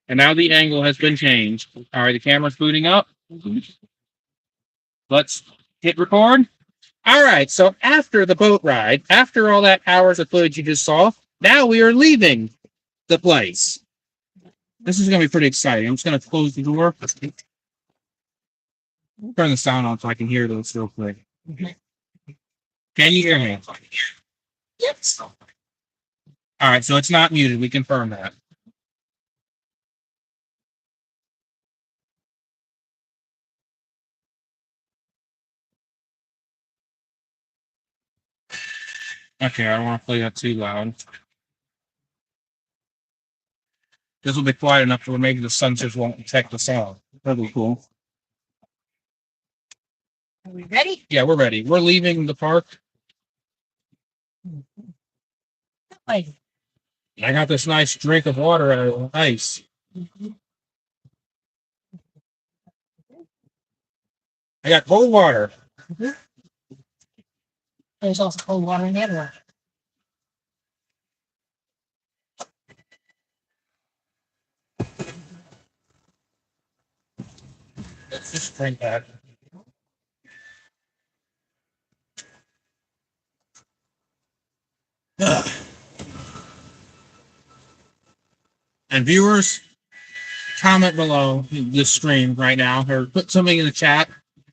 And now the angle has been changed. All right, the camera's booting up. Let's hit record. All right, so after the boat ride, after all that hours of footage you just saw, now we are leaving the place. This is going to be pretty exciting. I'm just going to close the door. Turn the sound on so I can hear this real quick. Can you hear me? Yes. All right, so it's not muted. We confirm that. Okay, I don't want to play that too loud. This will be quiet enough where maybe the sensors won't detect the sound. That'll be cool. Are we ready? Yeah, we're ready. We're leaving the park. Wait. I got this nice drink of water out of ice. I got cold water. There's also cold water in the other one. Let's just drink that. And viewers, comment below this stream right now, or put something in the chat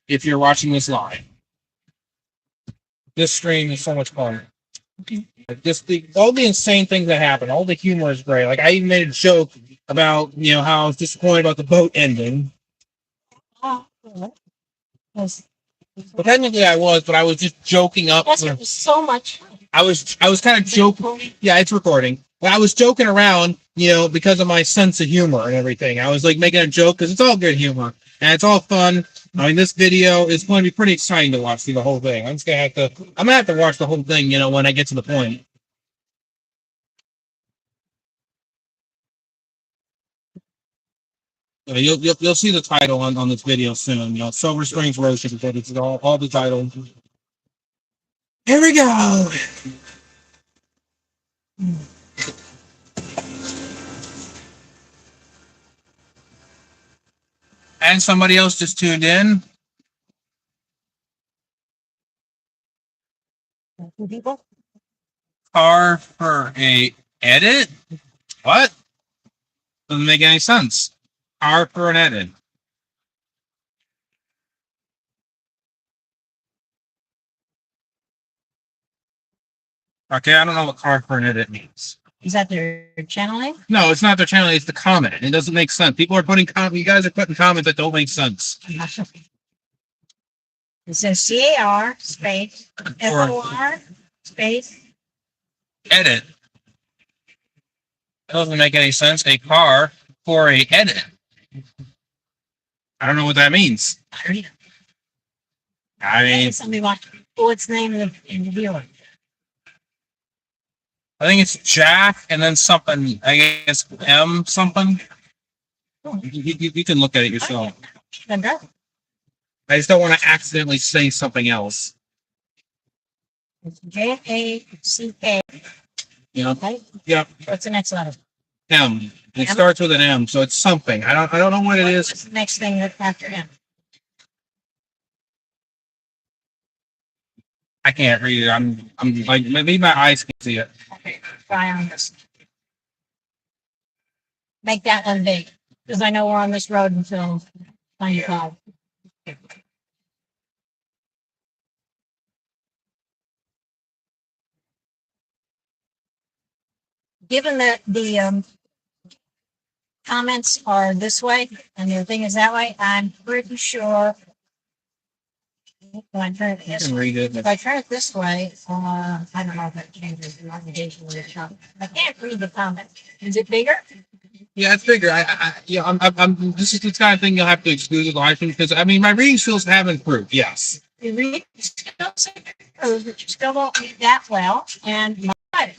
if you're watching this live. This stream is so much fun. Just all the insane things that happen, all the humor is great. Like I even made a joke about how I was disappointed about the boat ending. Yes. But technically I was, but I was just joking up. Yes, it was so much fun. I was kind of joking. Yeah, it's recording. But I was joking around, because of my sense of humor and everything. I was like making a joke because it's all good humor and it's all fun. I mean, this video is going to be pretty exciting to watch through the whole thing. I'm gonna have to watch the whole thing, when I get to the point. You'll see the title on this video soon. Silver Springs Roasted, but it's all the title. Here we go. And somebody else just tuned in. People? Car for a edit? What? Doesn't make any sense. Car for an edit. Okay, I don't know what car for an edit means. Is that their channel name? No, it's not their channel. It's the comment. It doesn't make sense. People are putting you guys are putting comments that don't make sense. It says CAR space FOR space Edit. It doesn't make any sense. A car for a edit. I don't know what that means. I mean, somebody watch what's the name of the viewer? I think it's Jack and then something. I guess M something. You can look at it yourself. I just don't want to accidentally say something else. It's JACK. Okay. Yep. What's the next letter? M. It starts with an M, so it's something. I don't know what it is. What's the next thing that's after M? I can't read it. I'm like maybe my eyes can see it. Okay, try on this. Make that one big, because I know we're on this road until 95. Given that the comments are this way and the thing is that way, I'm pretty sure. If I turn it this way, read it. if I turn it this way, I don't know if that changes the navigation of the shot. I can't read the comment. Is it bigger? Yeah, it's bigger. I'm. This is the kind of thing you'll have to exclude the live because I mean my reading skills have improved. Yes. The reading skills have improved, but you still don't read that well, and my writing.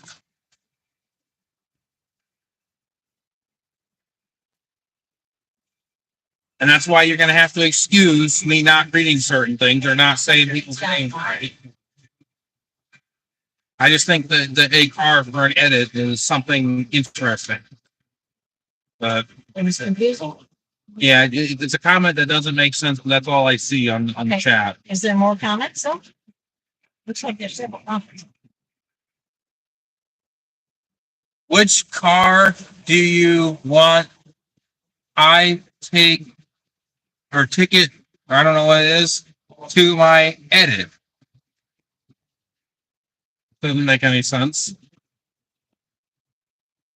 And that's why you're going to have to excuse me not reading certain things or not saying people's names right. I just think that a car for an edit is something interesting. But It was confusing. yeah, it's a comment that doesn't make sense, but that's all I see on the Okay. chat. Is there more comments though? Looks like there's several comments. Which car do you want I take or ticket, or I don't know what it is, to my edit? Doesn't make any sense.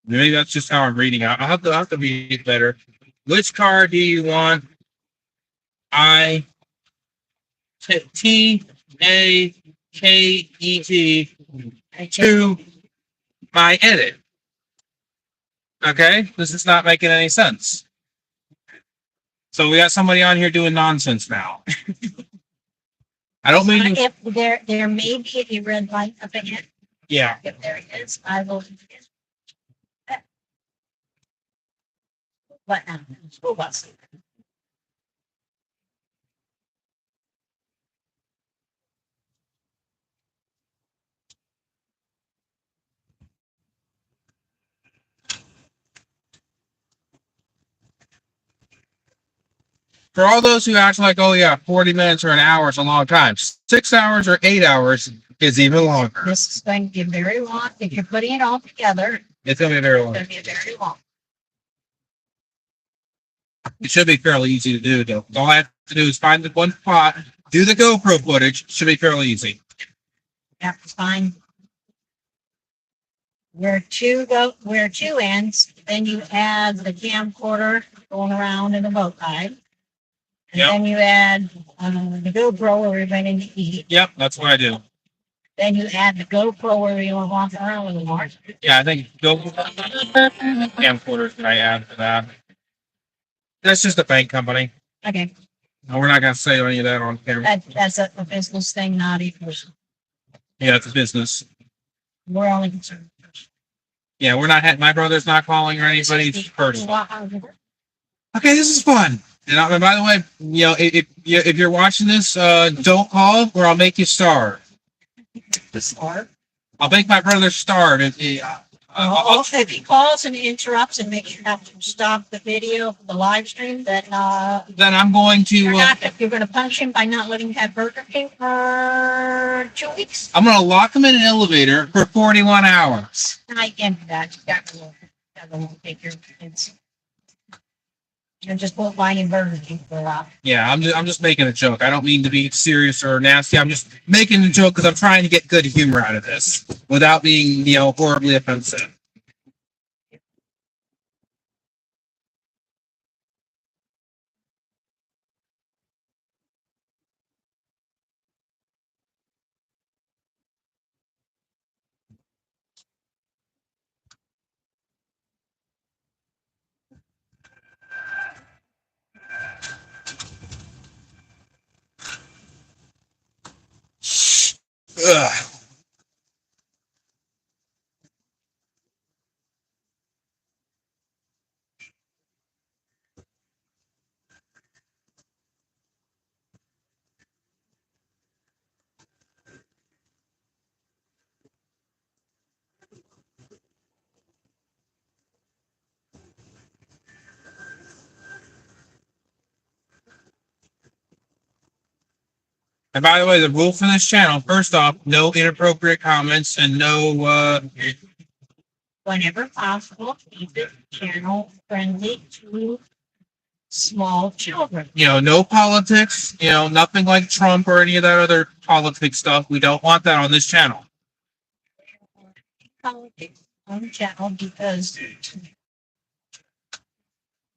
Maybe that's just how I'm reading it. I'll have to read it better. Which car do you want I T A K E T to my edit? Okay, this is not making any sense. So we got somebody on here doing nonsense now. I don't mean to, If there may be a red light up ahead. yeah. If there is, I will. What now? School bus. For all those who act like, oh yeah, 40 minutes or an hour is a long time. 6 hours or 8 hours is even longer. This is going to be very long. If you're putting it all together, It's going to be very it's long. going to be very long. It should be fairly easy to do, though. All I have to do is find the one spot, do the GoPro footage. Should be fairly easy. That's fine. Where two ends, then you add the camcorder going around in the boat ride. And Yep. then you add the GoPro where we're going to eat. Yep, that's what I do. Then you add the GoPro where you're walking around with the horse. Yeah, I think camcorders that I add for that. That's just a bank company. Okay, No, we're not going to say any of that on camera. that's a business thing, not a person. Yeah, it's a business. We're only concerned. Yeah, we're not. My brother's not calling or anybody's personal. Okay, this is fun. And by the way, if you're watching this, don't call or I'll make you starve. I'll make my brother starve. If he calls and interrupts and makes you have to stop the video, the live stream, then then I'm going you're to. going to punish him by not letting him have Burger King for 2 weeks. I'm going to lock him in an elevator for 41 hours. I can't do that. You got to take your kids. You just won't buy any Burger King for a while. Yeah, I'm just making a joke. I don't mean to be serious or nasty. I'm just making a joke because I'm trying to get good humor out of this without being, horribly offensive. Ugh. And by the way, the rule for this channel, first off, no inappropriate comments and no, Whenever possible, keep it channel friendly to small children. no politics, nothing like Trump or any of that other politics stuff. We don't want that on this channel. Politics on the channel because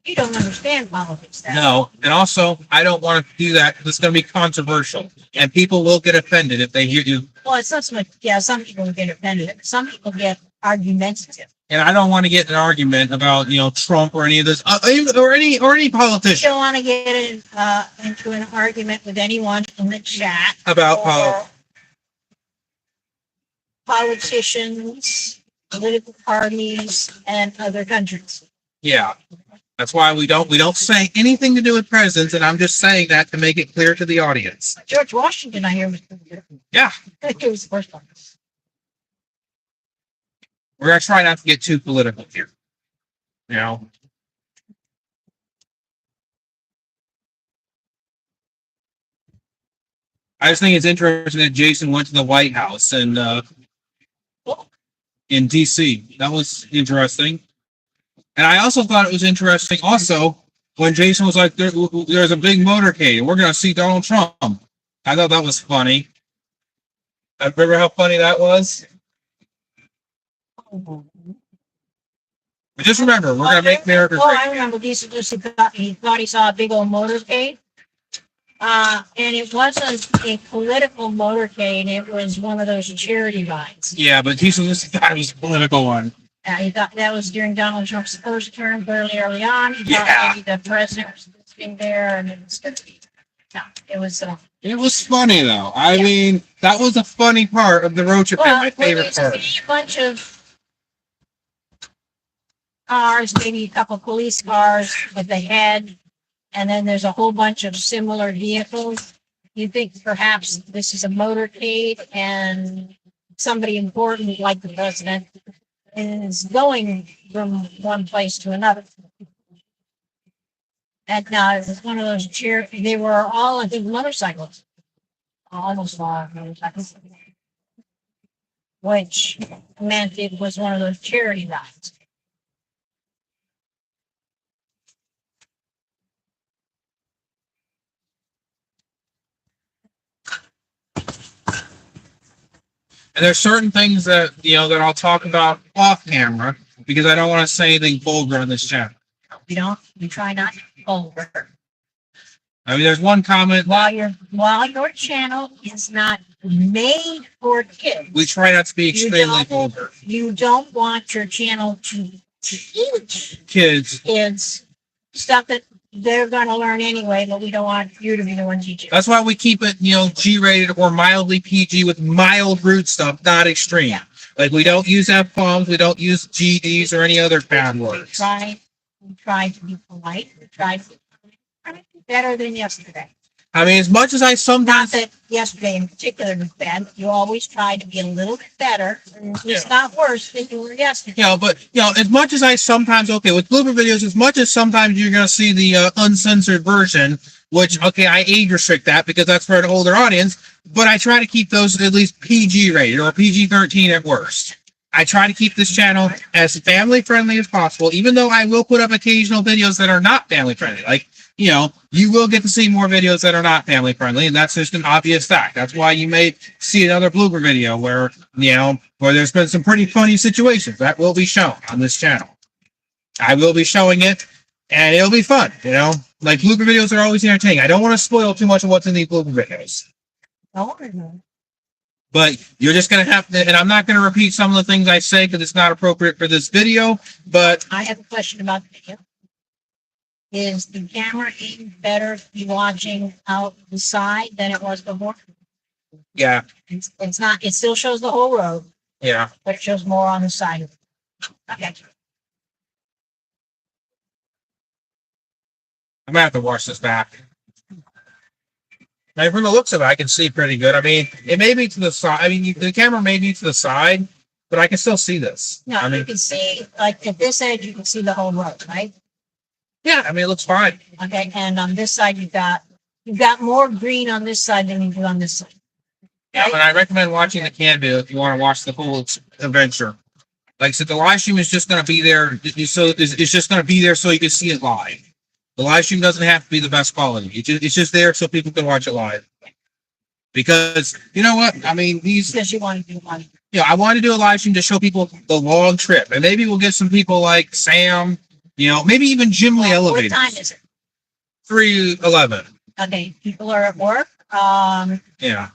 you don't understand politics. No, and also, I don't want to do that because it's going to be controversial. And people will get offended if they hear you. Well, it's not so much, some people get offended. Some people get argumentative. And I don't want to get in an argument about, Trump or any of this, or any You politician don't want to get into an argument with anyone in the chat about or politicians, political parties, and other countries. Yeah. That's why we don't say anything to do with presidents, and I'm just saying that to make it clear to the audience. George Washington, I hear, was pretty good. Yeah. I think it was the first one. We're going to try not to get too political here. I just think it's interesting that Jason went to the White House and in DC. That was interesting. And I also thought it was interesting also when Jason was like, there's a big motorcade and we're going to see Donald Trump. I thought that was funny. I remember how funny that was. But just remember, we're going to make America Oh, great. I remember he thought he saw a big old motorcade. And it wasn't a political motorcade. It was one of those charity rides. Yeah, but Jason just thought it was a political one. He thought that was during Donald Trump's first term, fairly early on. He Yeah. thought maybe the president was sitting there, and it was. It was funny though. I mean, that was a funny part of the road trip. Well, My favorite part. a bunch of cars, maybe a couple police cars with the head, and then there's a whole bunch of similar vehicles. You think perhaps this is a motorcade and somebody important like the president is going from one place to another. And it was one of those they were all, I think, motorcycles. Almost all motorcycles. Which meant it was one of those charity rides. And there's certain things that that I'll talk about off camera because I don't want to say anything vulgar on this channel. We try not to be vulgar. I mean, there's one comment. While your channel is not made for kids, We try not to be extremely vulgar. You don't want your channel to teach Kids stuff that they're going to learn anyway, but we don't want you to be the one teaching. That's why we keep it, G-rated or mildly PG with mild rude stuff, not extreme. Yeah. Like we don't use F-bombs, we don't use GDs or any other bad words. We try to be polite. We try to be better than yesterday. I mean, as much as I Not sometimes that yesterday in particular was bad, but you always try to be a little bit better. It's not worse than you were yesterday. but as much as I sometimes with blooper videos, as much as sometimes you're gonna see the uncensored version, which I age restrict that because that's for an older audience, but I try to keep those at least PG rated or PG-13 at worst. I try to keep this channel as family friendly as possible, even though I will put up occasional videos that are not family friendly. Like, you will get to see more videos that are not family friendly, and that's just an obvious fact. That's why you may see another blooper video where there's been some pretty funny situations that will be shown on this channel. I will be showing it, and it'll be fun. Like blooper videos are always entertaining. I don't want to spoil too much of what's in these blooper videos. But you're just going to have to, and I'm not going to repeat some of the things I say because it's not appropriate for this video, but I have a question about the video. Is the camera even better to be watching out the side than it was before? yeah, It's not, it still shows the whole road, yeah. but it shows more on the side. Okay. I'm going to have to watch this back. Now, from the looks of it, I can see pretty good. I mean, it may be to the side. I mean, the camera may be to the side, but I can still see this. No, you can see, like at this edge, you can see the whole road, right? Yeah, I mean, it looks fine. Okay, and on this side, you've got more green on this side than you do on this side. Yeah, but I recommend watching the can video if you want to watch the full adventure. Like I said, the live stream is just going to be there, so it's just going to be there so you can see it live. The live stream doesn't have to be the best quality. It's just there so people can watch it live. Because you know what? I mean, Because you want to do one. I want to do a live stream to show people the long trip, and maybe we'll get some people like Sam. Maybe even Jim Lee Elevator. What time is it? 3:11. Okay, people are at work. Yeah.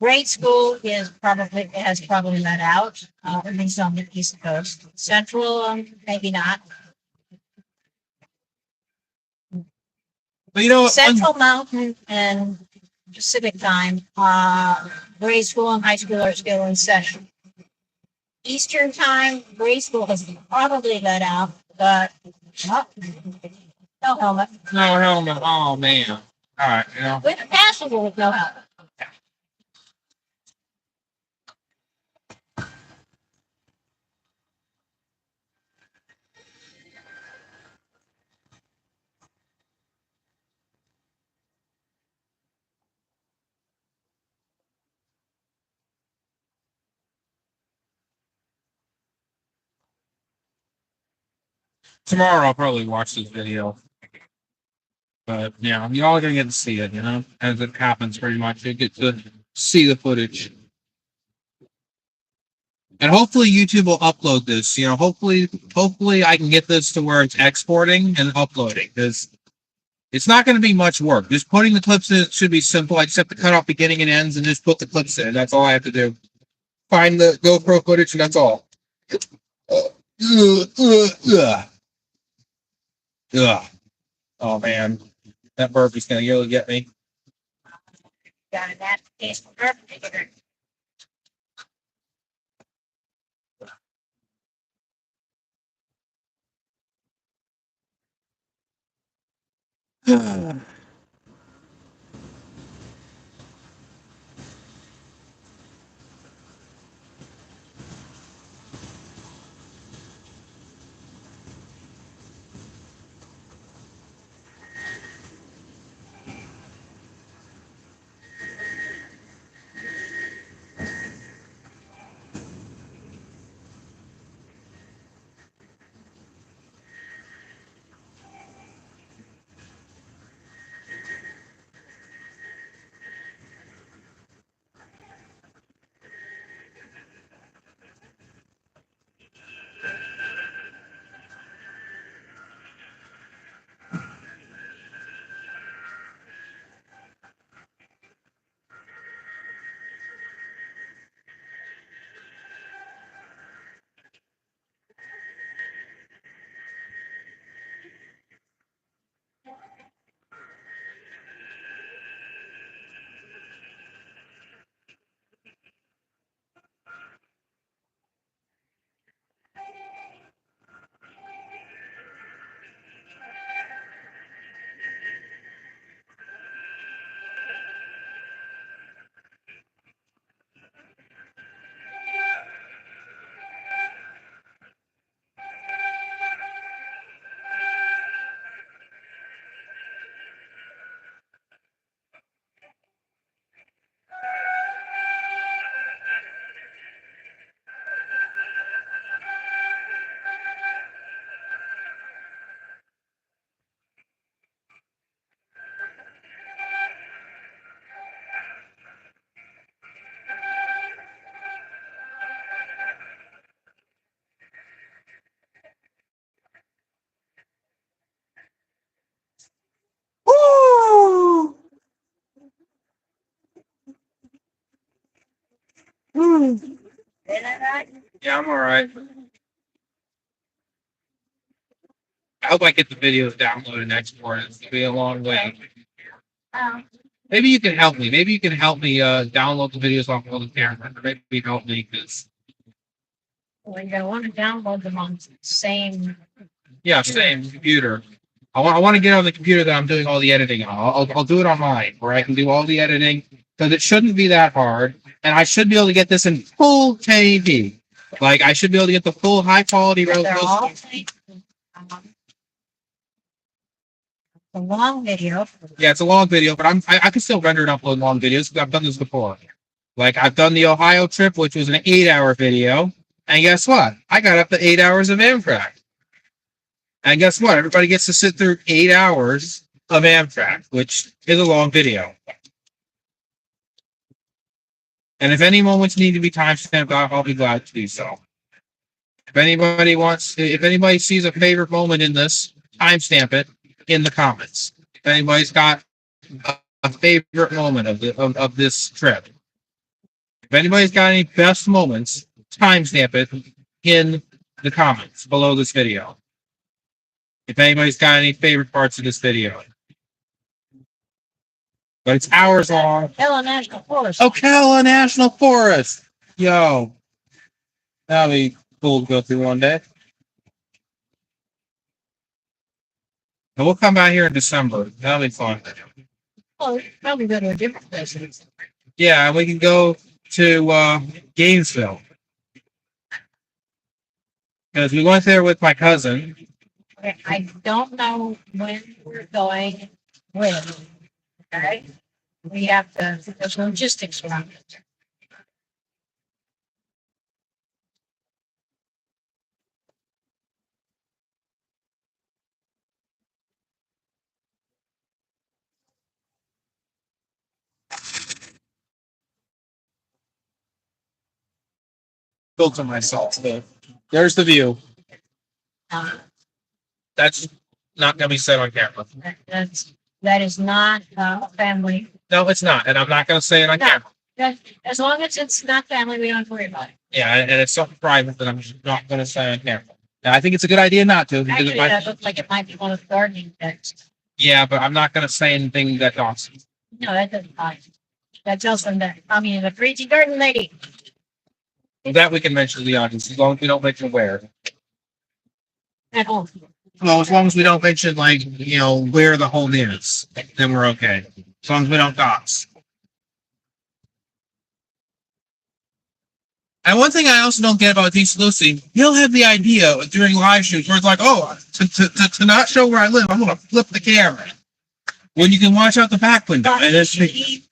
Grade school has probably let out, at least on the East Coast. Central, maybe not. But Central Mountain and Pacific Time, grade school and high school are still in session. Eastern Time, grade school has probably let out, but no helmet. No helmet. Oh man. All right. With a passenger with no helmet. Tomorrow I'll probably watch this video. But yeah, you all gonna get to see it, as it happens pretty much. You get to see the footage. And hopefully YouTube will upload this. Hopefully I can get this to where it's exporting and uploading, because it's not going to be much work. Just putting the clips in should be simple. I just have to cut off beginning and ends and just put the clips in. That's all I have to do. Find the GoPro footage and that's all. Ugh. Oh man, that burp's gonna really get me. Got that taste perfect. Woo! Isn't that right? Yeah, I'm all right. I hope I get the videos downloaded and exported. It's gonna be a long way. Um, Maybe you can help me. Maybe you can help me download the videos off of the camera. Maybe help me because well, you're gonna want to download them on the same. yeah, same computer. I want to get on the computer that I'm doing all the editing on. I'll do it on mine where I can do all the editing because it shouldn't be that hard, and I should be able to get this in full 1080. Like I should be able to get the full high quality They're all resolution. a long video. Yeah, it's a long video, but I can still render and upload long videos because I've done this before. Like I've done the Ohio trip, which was an 8-hour video, and guess what? I got up to 8 hours of Amtrak. And guess what? Everybody gets to sit through 8 hours of Amtrak, which is a long video. And if any moments need to be timestamped, I'll be glad to do so. If anybody sees a favorite moment in this, timestamp it in the comments. If anybody's got a favorite moment of this trip, if anybody's got any best moments, timestamp it in the comments below this video. If anybody's got any favorite parts of this video. But it's hours long. Hello, National Forest. Ocala National Forest. Yo. That'll be cool to go through one day. And we'll come out here in December. That'll be fun. Oh, probably go to a different place. Yeah, we can go to Gainesville. Because we went there with my cousin. I don't know when we're going, when. Okay? We have to, there's logistics around it. filter myself. So there's the view. That's not going to be said on camera. That is not family. No, it's not, and I'm not going to say it on No. camera. As long as it's not family, we don't have to worry about it. Yeah, and it's something private that I'm just not going to say on camera. And I think it's a good idea not to. Because Actually, that looks like it might be one of the gardening texts. yeah, but I'm not going to say anything that's awesome. No, that doesn't matter. That tells them that I'm a crazy garden lady. That we can mention to the audience, as long as we don't mention where. At home. Well, as long as we don't mention, like, where the home is, then we're okay. As long as we don't dox. And one thing I also don't get about DC Lucy, he'll have the idea during live shoots where it's like, oh, to not show where I live, I'm going to flip the camera. When you can watch out the back window. But And it's, he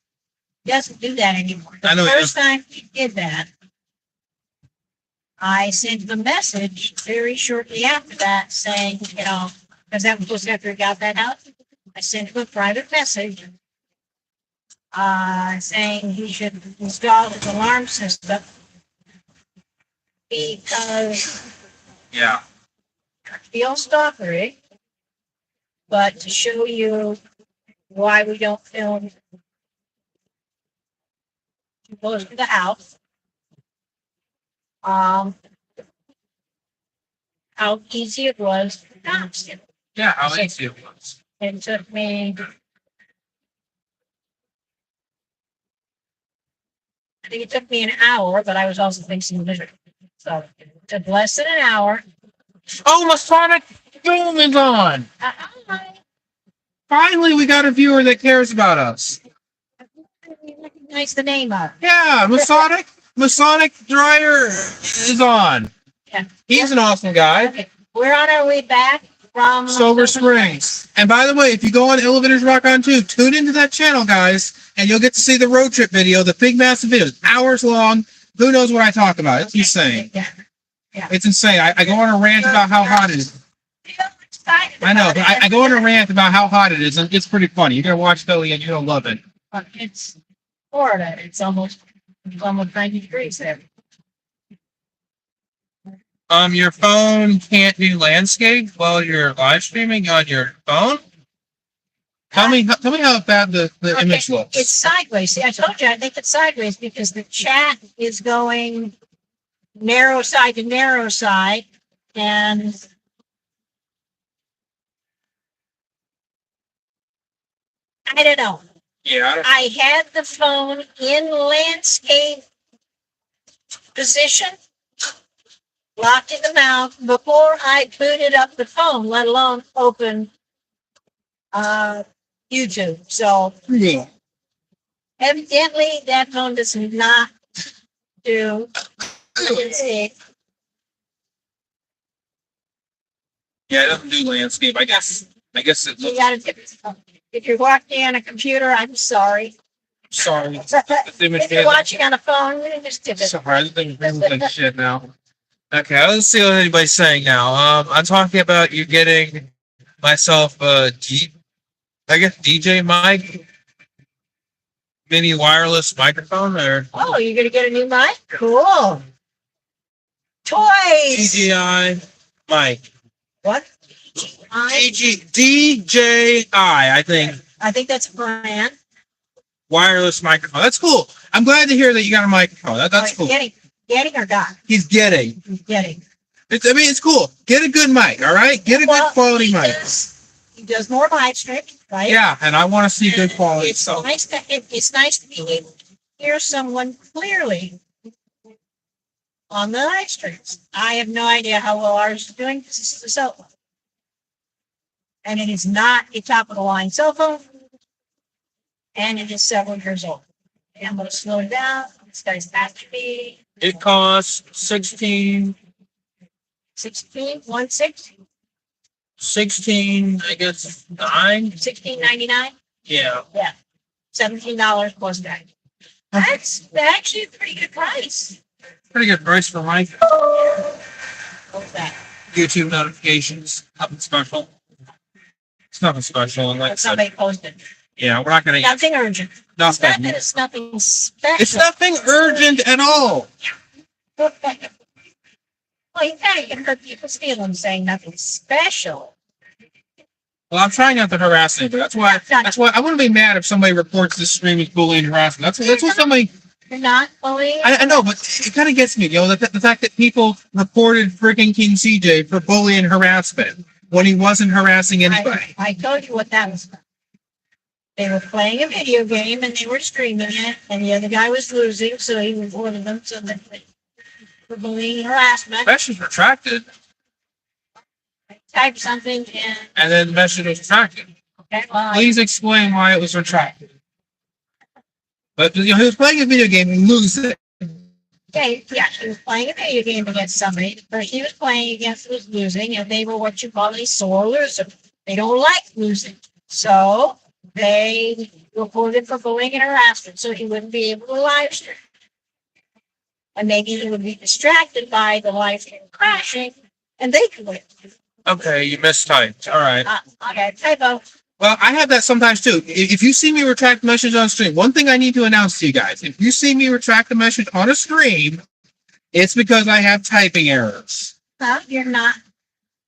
doesn't do that anymore. I know The he first time he did that, I sent him a message very shortly after that saying, because that was after he got that out, I sent him a private message saying he should install his alarm system because yeah. feel stalkery, but to show you why we don't film too close to the house. How easy it was for cops. Yeah, how easy it was. It took me, I think it took me an hour, but I was also fixing the vision. So it took less than an hour. Oh, Masonic Boom is on! Finally, we got a viewer that cares about us. You recognize the name of. Yeah, Masonic Dryer is on. Yeah. He's an awesome guy. Okay. We're on our way back from Silver Springs. And by the way, if you go on Elevators Rock On too, tune into that channel, guys, and you'll get to see the road trip video, the big massive video. It's hours long. Who knows what I talk about? It's insane. Yeah. It's insane. I go on a rant about how hot it is. I know, but I go on a rant about how hot it is, and it's pretty funny. You're gonna watch Philly and you're gonna love it. It's Florida. It's almost 90 degrees there. Your phone can't do landscape while you're live streaming on your phone? Tell me how bad the image looks. It's sideways. See, I told you I think it's sideways because the chat is going narrow side to narrow side, and I don't know. Yeah. I had the phone in landscape position, locked in the mount before I booted up the phone, let alone open YouTube. So Yeah. evidently that phone does not do landscape. Yeah, it doesn't do landscape. I guess it You looks. gotta tip it. If you're watching on a computer, I'm sorry. Sorry. If you're watching on a phone, just tip it. Sorry, this thing rings like shit now. Okay, let's see what anybody's saying now. I'm talking about you getting myself DJ mic, mini wireless microphone, or Oh, you're gonna get a new mic? Cool. Toys. DJI mic. What? DJI, I think. I think that's a brand. Wireless microphone. That's cool. I'm glad to hear that you got a microphone. That's cool. Getting or got? He's getting. Getting. It's cool. Get a good mic, all right? Get a good quality mic. He does more live streams, right? Yeah, and I want to see good quality. It's So nice to be able to hear someone clearly on the live streams. I have no idea how well ours is doing. This is a cell phone. And it is not a top of the line cell phone. And it is several years old. And I'm going to slow it down. This guy's after me. it costs 16, 16, I guess 9. $16.99. Yeah. $17 plus that. That's actually a pretty good price. Pretty good price for mic. What's that? YouTube notifications. Nothing special. It's nothing special. And like I said, Somebody posted. yeah, we're not going to. Nothing urgent. It's not Nothing. that it's nothing special. It's nothing urgent at all. Well, you kind of can hurt people's feelings saying nothing special. Well, I'm trying not to harass him. That's why. That's why I wouldn't be mad if somebody reports this stream as bullying and harassment. That's what somebody. You're not bullying. I know, but it kind of gets me. The fact that people reported freaking King CJ for bullying and harassment when he wasn't harassing anybody. I told you what that was about. They were playing a video game and they were streaming it, and the other guy was losing, so he reported them so that they were bullying and harassment. Message retracted, Type something in. and then the message was retracted. Okay, well, Please explain why it was retracted. But he was playing a video game and losing. okay, yeah, he was playing a video game against somebody. The person he was playing against was losing, and they were what you call a sore loser. They don't like losing. So they reported for bullying and harassment, so he wouldn't be able to live stream. And maybe he would be distracted by the live stream crashing, and they could win. Okay, you mistyped. All right. Okay, typo. Well, I have that sometimes too. If you see me retract a message on stream, one thing I need to announce to you guys: if you see me retract a message on a stream, it's because I have typing errors. Well, you're not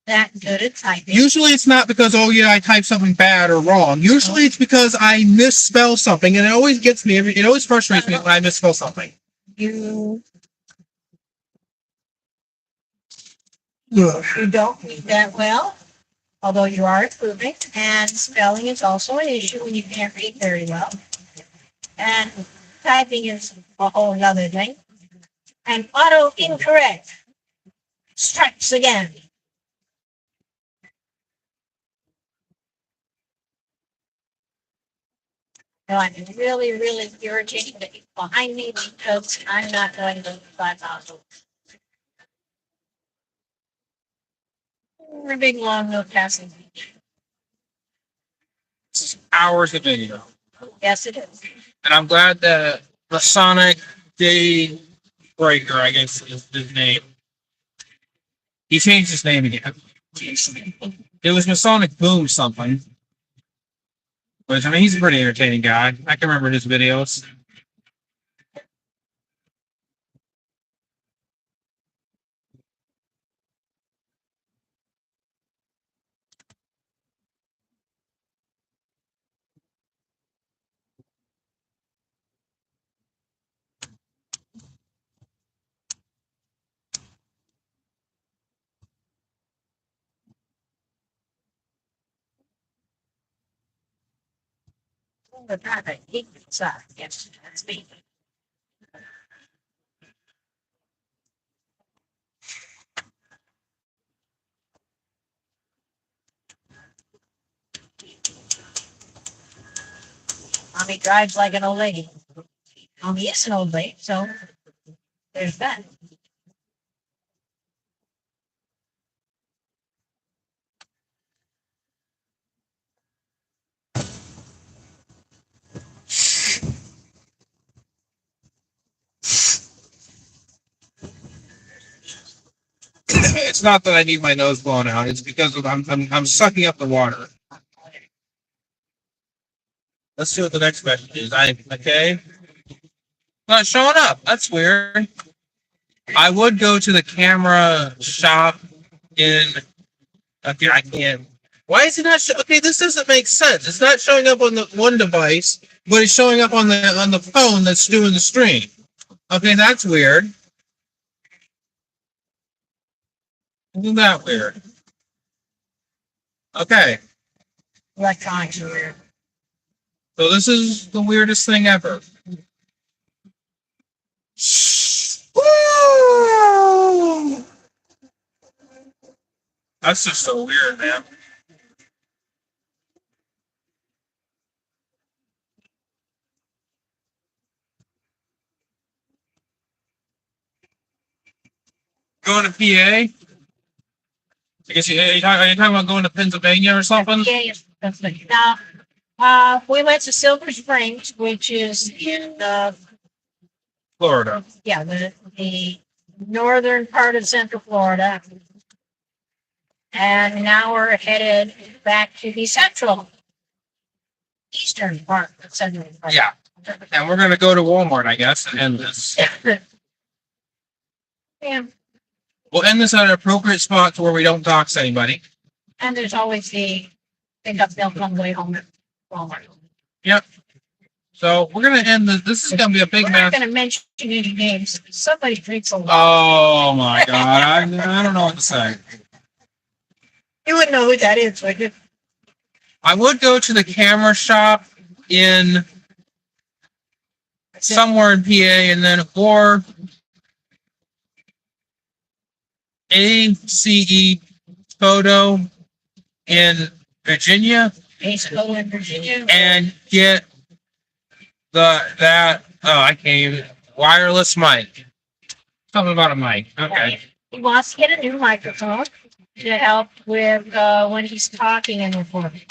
that good at typing. Usually, it's not because I typed something bad or wrong. Usually, it's because I misspell something, and it always gets me. It always frustrates me when I misspell something. You don't read that well, although you are improving, and spelling is also an issue when you can't read very well. And typing is a whole other thing. And auto incorrect strikes again. Now, I'm really, really irritating the people behind me because I'm not going to 5,000. We're big, long, no passing. Hours of video. Yes, it is. And I'm glad that Masonic Day Breaker, I guess is his name. He changed his name again. It was Masonic Boom something. But I mean, he's a pretty entertaining guy. I can remember his videos. The traffic, yes, that's me. Mommy drives like an old lady. Mommy is an old lady, so there's that. It's not that I need my nose blown out. It's because I'm sucking up the water. Let's see what the next question is. Okay. Not showing up. That's weird. I would go to the camera shop in. Okay, I can't. Why is it not? Okay, this doesn't make sense. It's not showing up on the one device, but it's showing up on the phone that's doing the stream. Okay, that's weird. Isn't that weird? Okay. Electronics are weird. So this is the weirdest thing ever. Woo! That's just so weird, man. Going to PA? I guess are you talking about going to Pennsylvania or something? Yeah, yes, that's it. Now, we went to Silver Springs, which is in Florida. the northern part of Central Florida. And now we're headed back to the central eastern part of Central Florida. Yeah. And we're going to go to Walmart, I guess, and end this. Yeah, We'll end this at an appropriate spot to where we don't dox anybody. and there's always the pickup milk on the way home at Walmart. Yep. So we're gonna end this is gonna be a big We're not mess. gonna mention any names. Somebody drinks a lot. Oh my god, I don't know what to say. You wouldn't know who that is, would you? I would go to the camera shop in somewhere in PA, and then or ACE Photo in Virginia, Baseball in Virginia. and get I can't even wireless mic. Something about a mic. Okay. He wants to get a new microphone to help with when he's talking and recording.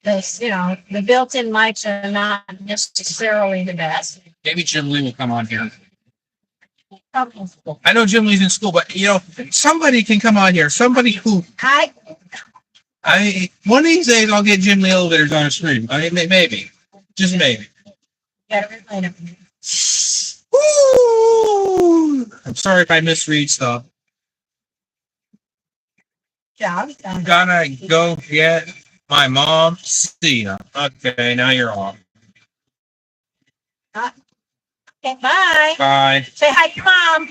Because, the built-in mics are not necessarily the best. Maybe Jim Lee will come on here. I know Jim Lee's in school, but somebody can come on here. Somebody who one of these days I'll get Jim Lee elevators on a stream. Maybe. Just maybe. Woo! I'm sorry if I misread stuff. Job. I'm gonna go get my mom. See ya. Okay, now you're off. Okay, bye. Bye. Say hi to Mom.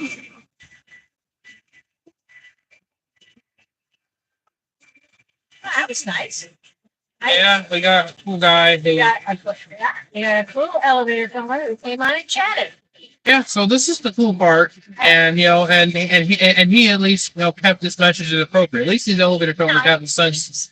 That was nice. Yeah, we got a cool guy. You got a cool elevator company who came on and chatted. Yeah, so this is the cool part, and he at least kept this message appropriate. At least these elevator companies have the sense.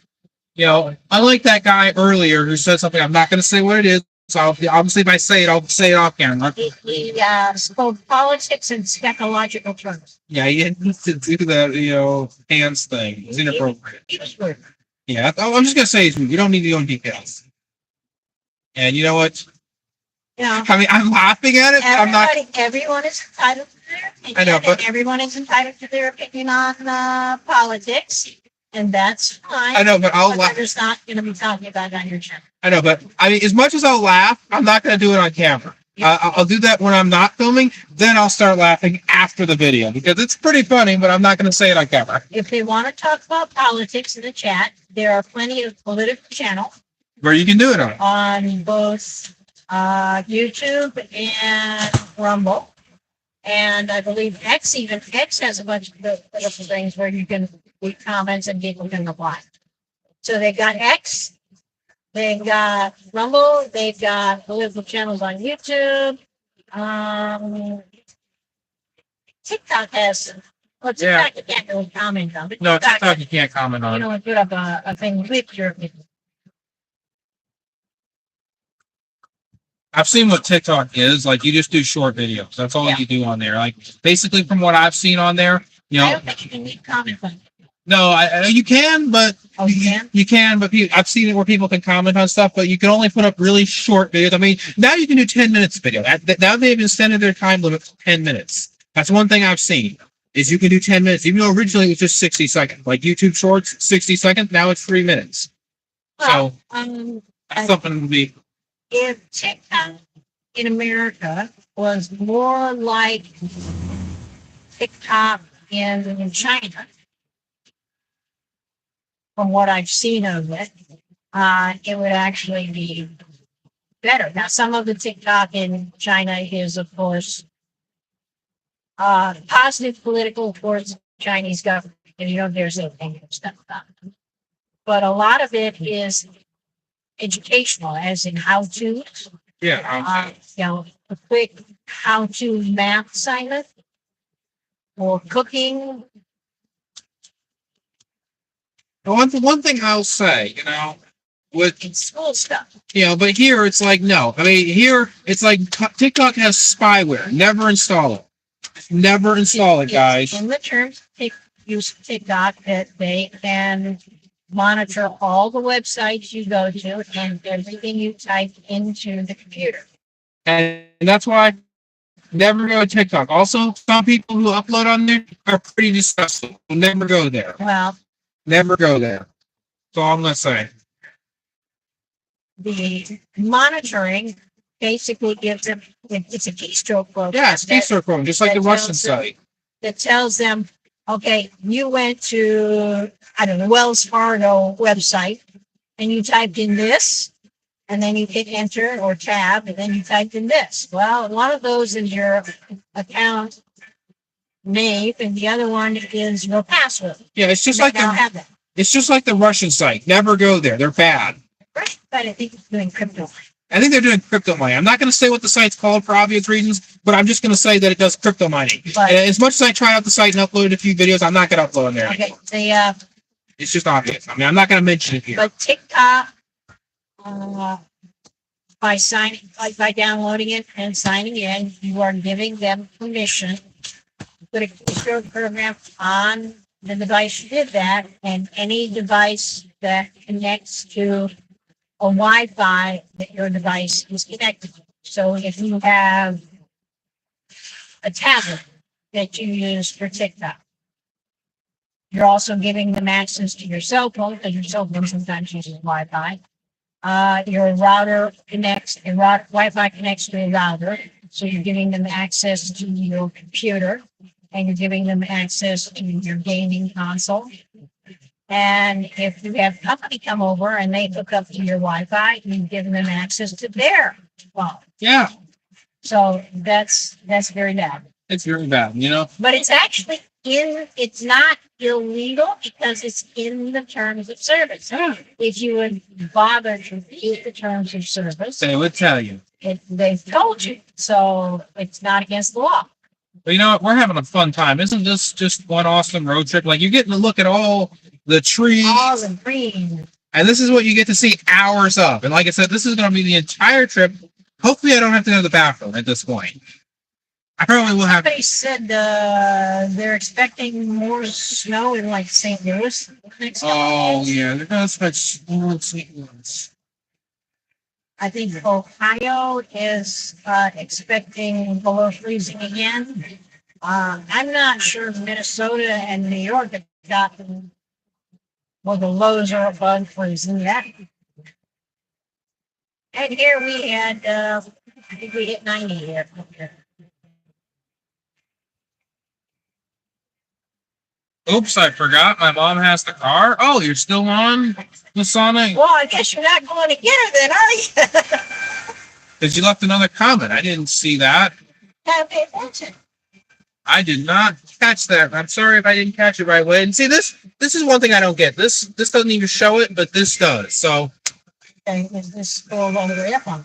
Unlike that guy earlier who said something, I'm not going to say what it is. So obviously, if I say it, I'll say it off camera. He spoke politics and psychological terms. Yeah, he didn't to do the hands thing. It's inappropriate. He was rude. Yeah, I'm just gonna say it's rude. You don't need to go in details. And you know what? I mean, I'm laughing at it. I'm not. Everyone is entitled to their opinion. I know, but everyone is entitled to their opinion on politics, and that's fine. I know, but I'll laugh. I'm just not going to be talking about it on your channel. I know, but I mean, as much as I'll laugh, I'm not going to do it on camera. I'll do that when I'm not filming. Then I'll start laughing after the video because it's pretty funny, but I'm not going to say it on camera. If they want to talk about politics in the chat, there are plenty of political channels Where you can do it on both YouTube and Rumble. And I believe X has a bunch of political things where you can leave comments and people can reply. So they got X. They've got Rumble. They've got political channels on YouTube. TikTok has. Well, TikTok you can't really comment on. But No, TikTok you can't comment on. Put up a thing with your opinion. I've seen what TikTok is. Like, you just do short videos. That's all you do on there. Like, basically, from what I've seen on there, I don't think you can leave comments on it. No, you can, but you can, but I've seen it where people can comment on stuff, but you can only put up really short videos. I mean, now you can do 10 minutes video. Now they've extended their time limit to 10 minutes. That's one thing I've seen is you can do 10 minutes, even though originally it was just 60 seconds. Like YouTube Shorts, 60 seconds. Now it's 3 minutes. Well, So that's something to be. If TikTok in America was more like TikTok in China, from what I've seen of it, it would actually be better. Now, some of the TikTok in China is, of course, positive political towards the Chinese government. And, there's a thing and stuff about it. But a lot of it is educational, as in how-to. Yeah. A quick how-to math assignment or cooking. One thing I'll say, with school stuff. But here it's like, no. I mean, here it's like TikTok has spyware. Never install it. Never install it, guys. In the terms use TikTok, that they can monitor all the websites you go to and everything you type into the computer. And that's why never go to TikTok. Also, some people who upload on there are pretty disgusting. Never go there. Well, never go there. That's all I'm going to say. The monitoring basically gives them, it's a keystroke program. Yeah, it's keystroke program, just like the that Russian tells them- site. That tells them, okay, you went to, I don't know, Wells Fargo website and you typed in this, and then you hit enter or tab, and then you typed in this. Well, one of those is your account name, and the other one is your password. Yeah, it's just They like now the have that. it's just like the Russian site. Never go there. They're bad. Right, but I think it's doing crypto. I think they're doing crypto mining. I'm not going to say what the site's called for obvious reasons, but I'm just going to say that it does crypto mining. But- And as much as I try out the site and uploaded a few videos, I'm not going to upload them there. Okay, It's just obvious. I mean, I'm not going to mention it here. but TikTok, by downloading it and signing in, you are giving them permission to put a keystroke program on the device you did that, and any device that connects to a Wi-Fi that your device is connected to. So if you have a tablet that you use for TikTok, you're also giving them access to your cell phone, because your cell phone sometimes uses Wi-Fi. Your router connects, and Wi-Fi connects to a router, so you're giving them access to your computer, and you're giving them access to your gaming console. And if you have company come over and they hook up to your Wi-Fi, you've given them access to their phone. Yeah, So that's very bad. it's very bad, you know? But it's actually it's not illegal because it's in the terms of service. Yeah. If you would bother to read the terms of service, They would tell you. they've told you. So it's not against the law. But you know what? We're having a fun time. Isn't this just one awesome road trip? Like, you're getting to look at all the trees. All the green. And this is what you get to see hours of. And like I said, this is going to be the entire trip. Hopefully, I don't have to go to the bathroom at this point. I probably will have. Somebody said they're expecting more snow in like St. Louis next couple Oh, days. yeah. They're going to spend snow in St. Louis. I think Ohio is expecting below freezing again. I'm not sure Minnesota and New York have gotten, well, the lows are above freezing yet. And here we had, I think we hit 90 here. Oops, I forgot. My mom has the car. Oh, you're still on, Masonic? Well, I guess you're not going to get her then, are you? Because you left another comment. I didn't see that. Gotta pay attention. I did not catch that. I'm sorry if I didn't catch it right away. And see, this is one thing I don't get. This doesn't even show it, but this does. So Okay, is this going all the way up on?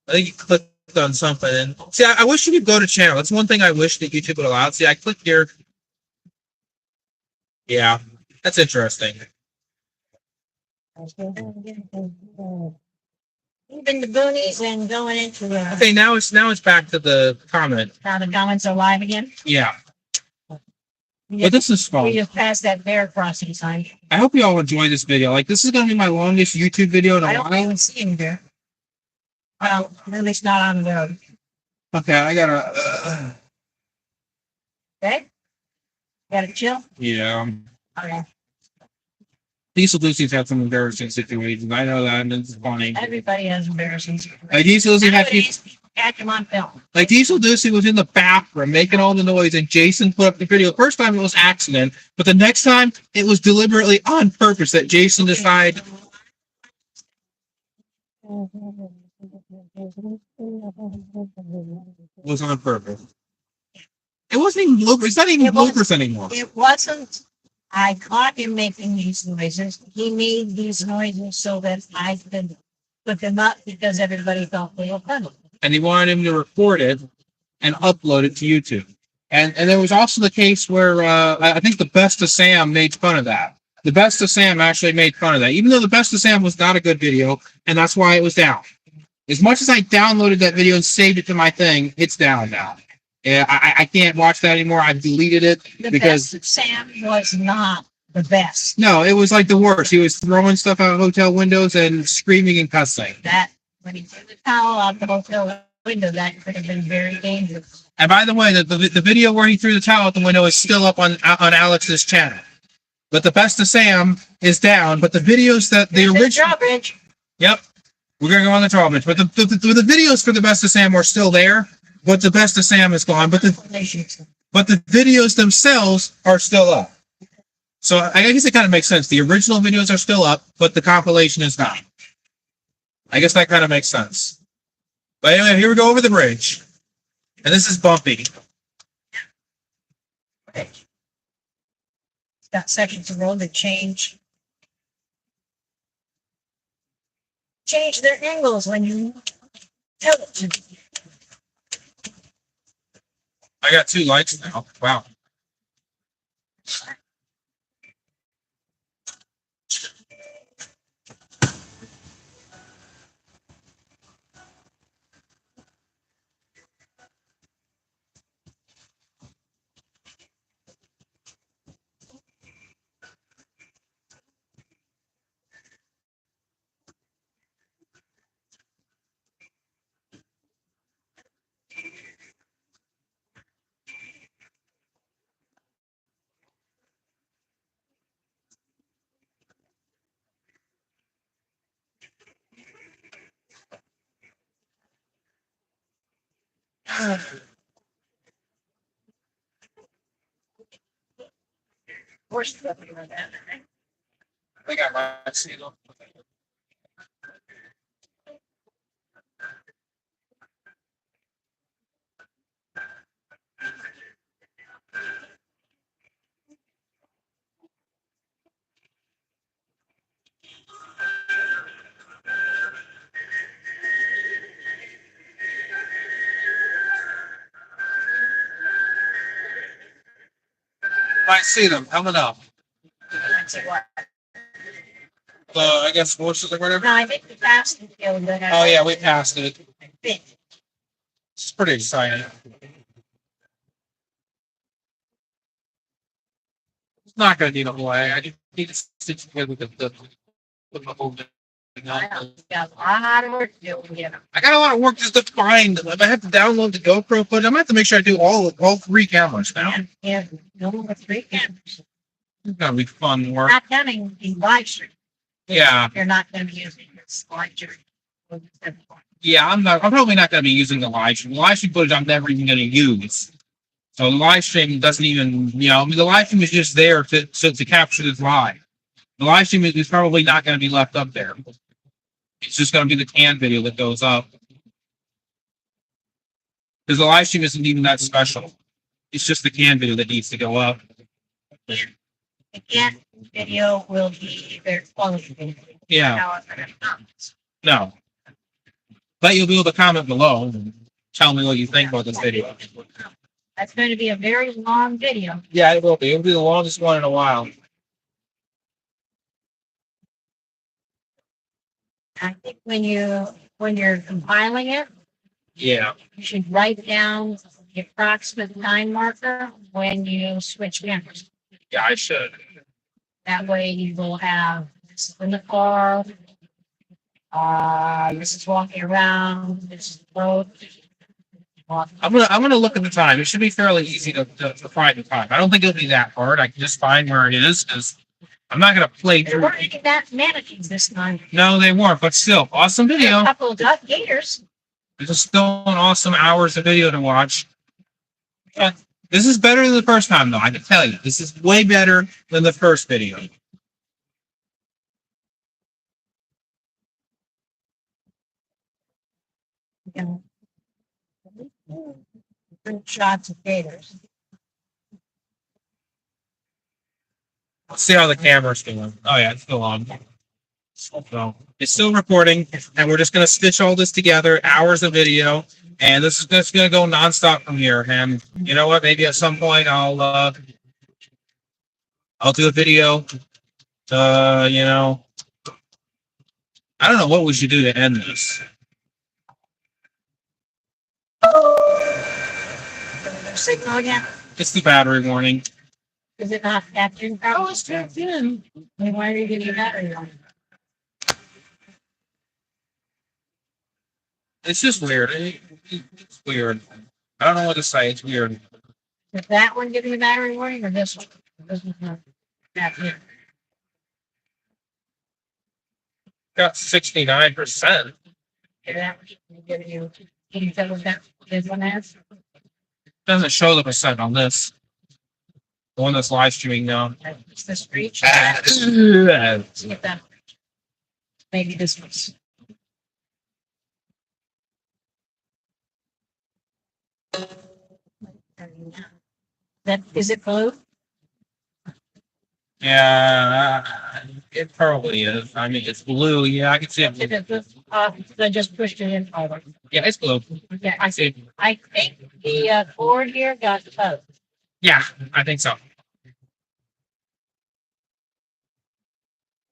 I think you clicked on something. And see, I wish you could go to channel. That's one thing I wish that YouTube would allow. See, I clicked here. Yeah, that's interesting. Even the boonies and going into the, Okay, now it's back to the comment. now the comments are live again. Yeah, We but just, this is we fun. just passed that bear crossing sign. I hope you all enjoy this video. Like, this is going to be my longest YouTube video in I a don't while. even see him there. Well, at least not on the road. Okay, I gotta. Okay? Gotta chill? Yeah. Okay. Diesel Lucy's had some embarrassing situations. I know that, and it's funny. Everybody has embarrassing. Like Diesel Lucy had people, Nowadays, people catch them on film. like Diesel Lucy was in the bathroom making all the noise, and Jason put up the video. First time it was accident, but the next time it was deliberately on purpose that Jason decided. Was on purpose. It wasn't even bloopers. It's not even It was- bloopers anymore. It wasn't, I caught him making these noises. He made these noises so that I could put them up because everybody thought they were funny. And he wanted him to record it and upload it to YouTube. And there was also the case where I think the Best of Sam made fun of that. The Best of Sam actually made fun of that, even though the Best of Sam was not a good video, and that's why it was down. As much as I downloaded that video and saved it to my thing, it's down now. Yeah, I can't watch that anymore. I've deleted it The because best of Sam was not the best. no, it was like the worst. He was throwing stuff out of hotel windows and screaming and cussing. That, when he threw the towel out the hotel window, that could have been very dangerous. And by the way, the video where he threw the towel out the window is still up on Alex's channel. But the Best of Sam is down. But the videos that the There's that original, drawbridge. yep, We're gonna go on the 12 inch, but the videos for the best of Sam are still there, but the best of Sam is gone. But the videos themselves are still up. So I guess it kind of makes sense. The original videos are still up, but the compilation is not. I guess that kind of makes sense. But anyway, here we go over the bridge, and this is bumpy. It's got sections of road that change their angles when you tell it to. I got 2 lights now. Wow. Horse flipping like that. I got my seal. I see them coming up. That's it, what? I guess horses or whatever. No, I think we passed the field. Oh yeah, we passed it. Bit. It's pretty exciting. It's not going to need a way. I just need to stitch together with the whole thing. I got a lot of work to do. Yeah. I got a lot of work just to find. I have to download the GoPro footage. I'm gonna have to make sure I do all 3 cameras now. Yeah, no more 3 cameras. It's gonna be fun work. Not counting the live stream. Yeah, You're not going to be using this live stream. yeah. I'm probably not gonna be using the live stream. The live stream footage I'm never even gonna use. So the live stream doesn't even, I mean, the live stream is just there to capture this live. The live stream is probably not going to be left up there. It's just going to be the canned video that goes up. Because the live stream isn't even that special. It's just the canned video that needs to go up. The canned video will be their quality video. Yeah. However, No. But you'll be able to comment below and tell me what you think about this video. that's going to be a very long video. Yeah, it will be. It'll be the longest one in a while. I think when you're compiling it, Yeah. you should write down the approximate time marker when you switch cameras. Yeah, I should. That way you will have this is in the car, this is walking around, this is the road. I'm gonna look at the time. It should be fairly easy to find the time. I don't think it'll be that hard. I can just find where it is because I'm not gonna play They through. weren't even that mannequins this time. No, they weren't, but still, awesome A video. couple of duck gators. This is still an awesome hours of video to watch. Yeah, this is better than the first time, though. I can tell you, this is way better than the first video. And good shots of gators. Let's see how the camera's doing. Oh yeah, it's still on. So it's still recording, and we're just gonna stitch all this together. Hours of video, and this is just gonna go nonstop from here. And you know what? Maybe at some point I'll do a video. I don't know what we should do to end this. Signal again. It's the battery warning. Is it not tapped in? Oh, it's tapped in. Then why are you getting battery on? It's just weird. It's weird. I don't know what to say. It's weird. Is that one giving the battery warning or this one? This one's not tapped in. Got 69%. Yeah, can you tell what that is on that? Doesn't show the percent on this. The one that's live streaming now. It's the street. See Yeah. if that, maybe this one's. That, is it blue? Yeah, it probably is. I mean, it's blue. Yeah, I can see It it. is, I just pushed it in. Oh, Yeah, it's blue. yeah, I see it. I think the board here got both. Yeah, I think so.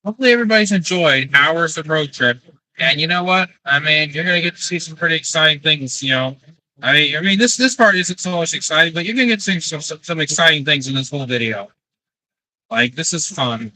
Hopefully, everybody's enjoyed hours of road trip. And you know what? I mean, you're gonna get to see some pretty exciting things. I mean, this part isn't so much exciting, but you're gonna get to see some exciting things in this whole video. Like this is fun.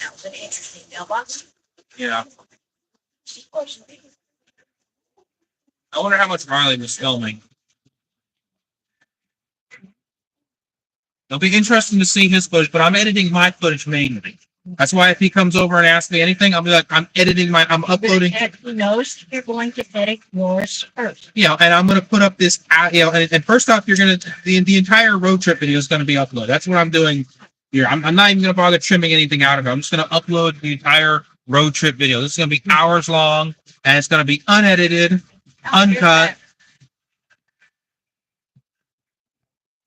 That was an interesting mailbox. Yeah. I wonder how much Riley was filming. It'll be interesting to see his footage, but I'm editing my footage mainly. That's why if he comes over and asks me anything, I'll be like, I'm uploading. He knows you're going to edit yours first. And I'm going to put up this, and first off, you're going to, the entire road trip video is going to be uploaded. That's what I'm doing here. I'm not even going to bother trimming anything out of it. I'm just going to upload the entire road trip video. This is going to be hours long, and it's going to be unedited, uncut.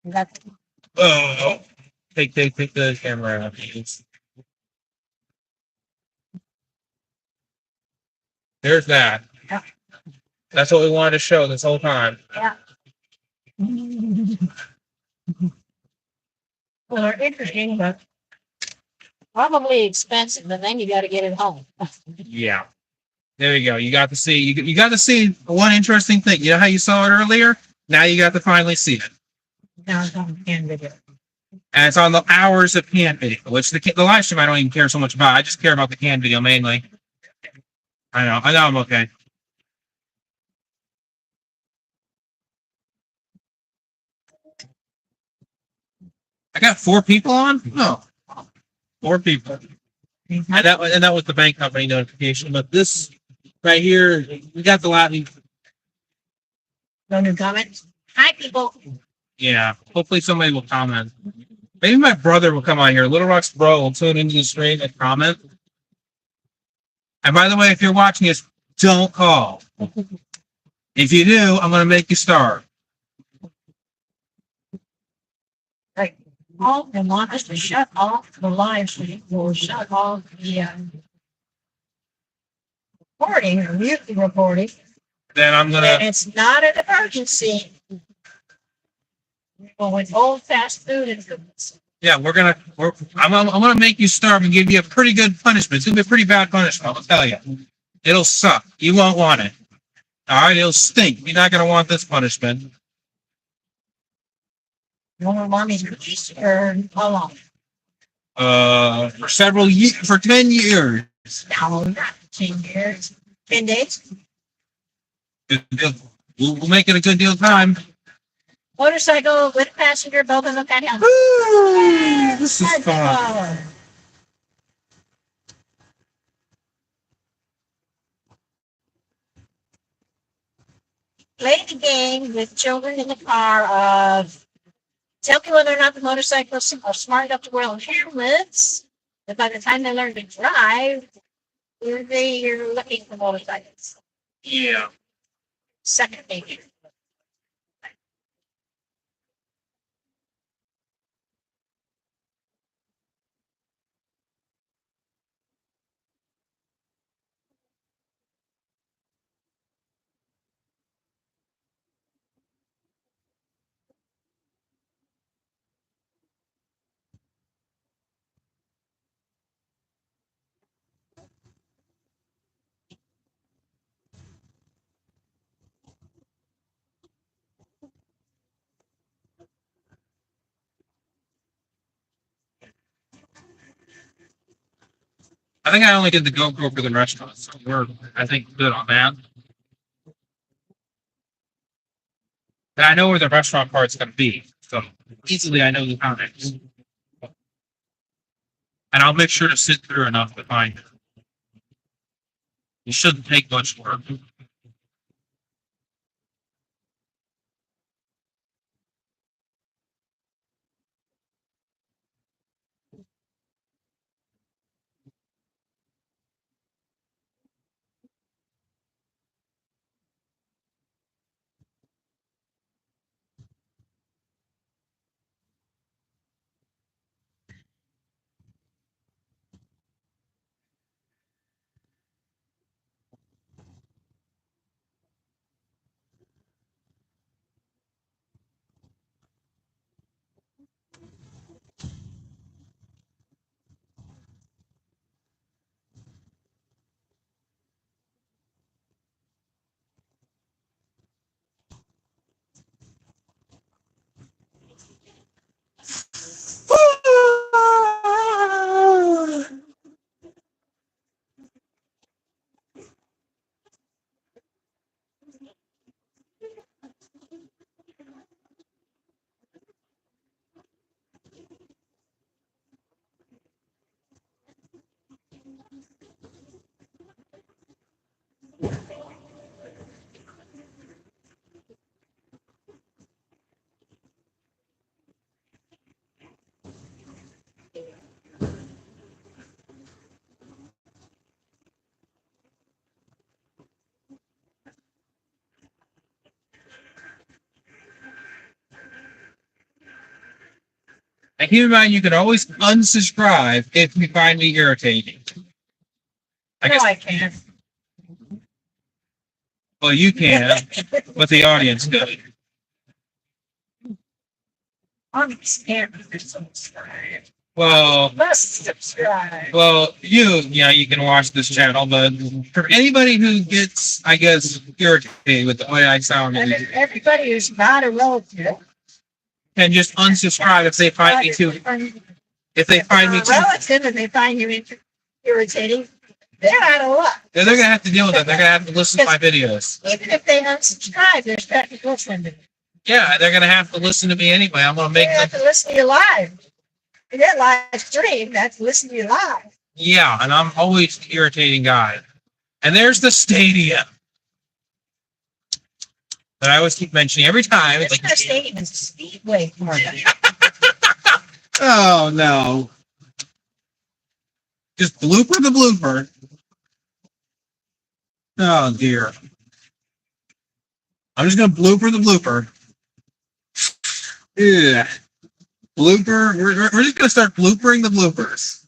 That's Oh, take the camera out, please. There's that. Yeah. That's what we wanted to show this whole time. yeah. Well, they're interesting, but probably expensive, but then you got to get it home. Yeah. There you go. You got to see. You got to see one interesting thing. You know how you saw it earlier? Now you got to finally see it. Now it's on can video. And it's on the hours of can video, which the live stream I don't even care so much about. I just care about the can video mainly. I know I'm okay. I got 4 people on? No. 4 people. And that was the bank company notification. But this right here, we got the Latin. No new comments? Hi, people. Yeah. Hopefully somebody will comment. Maybe my brother will come on here. Little Rock's bro will tune into the stream and comment. And by the way, if you're watching this, don't call. If you do, I'm going to make you starve. Right. All and want us to shut off the live stream or shut off the recording or mute the recording. Then I'm going And to. it's not an emergency. Well, with old fast food and foods. Yeah, I'm going to make you starve and give you a pretty good punishment. It's going to be a pretty bad punishment, I'll tell you. It'll suck. You won't want it. All right, it'll stink. You're not going to want this punishment. You want mommy's cookies or how long? For several years, for 10 years. No, not 10 years. 10 days? We'll make it a good deal of time. Motorcycle with passenger both in the patio. This is fun. Play the game with children in the car of tell me whether or not the motorcyclists are smart enough to wear helmets. But by the time they learn to drive, you're looking for motorcycles. Yeah. Second nature. I think I only did the GoPro for the restaurant, so we're, I think, good on that. And I know where the restaurant part's going to be, so easily I know the comics. And I'll make sure to sit through enough to find it. It shouldn't take much work. And keep in mind, you can always unsubscribe if you find me irritating. I guess, I can't. well, you can, but the audience could. I'm scared to subscribe. Well, Must subscribe. well, you can watch this channel, but for anybody who gets, I guess, irritated with the way I sound, And everybody who's not a relative. can just unsubscribe if they find me too. If they find me a too, relative and they find you irritating, they're out of luck. then they're gonna have to deal with it. They're gonna have to listen to my videos. Even if they unsubscribe, they're stuck to listen to me. Yeah, they're gonna have to listen to me anyway. I'm gonna They make have them. to listen to you live. If they're live stream, that's listen to you live. Yeah, and I'm always an irritating guy. And there's the stadium that I always keep mentioning every time. It's It's like, not stadium, it's a speedway for you. oh no. Just blooper the blooper. Oh dear. I'm just gonna blooper the blooper. Yeah. Blooper. We're just gonna start bloopering the bloopers.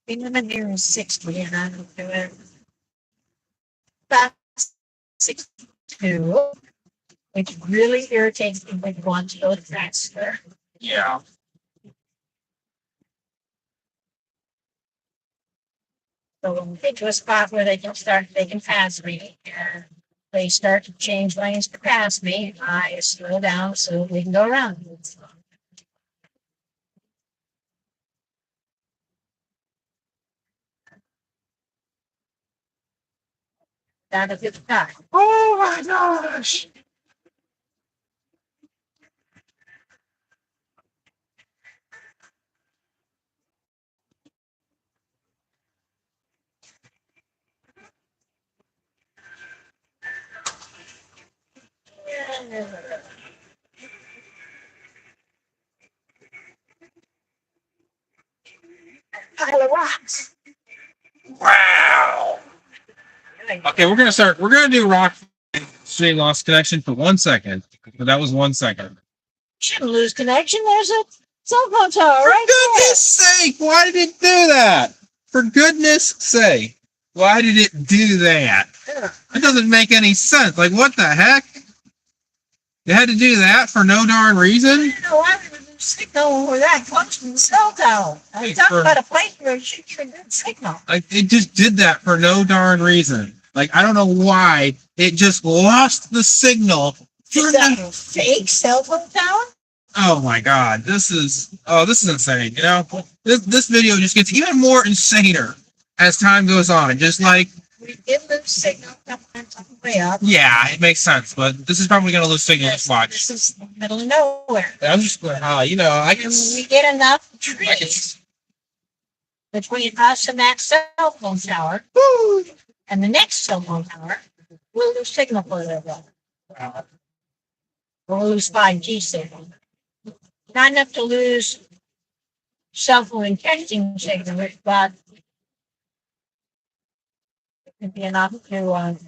Minimum here is 60 and I'm doing about 62, which really irritates me when you want to go faster. Yeah. So when we get to a spot where they can pass me, and they start to change lanes to pass me, I slow down so we can go around. Down a good time. Oh my gosh. Pile of rocks. Wow. Okay, we're gonna do rock stream lost connection for 1 second. But that was 1 second. Shouldn't lose connection. There's a cell phone tower For right goodness sake, why did it do that? For goodness sake, why did it do that? there. That doesn't make any sense. Like, what the heck? You had to do that for no darn reason? I don't know why we would lose signal where that comes from the cell tower. I'm Wait, talking for- about a place where it should get good signal. Like, it just did that for no darn reason. Like, I don't know why it just lost the signal. Is that a fake cell phone tower? Oh my god, this is insane. You know, this video just gets even more insaner as time goes on. Just like, We give them signal coming way up. yeah, it makes sense, but this is probably gonna lose signal. Just watch. This is the middle of nowhere. I'm just, you know, I And can. when we get enough I can trees between us and that cell phone tower and the next cell phone tower, we'll lose signal for a little while. We'll lose 5G signal. Not enough to lose cell phone and texting signal, but it could be enough to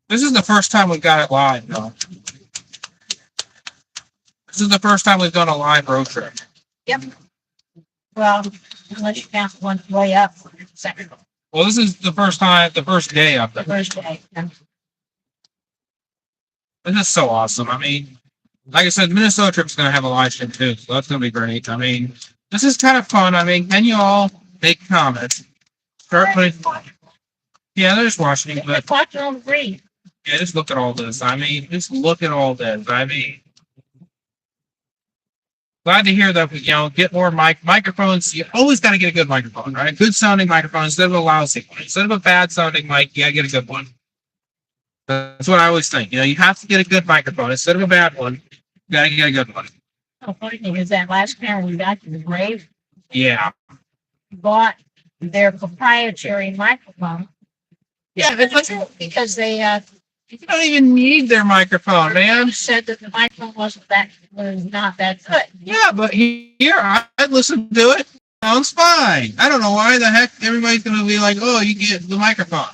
This is the first time we've got it live, though. This is the first time we've done a live road trip. well, unless you count one way up for a second, Well, this is the first day up the there. first day. This is so awesome. I mean, like I said, Minnesota trip's gonna have a live stream too, so that's gonna be great. I mean, this is kind of fun. I mean, can you all make comments? Start putting. Yeah, they're just watching, but But watch on green. yeah, just look at all this. I mean, just look at all this. I mean, glad to hear that we, get more microphones. You always got to get a good microphone, right? Good sounding microphone instead of a lousy one. Instead of a bad sounding mic, you got to get a good one. That's what I always think. You have to get a good microphone instead of a bad one. You got to get a good one. The funny thing is that last time we got to the grave, Yeah. bought their proprietary microphone. Yeah, Because they you don't even need their microphone, man. said that the microphone was not that good. Yeah, but here I listen to it. Sounds fine. I don't know why the heck everybody's gonna be like, "Oh, you get the microphone."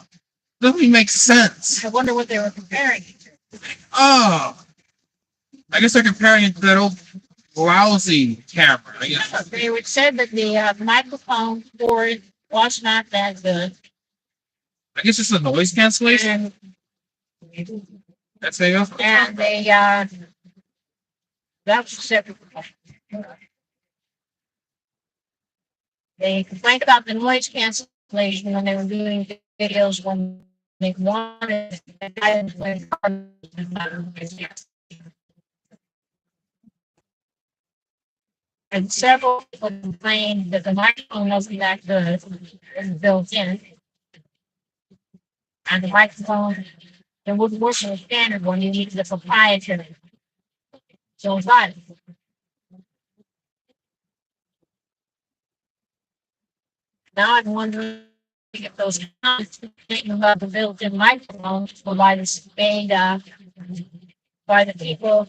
Doesn't even make sense. I wonder what they were comparing it to. Oh, I guess they're comparing it to that old lousy camera. I guess. They would said that the microphone for it was not that good. I guess it's the noise cancellation. And, That's how you go. and they that was separate. They complained about the noise cancellation when they were doing videos when they wanted and several people complained that the microphone wasn't that good and built in. And the microphone, it wouldn't work with a standard one, you needed the proprietary. So it's not. Now I'm wondering if those comments thinking about the built-in microphones were by by the people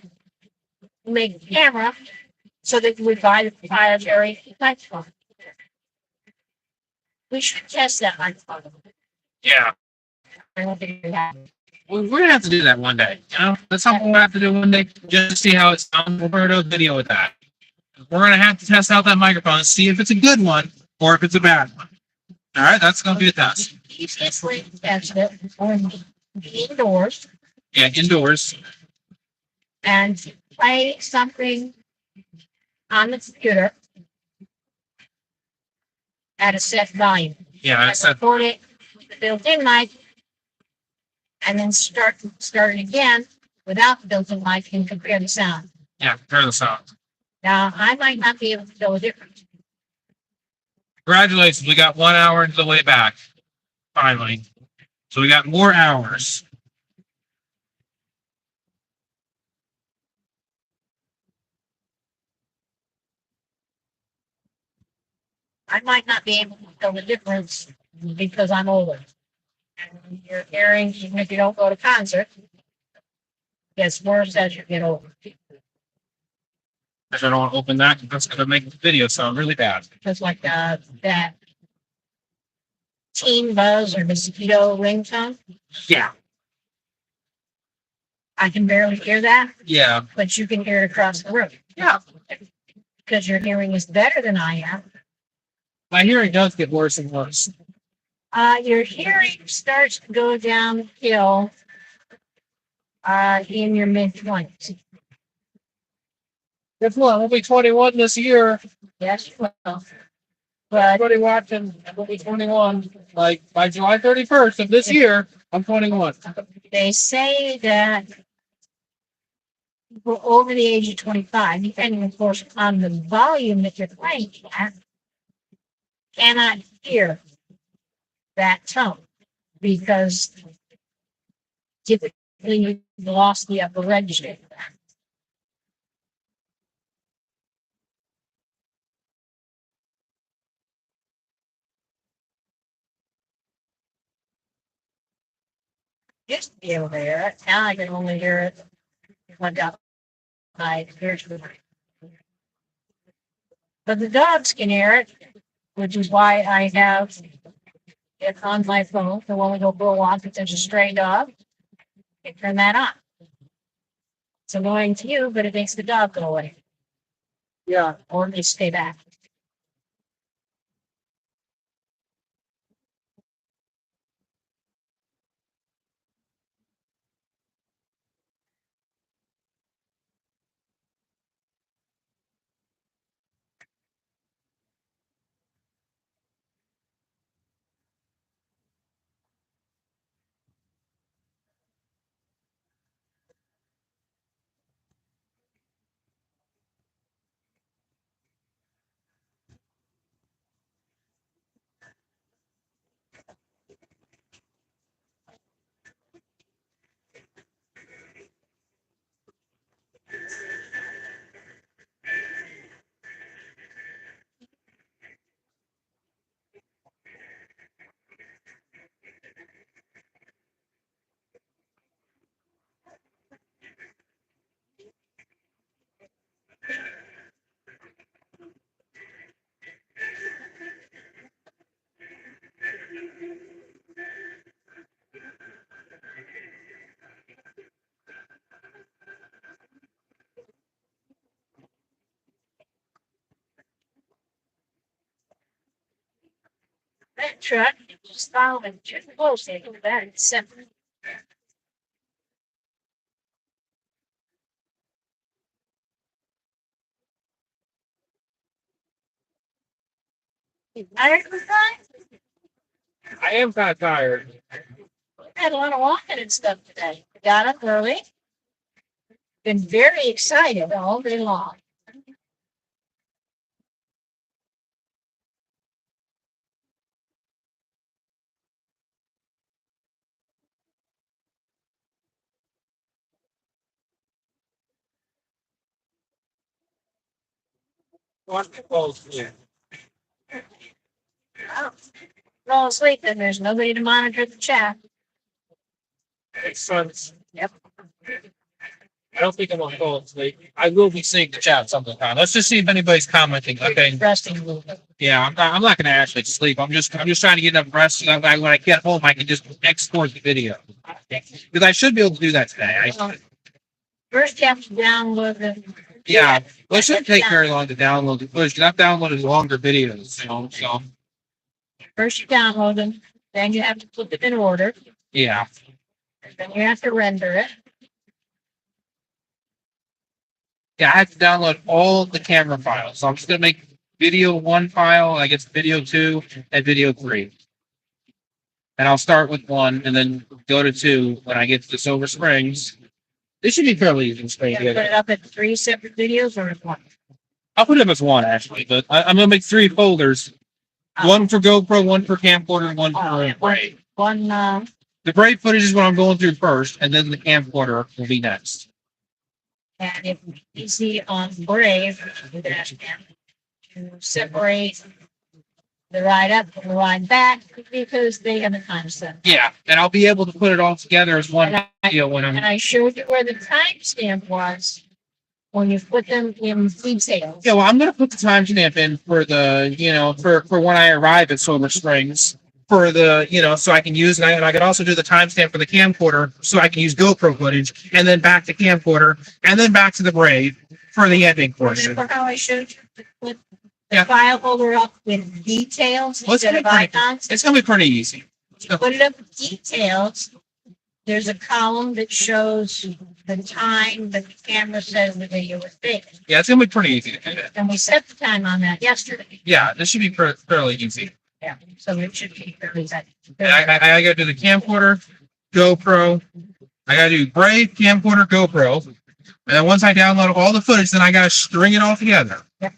who make the camera, so they would buy the proprietary microphone. We should test that microphone. Yeah. I don't think we have. We're gonna have to do that one day. That's something we'll have to do one day just to see how it sounds. We'll do a video with that. We're gonna have to test out that microphone and see if it's a good one or if it's a bad one. All right, that's gonna be a test. Easiest way to test it is indoors Yeah, indoors. and play something on the computer at a set volume. Yeah, that's that. Record it with the built-in mic, and then start it again without the built-in mic and compare the sound. Yeah, compare the sound. Now, I might not be able to tell the difference. Congratulations, we got 1 hour into the way back. Finally. So we got more hours. I might not be able to tell the difference because I'm older. And your hearing, even if you don't go to concert, gets worse as you get older. I don't want to open that. That's going to make the video sound really bad. Just like that teen buzz or mosquito ringtone. Yeah. I can barely hear that, Yeah. but you can hear it across the room. Yeah. Because your hearing is better than I am. My hearing does get worse and worse. Your hearing starts to go downhill in your mid-20s. Guess what? I'll be 21 this year. Yes, you will. But Everybody watching, I'll be 21. Like by July 31st of this year, I'm 21. they say that people over the age of 25, depending, of course, on the volume that you're playing at, cannot hear that tone because typically you've lost the upper register. Used to be able to hear it. Now I can only hear it when I my ears. But the dogs can hear it, which is why I have it on my phone. So when we go for a walk, if there's a stray dog, I turn that on. It's annoying to you, but it makes the dog go away. Yeah. Or they stay back. That truck is following too closely to that separate. Tired of that? I am kind of tired. Had a lot of walking and stuff today. Got up early. Been very excited all day long. Yeah. Oh, fall asleep and there's nobody to monitor the chat. Makes sense. Yep. I don't think I'm on call today. I will be seeing the chat sometime. Let's just see if anybody's commenting. Okay. Resting a little bit. Yeah, I'm not gonna actually sleep. I'm just trying to get enough rest so that when I get home I can just export the video. Because I should be able to do that today. First you have to download the. Yeah. Well, it shouldn't take very long to download the footage. I've downloaded longer videos, so First you download them, then you have to put them in order, yeah. then you have to render it. Yeah, I have to download all the camera files. So I'm just gonna make video 1 file, I guess video 2 and video 3. And I'll start with 1 and then go to 2 when I get to Silver Springs. This should be fairly easy to explain You have to put together. it up in 3 separate videos or in one. I'll put them as 1 actually, but I'm gonna make 3 folders. 1 for GoPro, 1 for camcorder, and 1 for Brave. One, The Brave footage is what I'm going through first, and then the camcorder will be next. and if you see on Brave, you can ask them to separate the ride up and the ride back because they have a time set. Yeah, and I'll be able to put it all together as one And video when I'm. I showed you where the timestamp was when you put them in feed sales. Yeah, well, I'm gonna put the timestamp in for the, for when I arrive at Silver Springs for the, so I can use, and I could also do the timestamp for the camcorder so I can use GoPro footage, and then back to camcorder, and then back to the Brave for the ending portion. Remember how I showed you to put the Yeah. file folder up with details Well, it's instead of gonna be pretty- icons. It's gonna be pretty easy. Put it up with details. There's a column that shows the time that the camera says the video was taken. Yeah, it's gonna be pretty easy to do that. And we set the time on that yesterday. Yeah, this should be fairly easy. Yeah, so it should be fairly set. And I gotta do the camcorder, GoPro. I gotta do Brave, camcorder, GoPro. And then once I download all the footage, then I gotta string it all together. Yep.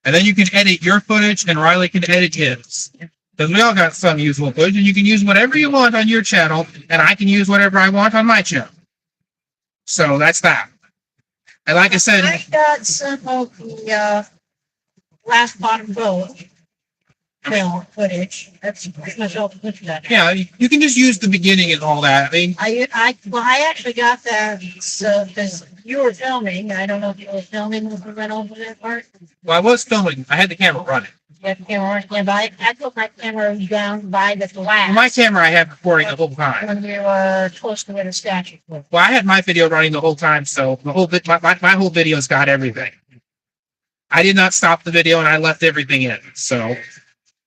And then you can edit your footage and Riley can edit his. Because we all got some usable footage and you can use whatever you want on your channel and I can use whatever I want on my channel. So that's that. And like I said, I got some of the last bottom row film footage. That's pretty much all the footage that. yeah, you can just use the beginning and all that. I mean, I actually got that, so, because you were filming, I don't know if you were filming when we went over that part. well, I was filming. I had the camera running. You had the camera, yeah, but I put my camera down by the glass. On my camera, I had recording the whole time. When we were close to where the statue was. Well, I had my video running the whole time, so the whole my whole video's got everything. I did not stop the video and I left everything in. So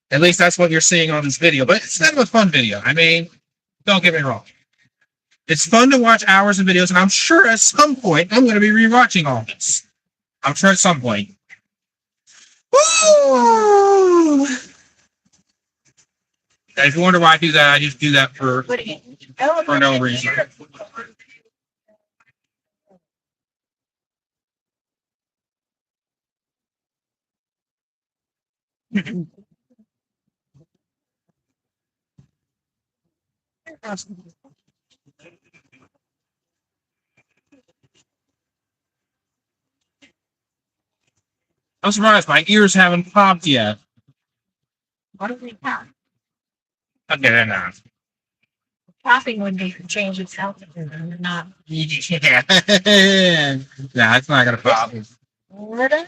at least that's what you're seeing on this video. But it's kind of a fun video. I mean, don't get me wrong. It's fun to watch hours of videos, and I'm sure at some point I'm going to be rewatching all this. I'm sure at some point. Woo! And if you wonder why I do that, I just do that for no reason. I'm surprised my ears haven't popped yet. What do we count? Okay, they're not. Popping would be change its altitude, not. Yeah. Nah, it's not gonna pop. Florida.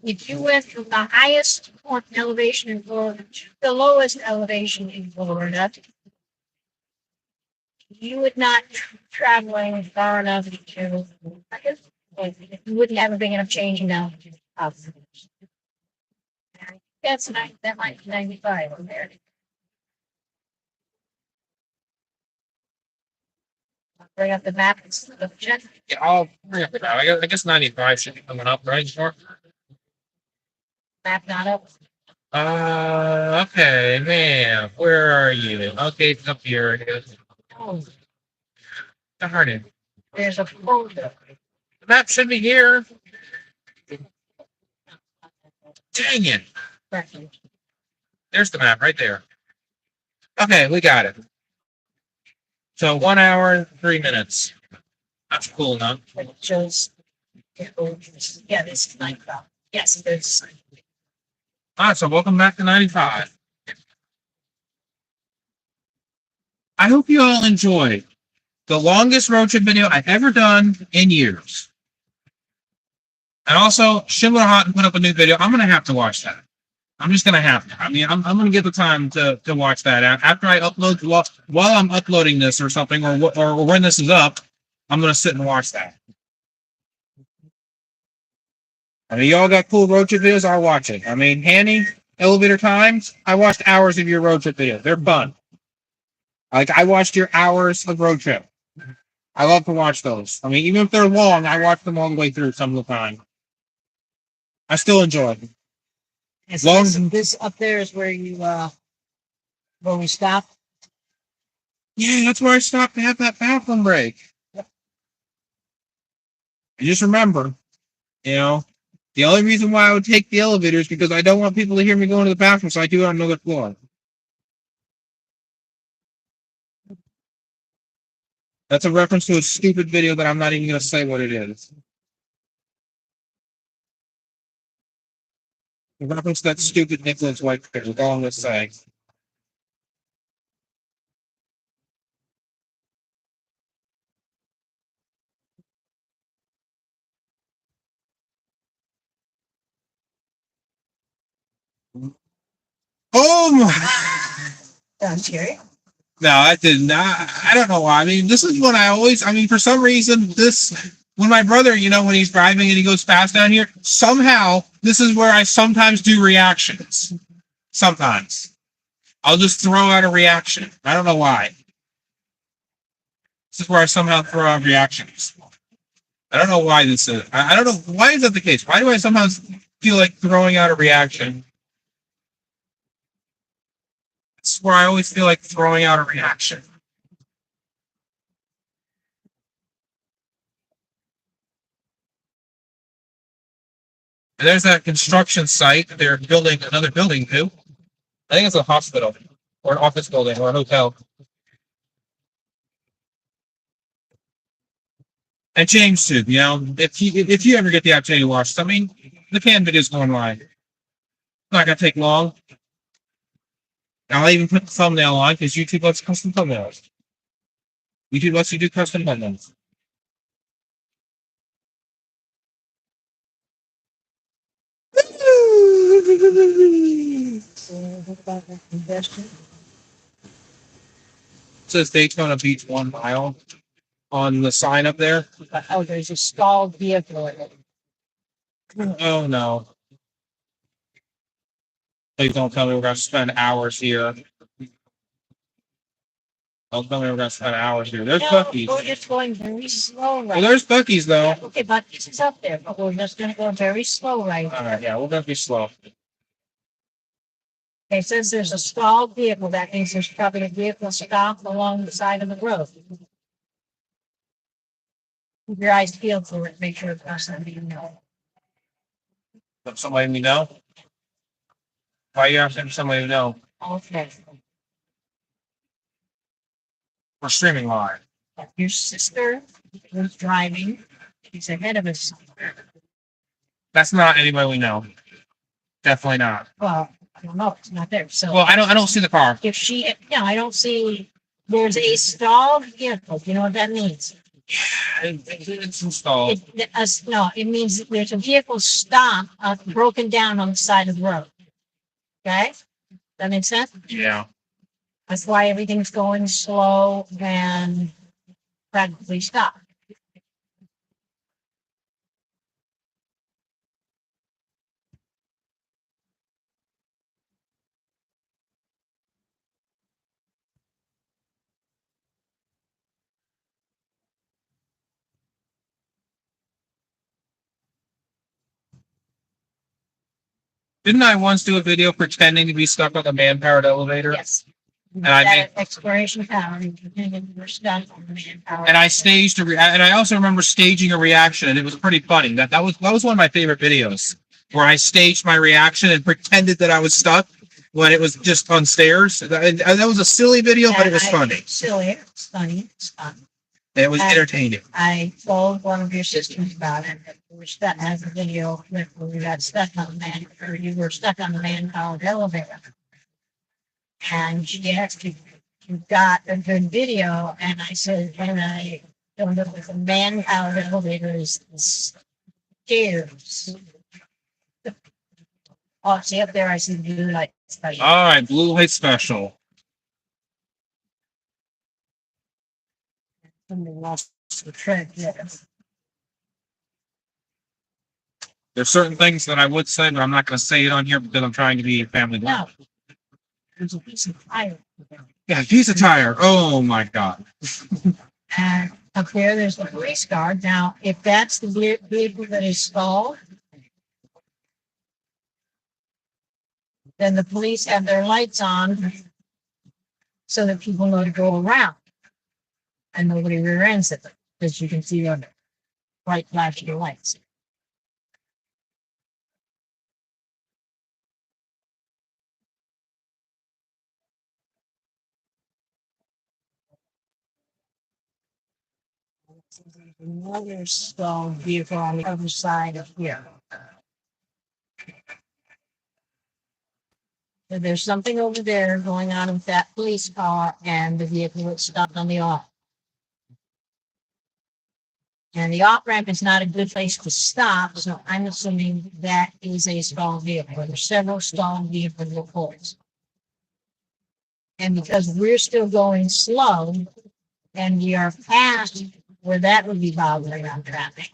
If you went from the highest point elevation in Florida to the lowest elevation in Florida, you would not traveling far enough to, I guess, you wouldn't have a big enough change in altitude. That's nice. That might be 95 on there. I'll bring up the map. Yeah, I'll bring up now. I guess 95 should be coming up, right? Sure. Map not up. Okay, man. Where are you? Okay, it's up here. I guess. Oh, Darn it. there's a folder. The map should be here. Dang it. There's the map right there. Okay, we got it. So 1 hour and 3 minutes. That's cool enough. It shows. Yeah, this is 95. Yes, there's. All right, so welcome back to 95. I hope you all enjoyed the longest road trip video I've ever done in years. And also, Schindler Houghton put up a new video. I'm going to have to watch that. I'm just going to have to. I mean, I'm going to get the time to watch that. After I upload, while I'm uploading this or something, or when this is up, I'm going to sit and watch that. I mean, y'all got cool road trip videos, I'll watch it. I mean, Hanny, Elevator Times, I watched hours of your road trip videos. They're fun. Like, I watched your hours of road trip. I love to watch those. I mean, even if they're long, I watch them all the way through some of the time. I still enjoy them. This up there is where you, where we stopped. Yeah, that's where I stopped to have that bathroom break. And just remember, you know, the only reason why I would take the elevator is because I don't want people to hear me going to the bathroom, so I do it on another floor. That's a reference to a stupid video that I'm not even going to say what it is. A reference to that stupid Nicholas White picture, that's all I'm going to say. Oh my! Sounds scary. No, I did not. I don't know why. I mean, this is what I mean, for some reason, when my brother, you know, when he's driving and he goes fast down here, somehow this is where I sometimes do reactions. Sometimes. I'll just throw out a reaction. I don't know why. This is where I somehow throw out reactions. I don't know why this is. I don't know. Why is that the case? Why do I sometimes feel like throwing out a reaction? It's where I always feel like throwing out a reaction. And there's that construction site. They're building another building too. I think it's a hospital or an office building or a hotel. And James too. You know, if you ever get the opportunity to watch, I mean, the can videos go online. It's not gonna take long. I'll even put the thumbnail on because YouTube lets custom thumbnails. YouTube lets you do custom thumbnails. It says Daytona Beach 1 mile on the sign up there. Oh, there's a stalled vehicle in it. Oh no. Please don't tell me we're going to spend hours here. Don't tell me we're going to spend hours here. There's No, Buc-ee's. we're just going very slow Well, right there's Buc-ee's though. Okay, Buc-ee's is up there, but we're just gonna go very slow right All now. right, yeah, we're going to be slow. Okay, it says there's a stalled vehicle. That means there's probably a vehicle stopped along the side of the road. Keep your eyes peeled for it, make sure it's not somebody you know. Somebody we know? Why are you asking somebody we know? Okay, We're streaming live. your sister was driving. She's ahead of us. That's not anybody we know. Definitely not. Well, I don't know, it's not there, so. Well, I don't see the car. If she, no, I don't see, there's a stalled vehicle. You know what that means? It's installed. No, it means that there's a vehicle stopped, broken down on the side of the road. Okay? That makes sense? Yeah. That's why everything's going slow and practically stopped. Didn't I once do a video pretending to be stuck on a man-powered elevator? Yes. And I made- exploration power. And we're stuck on the manpower. And I staged and I also remember staging a reaction, and it was pretty funny. That was one of my favorite videos, where I staged my reaction and pretended that I was stuck when it was just on stairs. That was a silly video, but it was funny. Silly, it's funny, it's fun. It was entertaining. I told one of your sisters about it. We were stuck as a video clip where we got stuck on the or you were stuck on the man-powered elevator. And she asked if you got a good video, and I said, when I don't know if the man-powered elevator is stairs. Oh, see up there, I see blue light. All right, blue light special. Somebody lost the tread, yes. There's certain things that I would say, but I'm not going to say it on here because I'm trying to be family. No. There's a piece of tire. Yeah, piece of tire. Oh my god. And up there, there's the police guard. Now, if that's the vehicle that is stalled, then the police have their lights on so that people know to go around and nobody rear ends it, because you can see the bright flashing lights. Another stalled vehicle on the other side of here. So there's something over there going on with that police car and the vehicle that's stopped on the off. And the off ramp is not a good place to stop, so I'm assuming that is a stalled vehicle. There's several stalled vehicle reports. And because we're still going slow and we are past where that would be bothering on traffic,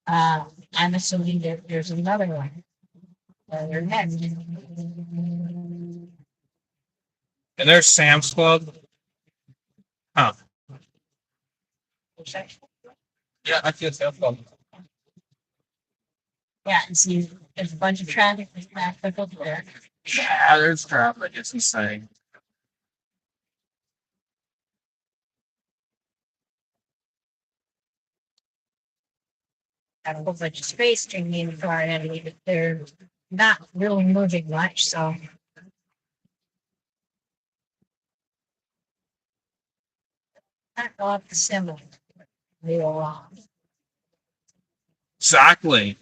I'm assuming that there's another one. Their head. And there's Sam's Club. Huh. Yeah, I feel Sam's Club. Yeah, and see, there's a bunch of traffic over there. Yeah, there's traffic. It's insane. Got a whole bunch of space between me and the car, and but they're not really moving much, so. Not off the symbol. Real long. Exactly.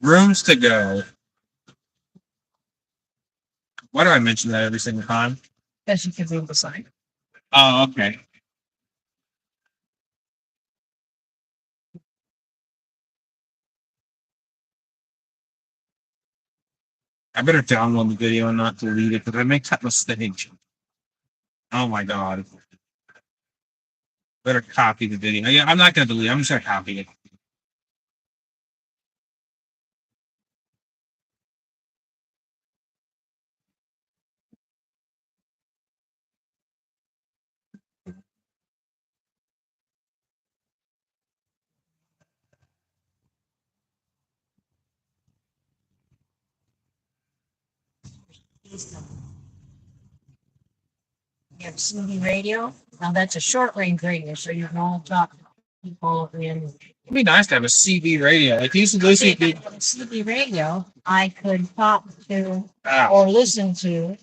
Rooms to go. Why do I mention that every single time? Because you can read the sign. Oh, okay. I better download the video and not delete it because I make that mistake. Oh my god. Better copy the video. Yeah, I'm not gonna delete it. I'm just gonna copy it. You have CB radio. Now that's a short range radio, so you can all talk to people in. It'd be nice to have a CB radio. Like you used to listen to. CB radio, I could talk to Ah, or listen to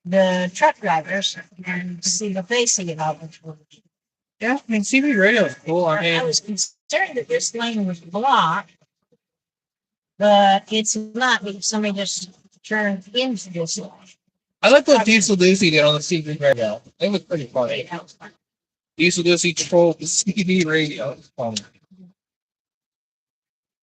the truck drivers and see what they see about it. yeah, I mean CB radio is cool. I I mean, was concerned that this lane was blocked, but it's not because somebody just turned into this lane. I like what Diesel Lucy did on the CB radio. It was pretty funny. Diesel Lucy trolled the CB radio. It's funny.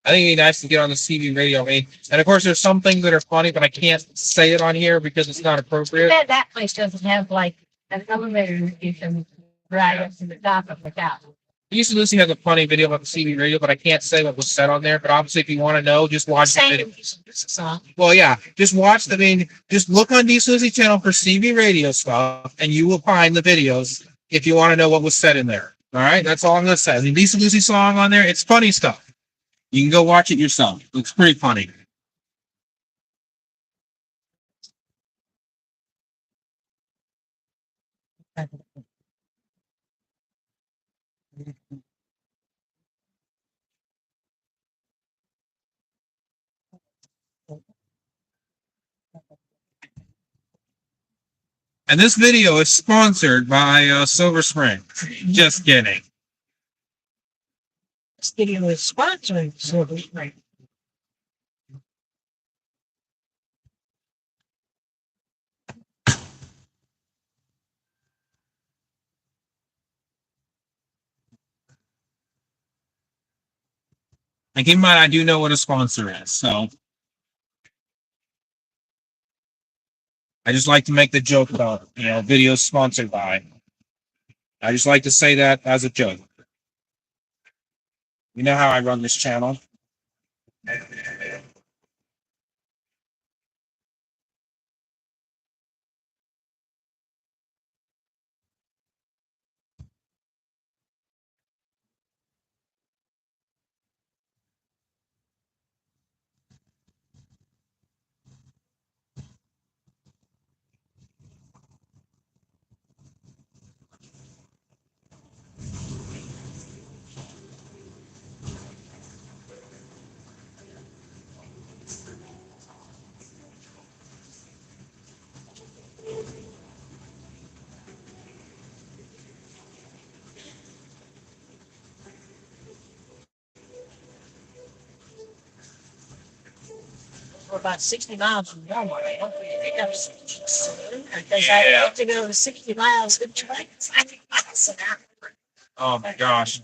I think it'd be nice to get on the CB radio. I mean, and of course, there's some things that are funny, but I can't say it on here because it's not appropriate. That place doesn't have like an elevator you can ride up to the top of the house. Diesel Lucy has a funny video about the CB radio, but I can't say what was said on there. But obviously, if you want to know, just watch the video. Song. Well, yeah, just watch. I mean, just look on Diesel Lucy channel for CB radio stuff, and you will find the videos if you want to know what was said in there. All right, that's all I'm gonna say. The Diesel Lucy song on there, it's funny stuff. You can go watch it yourself. It's pretty funny. And this video is sponsored by Silver Spring. Just kidding. This video is sponsored Silver Spring. And keep in mind, I do know what a sponsor is, so I just like to make the joke about, videos sponsored by. I just like to say that as a joke. You know how I run this channel? We're about 60 miles from Walmart. I hope we pick up soon because I have to go 60 miles and drive 5 miles an hour. Oh my gosh.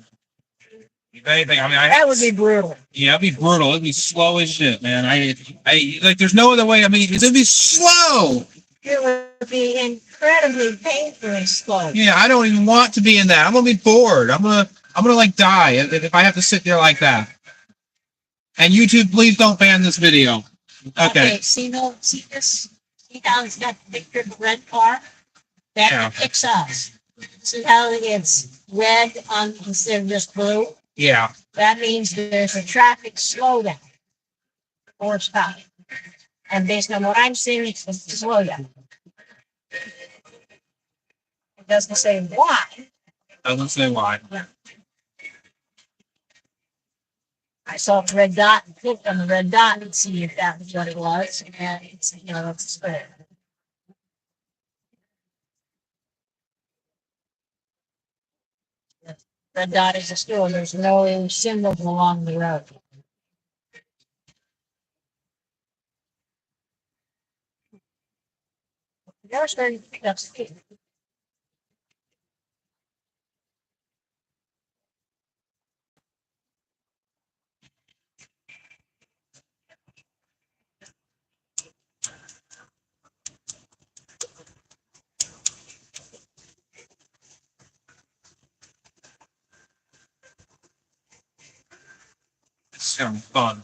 If anything, I mean, That would be brutal. yeah, it'd be brutal. It'd be slow as shit, man. I like. There's no other way. I mean, it'd be slow. It would be incredibly painfully slow. Yeah, I don't even want to be in that. I'm gonna be bored. I'm gonna like die if I have to sit there like that. And YouTube, please don't ban this video. Okay. See, no, see this? See how it's got the picture of the red car? That Yeah. picks us. See how it's red on instead of just blue? Yeah. That means there's a traffic slowdown or stop. And based on what I'm seeing, it's a slowdown. It doesn't say why. Doesn't say why. I saw the red dot and clicked on the red dot and see if that was what it was. And it's, it's good. Red dot is a store. There's no symbols along the road. They're starting to pick up speed. It's sounding fun.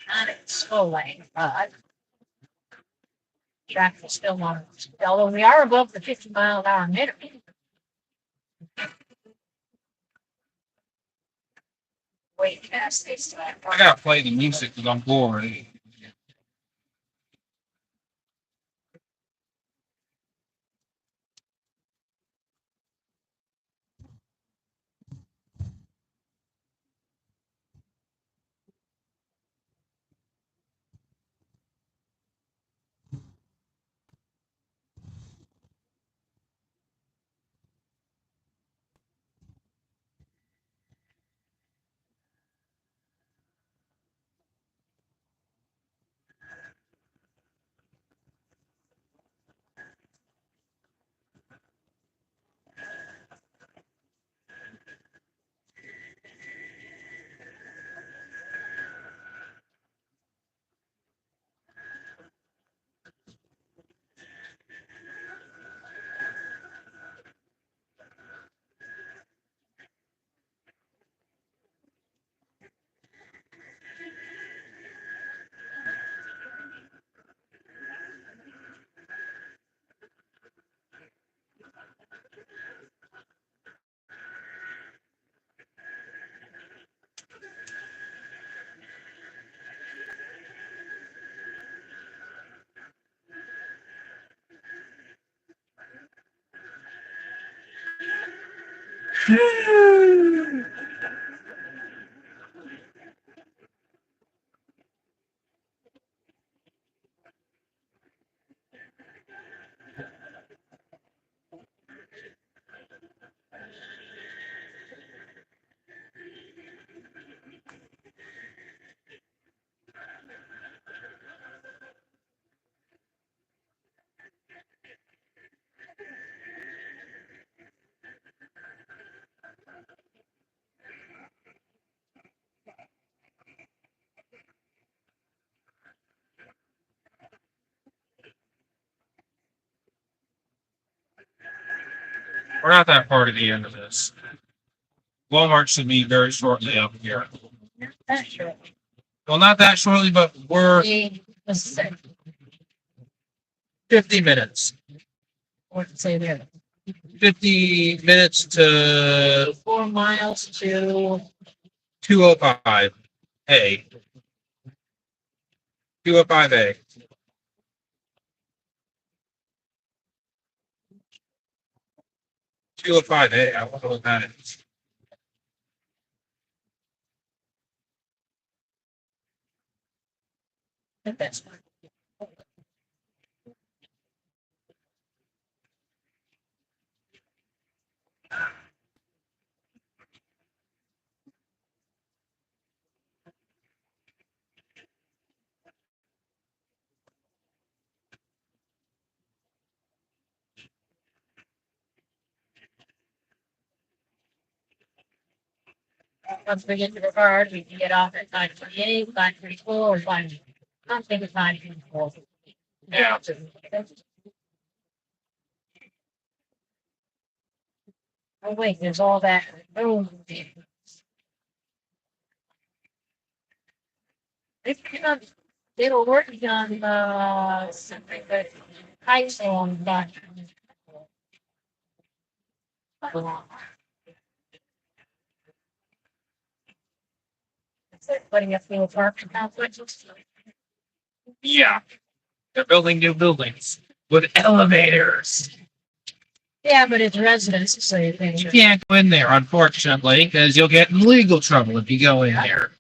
Not at slow lane, but traffic is still on. Although we are above the 50-mile-an-hour minimum. Way past this. I gotta play the music because I'm bored. We're not that far to the end of this. Walmart should be very shortly up here. That's true. Well, not that shortly, but we're Let's say, 50 minutes. let's say there, 50 minutes to 4 miles to 205A. 205A. I wonder what that is. that's once we get to the card, we can get off at 5:28, 5:34, or 5. I'm thinking 5:34. Yeah. Oh wait, there's all that. Oh, they were working on something that heights on, but putting up new apartment complexes. Yeah. They're building new buildings with elevators. Yeah, but it's residents, so you think. You can't go in there, unfortunately, because you'll get in legal trouble if you go in there.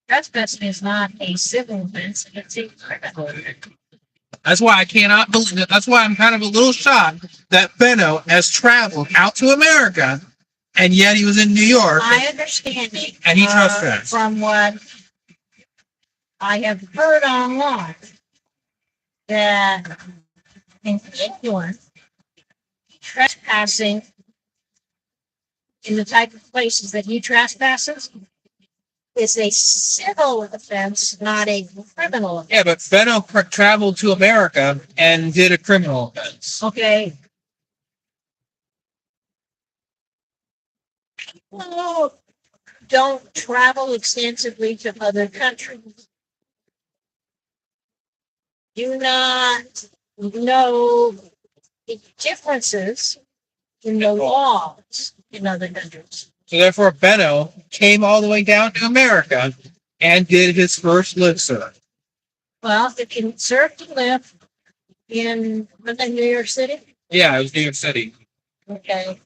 Trespassing is not a civil offense, it's a criminal. That's why I cannot believe it. That's why I'm kind of a little shocked that Benno has traveled out to America, and yet he was in New York. My understanding, And he trespassed. from what I have heard online, that in England, trespassing in the type of places that he trespasses is a civil offense, not a criminal offense. Yeah, but Benno traveled to America and did a criminal offense. Okay. People don't travel extensively to other countries. Do not know the differences in the laws in other countries. So therefore, Benno came all the way down to America and did his first live serve. Well, if you serve to live in New York City, Yeah, it was New York City. okay.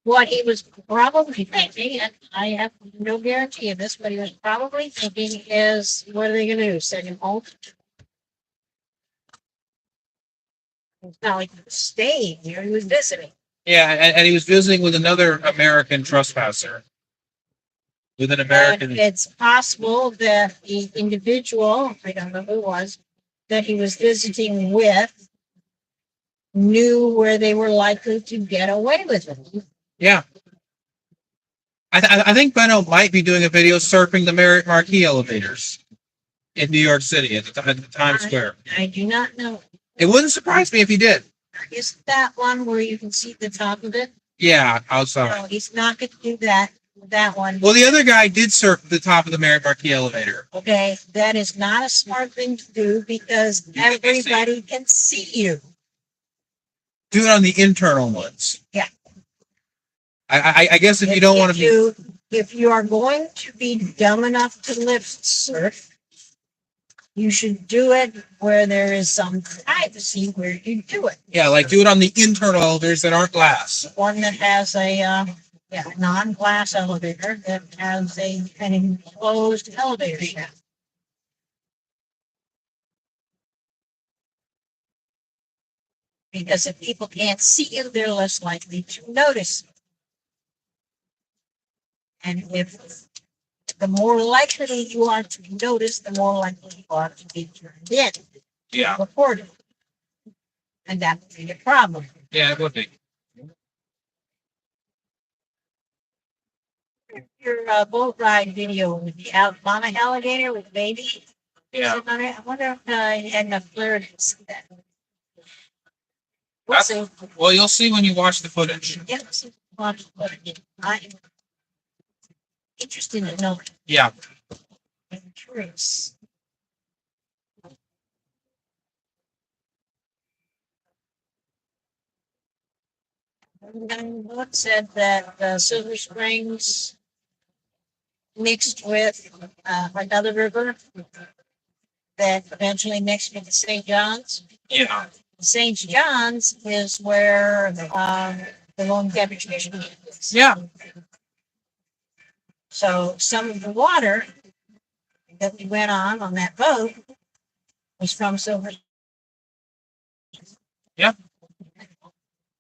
What he was probably thinking, and I have no guarantee of this, but he was probably thinking is, what are they going to do? Send him home? It's not like he was staying here; he was visiting. Yeah, and he was visiting with another American trespasser. With an American. But it's possible that the individual, I don't know who it was, that he was visiting with knew where they were likely to get away with it. Yeah. I think Benno might be doing a video surfing the Marquee elevators in New York City at the Times Square. I do not know. It wouldn't surprise me if he did. Is that one where you can see the top of it? Yeah, outside. No, he's not going to do that. That one. Well, the other guy did surf the top of the Marquee elevator. Okay, that is not a smart thing to do because everybody can see you. Do it on the internal ones. Yeah. I guess if you don't want to be. If you are going to be dumb enough to live surf, you should do it where there is some privacy where you do it. Yeah, like do it on the internal elevators that aren't glass. One that has a non-glass elevator that has an enclosed elevator shaft. Because if people can't see you, they're less likely to notice. And if the more likely you are to be noticed, the more likely you are to be turned in. Yeah. Reported. And that would be a problem. Yeah, it would be. Your boat ride video with the mama alligator with baby. Yeah. I wonder if I had enough clarity to see that. We'll see. Well, you'll see when you watch the footage. Yes. I'm interested in knowing. Yeah. I'm curious. What said that Silver Springs mixed with another river that eventually mixed with the St. John's. Yeah. St. John's is where the Lone Cabbage Fish is. Yeah. So some of the water that we went on that boat was from Silver.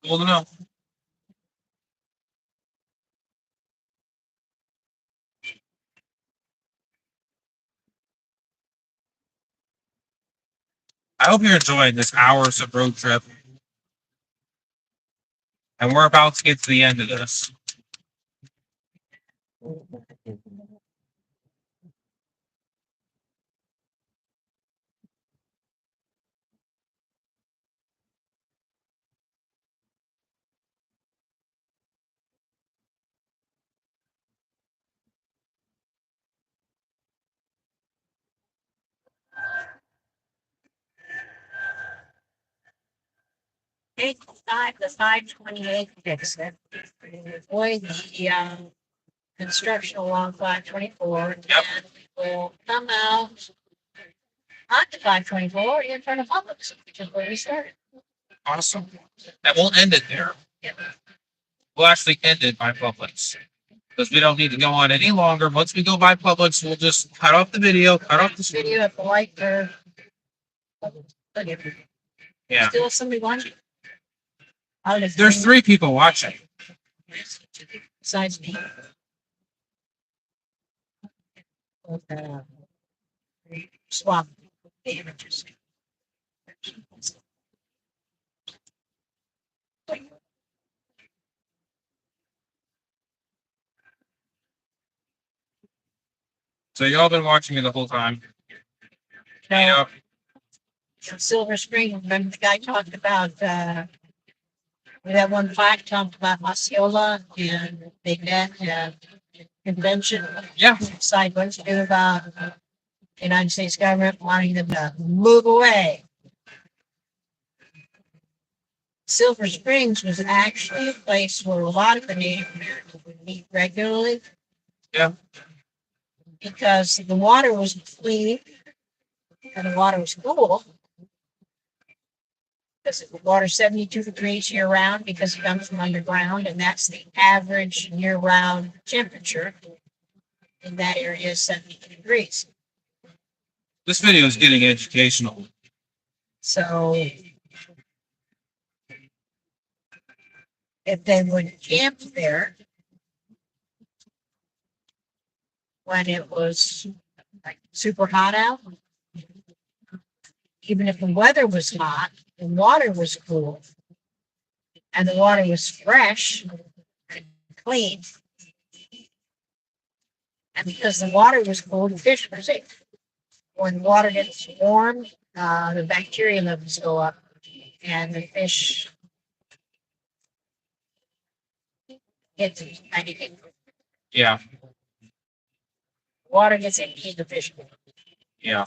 Cool to know. I hope you're enjoying this hours of road trip. And we're about to get to the end of this. The 528 exit. Avoid the construction along 524. Yep. And will come out onto 524 in front of Publix, which is where we started. Awesome. And we'll end it there. Yep. We'll actually end it by Publix. Because we don't need to go on any longer. Once we go by Publix, we'll just cut off the video, cut off the Video at the light curve. Yeah. Still somebody watching. There's 3 people watching. Besides me. Swap the images. So y'all been watching me the whole time. Now, Silver Spring, remember the guy talked about that one plaque talked about Osceola and Big Net convention. Yeah. Decide what to do about the United States government wanting them to move away. Silver Springs was actually a place where a lot of the Native Americans would meet regularly. Yeah. Because the water was clean and the water was cool. Because the water's 72 degrees year round because it comes from underground, and that's the average year round temperature in that area is 72 degrees. This video is getting educational. So if they would camp there when it was like super hot out, even if the weather was hot, the water was cool, and the water was fresh and clean. And because the water was cool, the fish were safe. When the water gets warm, the bacteria levels go up, and the fish gets anything. Yeah. Water gets into the fish. Yeah.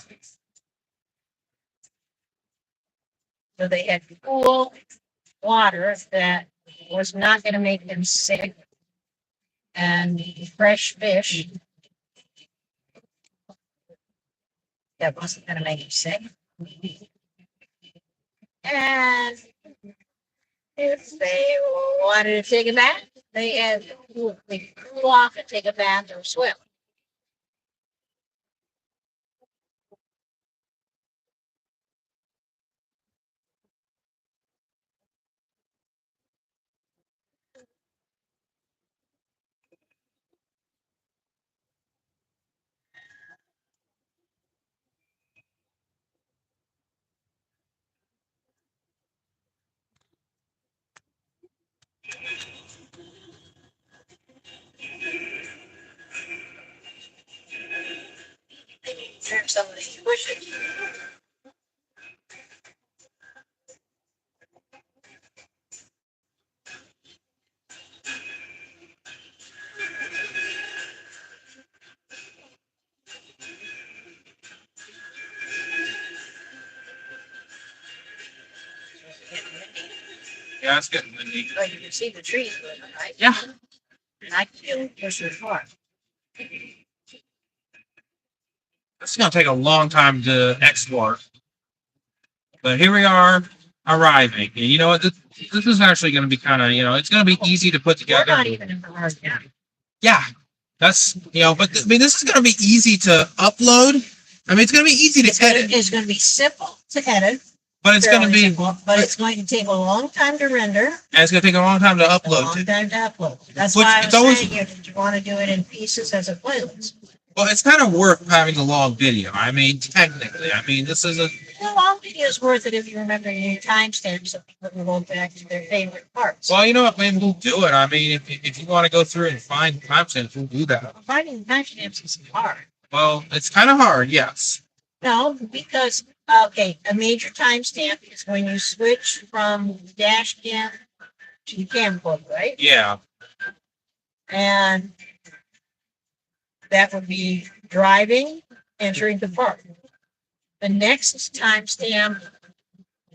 So they had cool water that was not going to make them sick, and fresh fish that wasn't going to make them sick. And if they wanted to take a bath, they had to cool off and take a bath or swim. There's some of these bushes. Yeah, it's getting windy. But you can see the trees, right? Yeah. And I can feel pushing far. It's gonna take a long time to export. But here we are arriving. And you know what? This is actually gonna be kind of, it's gonna be easy to put We're together. not even in Bernard County. Yeah. That's, but I mean, this is gonna be easy to upload. I mean, it's gonna be easy to edit, It's going to be simple to edit, but it's gonna fairly be, simple, but it's going to take a long time to render, and it's gonna take a long time to a upload. long time to upload. That's Which why I it's was always- saying you want to do it in pieces as a playlist. Well, it's kind of worth having a long video. I mean, technically, this is a. The long video is worth it if you remember your timestamps so people can go back to their favorite parts. Well, you know what? Maybe we'll do it. I mean, if you want to go through and find timestamps, we'll do that. Finding the timestamps is hard. Well, it's kind of hard, yes. No, because, okay, a major timestamp is when you switch from dash cam to the camcorder, right? Yeah. And that would be driving, entering the park. The next timestamp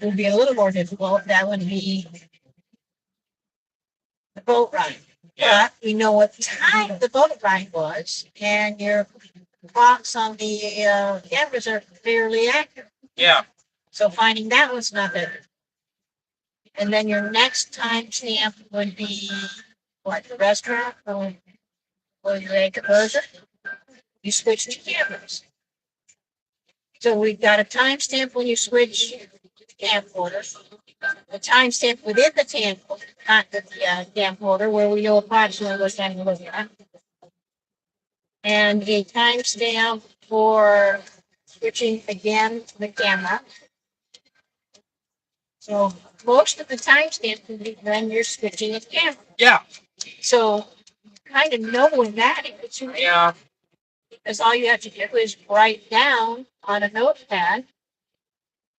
will be a little more difficult. That would be the boat ride. Yeah. But we know what time the boat ride was, and your clocks on the cameras are fairly accurate. Yeah. So finding that was not that. And then your next timestamp would be what, the restaurant or your egg conversion? You switch to cameras. So we've got a timestamp when you switch to camcorder. A timestamp within the camcorder where we know approximately what time we're looking at. And a timestamp for switching again to the camera. So most of the timestamps will be when you're switching a camera. Yeah. So kind of know when that is. Yeah. Because all you have to do is write down on a notepad,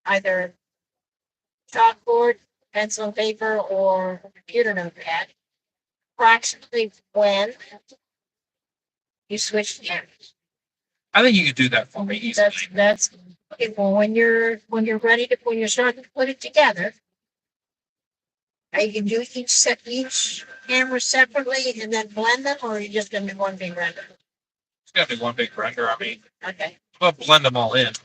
either chalkboard, pencil and paper, or computer notepad, approximately when you switch cameras. I think you could do that for me easily. That's okay. Well, when you're starting to put it together, you can do each camera separately and then blend them, or are you just gonna do one big render? It's gonna be one big render. I mean, Okay. we'll blend them all in. It's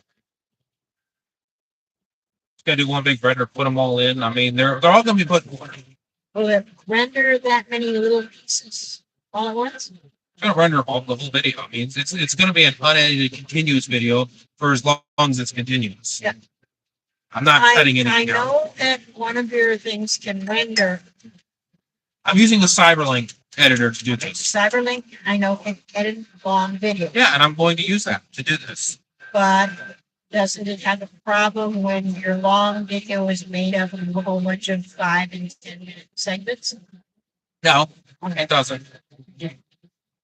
gonna do one big render, put them all in. I mean, they're all gonna be put. Will it render that many little pieces all at once? It's gonna render all the whole video. I mean, it's gonna be an unedited, continuous video for as long as it's continuous. Yeah. I'm not cutting anything I out. know that one of your things can render. I'm using the Cyberlink editor to do this. Cyberlink, I know, can edit long video, Yeah, and I'm going to use that to do this. but doesn't it have a problem when your long video is made up of a whole bunch of 5 and 10-minute segments? No, Okay. it doesn't.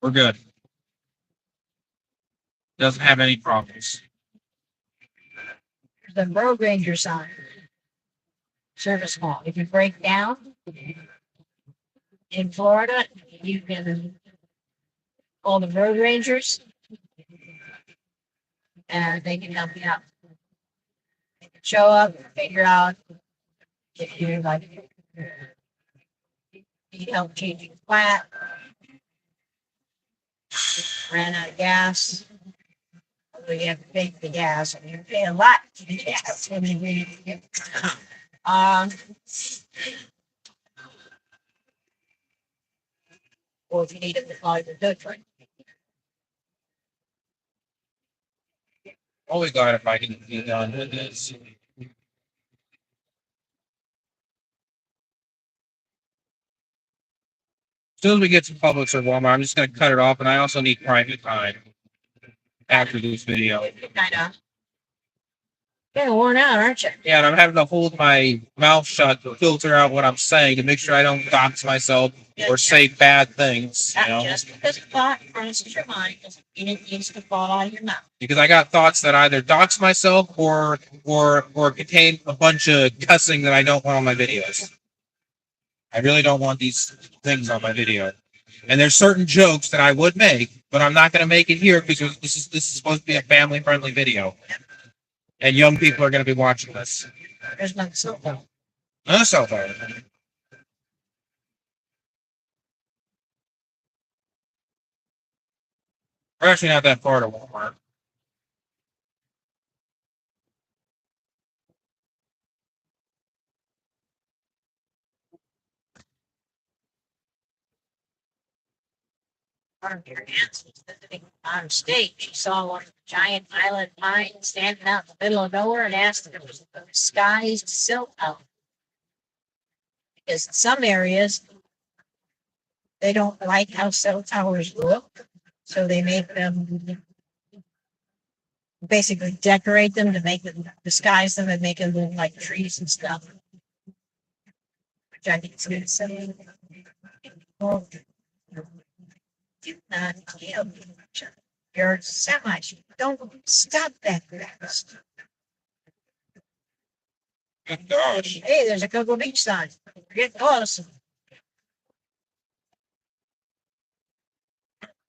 We're good. Doesn't have any problems. The road ranger sign. Service call. If you break down in Florida, you can call the road rangers and they can help you out. They can show up, figure out if you like need help changing the flat, ran out of gas. So you have to pay for the gas, and you pay a lot for the gas when you really get. Or if you need it to fly the tow truck. Always glad if I can get done with this. As soon as we get to Publix or Walmart, I'm just going to cut it off, and I also need private time after this video. Kind of. Getting worn out, aren't you? Yeah, and I'm having to hold my mouth shut to filter out what I'm saying to make sure I don't dox myself or say bad things. You know, Just because a thought crosses your mind doesn't mean it needs to fall out of your mouth. because I got thoughts that either dox myself or contain a bunch of cussing that I don't want on my videos. I really don't want these things on my video. And there's certain jokes that I would make, but I'm not going to make it here because this is supposed to be a family friendly video, and young people are going to be watching this. There's my cell phone. No cell phone. We're actually not that far to Walmart. One of your aunts was visiting on stage. She saw one giant island pine standing out in the middle of nowhere and asked if it was a disguised cell tower. Because in some areas, they don't like how cell towers look, so they make them basically decorate them to make them disguise them and make them look like trees and stuff. Which I think is good. So, do not kill your semi. Don't stop that fast. Good gosh. Hey, there's a Cocoa Beach sign. Get close.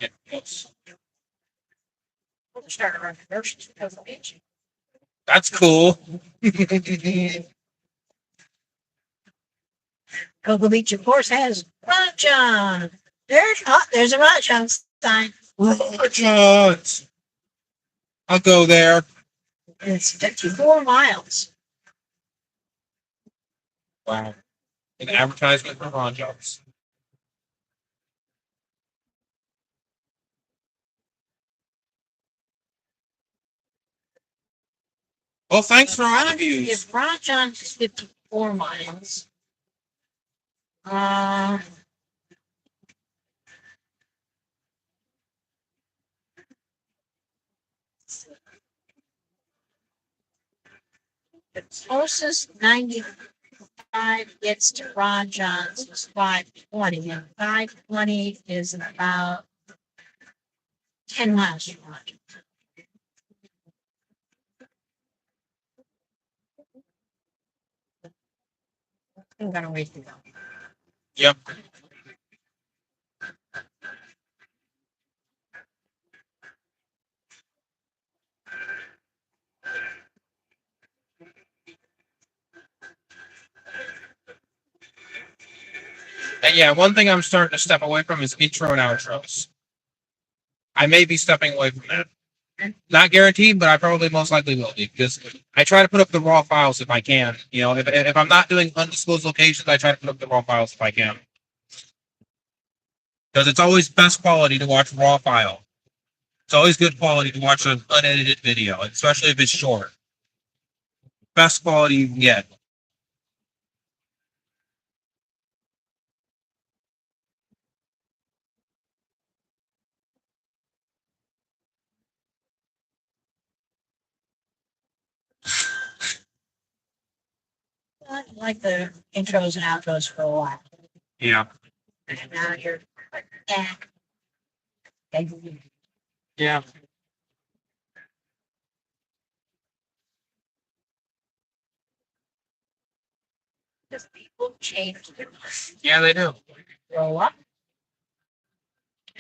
Yeah, close. We'll start our commercials for Cocoa Beach. That's cool. Cocoa Beach, of course, has Rajon. There's a Rajon sign. Rajat. I'll go there. It's 54 miles. Wow. An advertisement for Ron Jones. Well, thanks for all of you. If Rajon is 54 miles, the closest 95 gets to Rajon's is 520, and 520 is about 10 miles from Rajon. I'm gonna wait for them. Yep. And yeah, one thing I'm starting to step away from is intro and outros. I may be stepping away from that. Not guaranteed, but I probably most likely will be because I try to put up the raw files if I can. You know, if I'm not doing undisclosed locations, I try to put up the raw files if I can. Because it's always best quality to watch raw file. It's always good quality to watch an unedited video, especially if it's short. Best quality you can get. I like the intros and outros for a while. Yeah. And now you're back. Yeah. Because people change their Yeah, they do. grow up.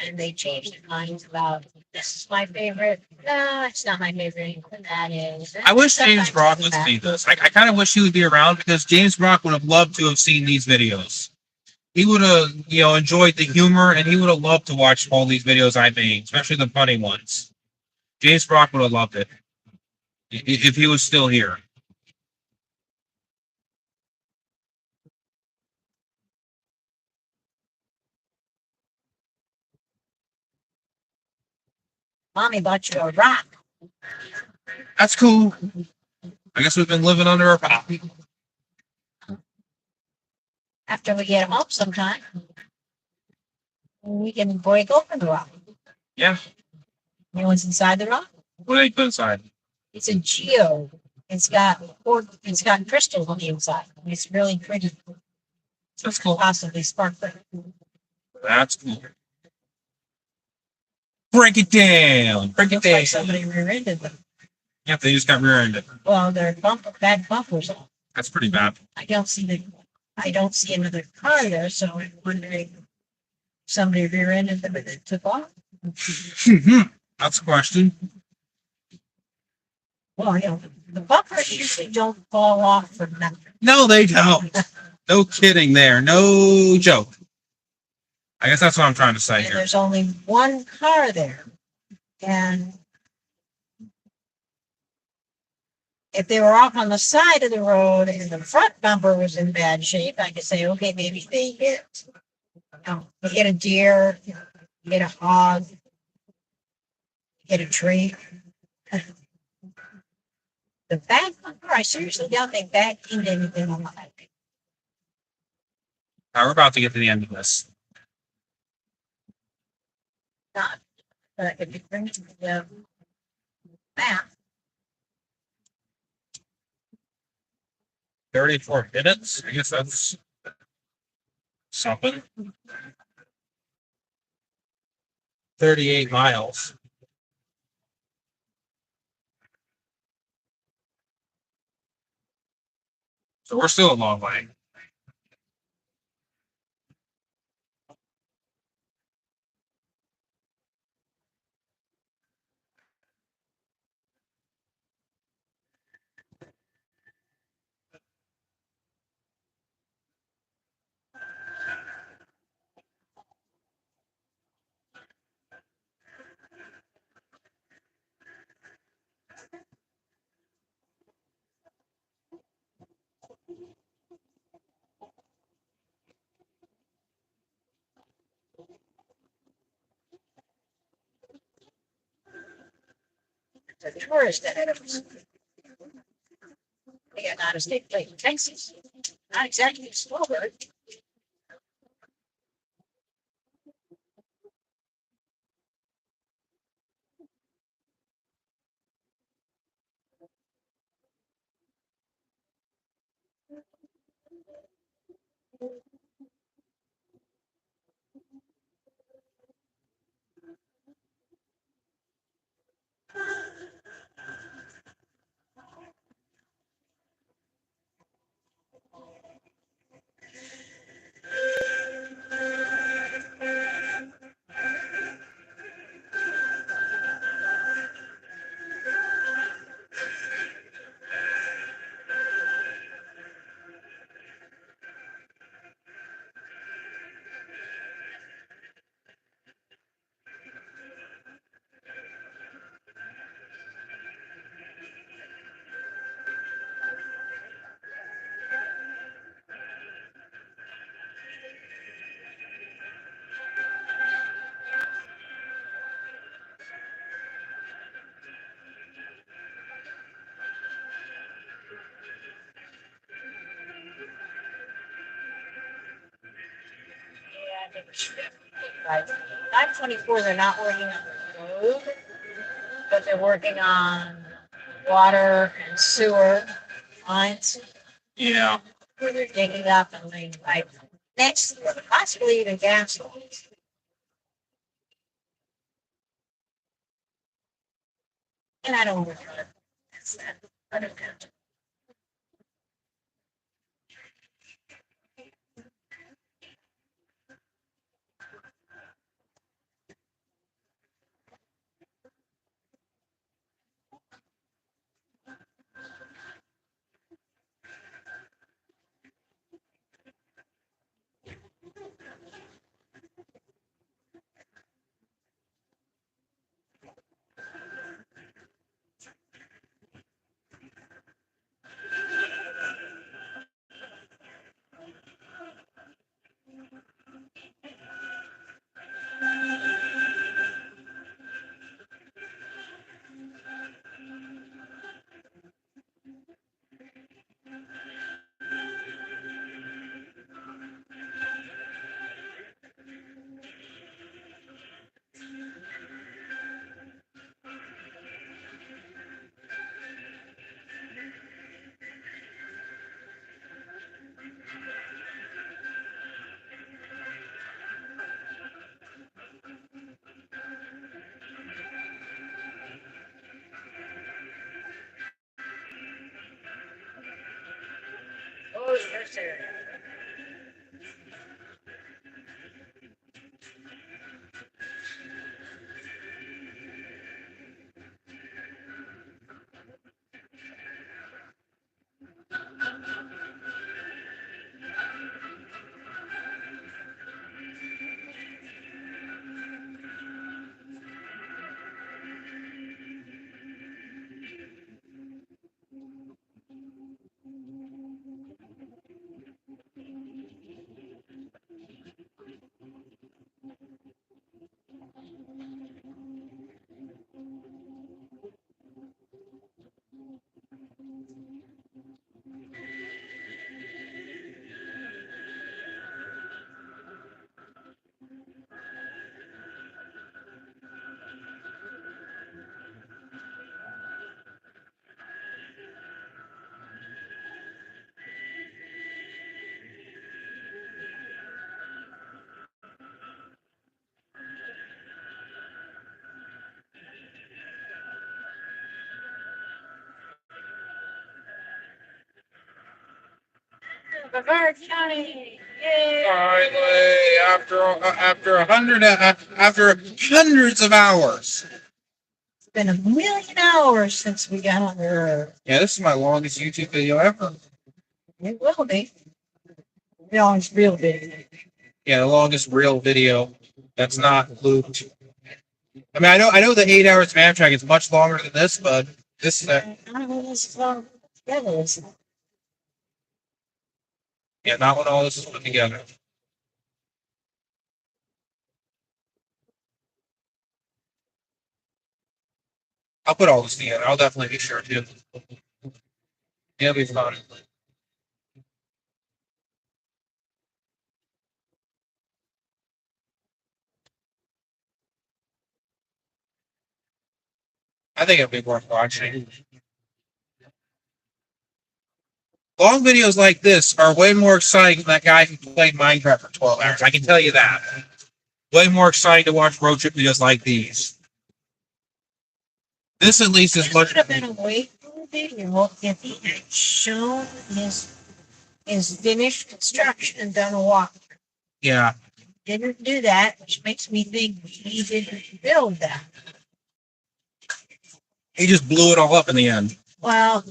And they change their minds about this is my favorite. No, it's not my favorite. That is. I wish James Brock would see this. I kind of wish he would be around because James Brock would have loved to have seen these videos. He would have, enjoyed the humor, and he would have loved to watch all these videos I made, especially the funny ones. James Brock would have loved it if he was still here. Mommy bought you a rock. That's cool. I guess we've been living under a rock. After we get home sometime, we can break open the rock. Yeah. You know what's inside the rock? What do they put inside? It's a geode. It's got crystals on the inside. It's really pretty. That's cool. Possibly sparkling. That's cool. Break it down. Break it Looks like down. somebody rear-ended them. Yep, they just got rear-ended. Well, they're bad bumpers. That's pretty bad. I don't see another car there, so I'm wondering if somebody rear-ended them and it took off. That's a question. Well, the bumpers usually don't fall off for nothing. No, they don't. No kidding there. No joke. I guess that's what I'm trying to say And here. there's only one car there. And if they were off on the side of the road and the front bumper was in bad shape, I could say, okay, maybe they hit a deer, hit a hog, hit a tree. The back bumper, I seriously don't think backed into anything alive. Now we're about to get to the end of this. Not, but if you bring the map, 34 minutes. I guess that's something. 38 miles. So we're still a long way. the tourist items. They got out of state plate in Texas. Not exactly explored. Right. 924, they're not working on the road, but they're working on water and sewer lines Yeah. where they're digging up and laying pipe next to it, possibly even gas lines. And I don't work on it. That's that. I don't know. Oh, yes, sir. Brevard County. Yay! Finally, after hundreds of hours. It's been 1,000,000 hours since we got on the road. Yeah, this is my longest YouTube video ever. It will be. No, it's real big. Yeah, the longest real video that's not looped. I mean, I know the 8 hours of Amtrak is much longer than this, but this is I don't know this is all together. It's yeah, not when all this is put together. I'll put all this together. I'll definitely be sure to. It'll be fun. I think it'll be worth watching. Long videos like this are way more exciting than that guy who played Minecraft for 12 hours. I can tell you that. Way more exciting to watch road trip videos like these. This at least is This much. would have been a way cool video if he had shown his finished construction and done a walk. Yeah, Didn't do that, which makes me think he didn't build that. he just blew it all up in the end. Well,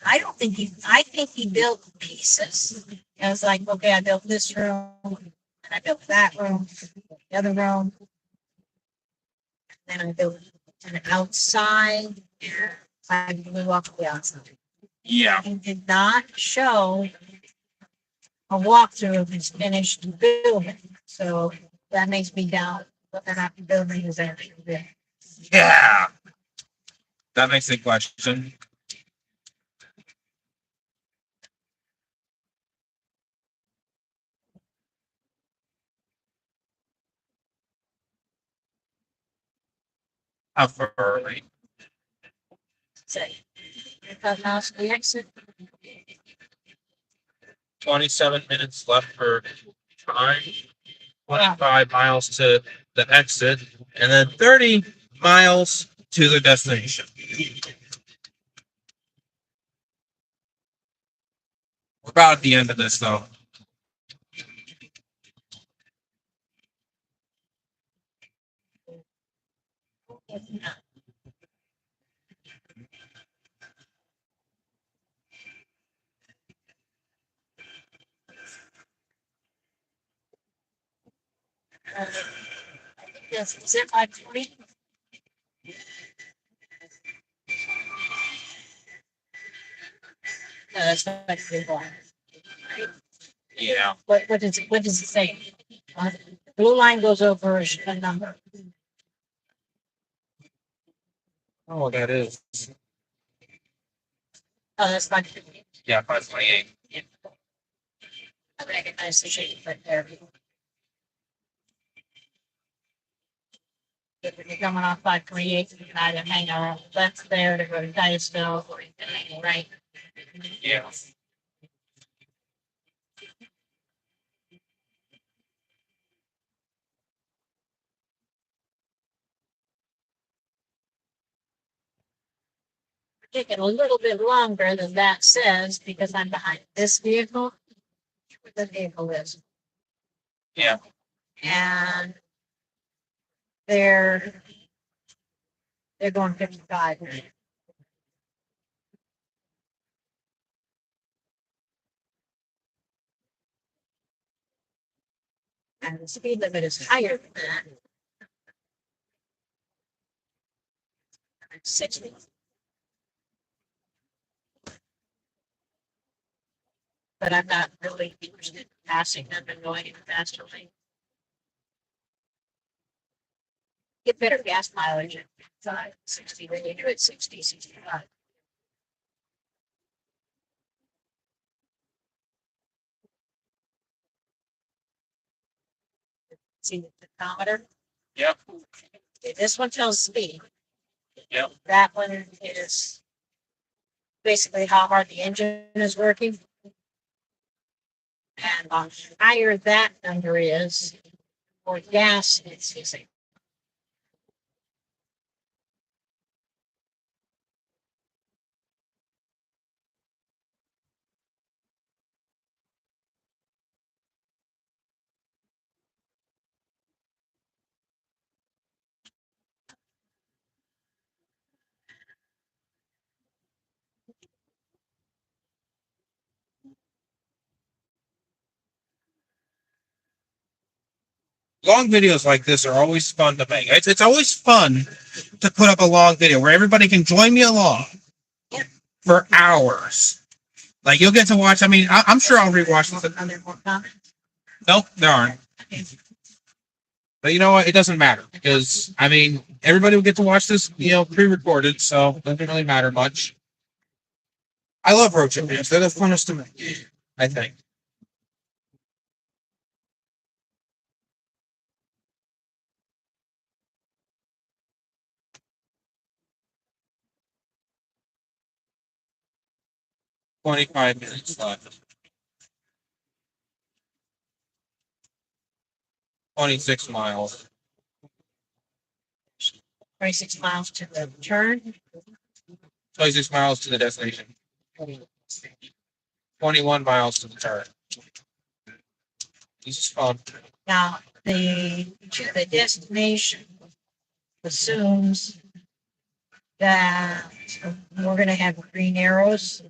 I think he built pieces. I was like, okay, I built this room, and I built that room, the other room. Then I built an outside. I blew up the outside. Yeah. He did not show a walkthrough of his finished building. So that makes me doubt whether or not the building is actually there. Yeah. That makes the question. How far early? So, house the exit. 27 minutes left for time. 25 miles to the exit, and then 30 miles to the destination. We're about at the end of this, though. I think that's is it 5:20? No, that's not the line. Yeah. What does it say? Blue line goes over a number. Oh, that is. Oh, that's not. Yeah, 528. I recognize the shape right there. If you're coming off 528, you can either hang on left there to go to Diceville, or you can hang right. Yeah. Taking a little bit longer than that says because I'm behind this vehicle, where the vehicle is. Yeah. And they're going 55. And the speed limit is higher than that. 60. But I'm not really interested in passing them and going even faster lane. Get better gas mileage at 60 than you do at 60, 65. See the tachometer? Yep. Okay, this one tells speed. Yep. That one is basically how hard the engine is working. And on higher that number is, or gas it's using. long videos like this are always fun to make. It's always fun to put up a long video where everybody can join me along for hours. Like you'll get to watch. I mean, I'm sure I'll rewatch this. Are there more comments? Nope, there aren't. But you know what? It doesn't matter because I mean everybody will get to watch this, pre-recorded, so it doesn't really matter much. I love road trip videos. They're the funnest to make, I think. 25 minutes left. 26 miles. 26 miles to the turn. 26 miles to the destination. 21 miles to the turn. This is fun. Now, the destination assumes that we're gonna have green arrows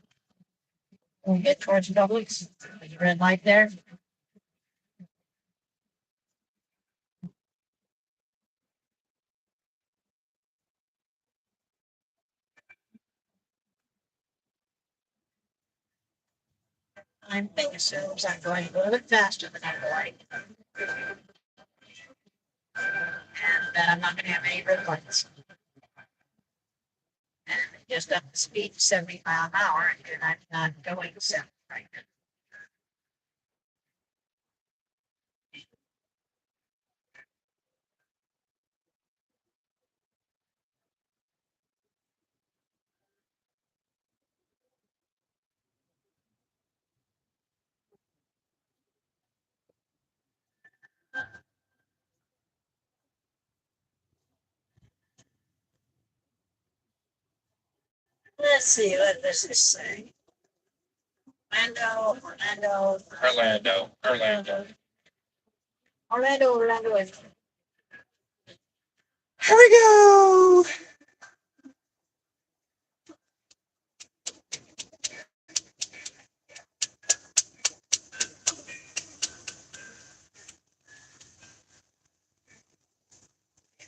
when we get towards Publix. There's a red light there. I'm thinking assumes I'm going a little bit faster than I'm going. And that I'm not gonna have any red lights. And just up the speed 70 miles an hour, and I'm not going 70 right now. Let's see, what does this say? Orlando. Orlando. Here we go.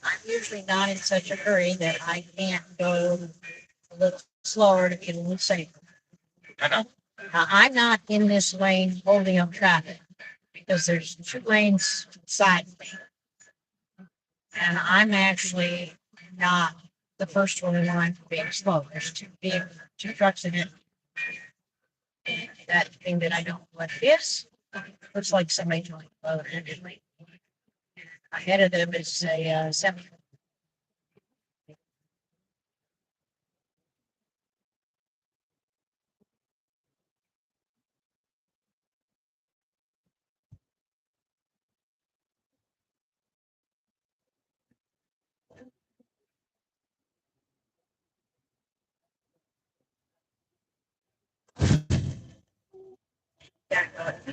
I'm usually not in such a hurry that I can't go a little slower to get a little safer. I know. Now, I'm not in this lane holding up traffic because there's 2 lanes beside me. And I'm actually not the first one in line for being slow. There's two trucks in it. That thing that I don't know what it is. Looks like somebody joined the other end of me. Ahead of them is a semi.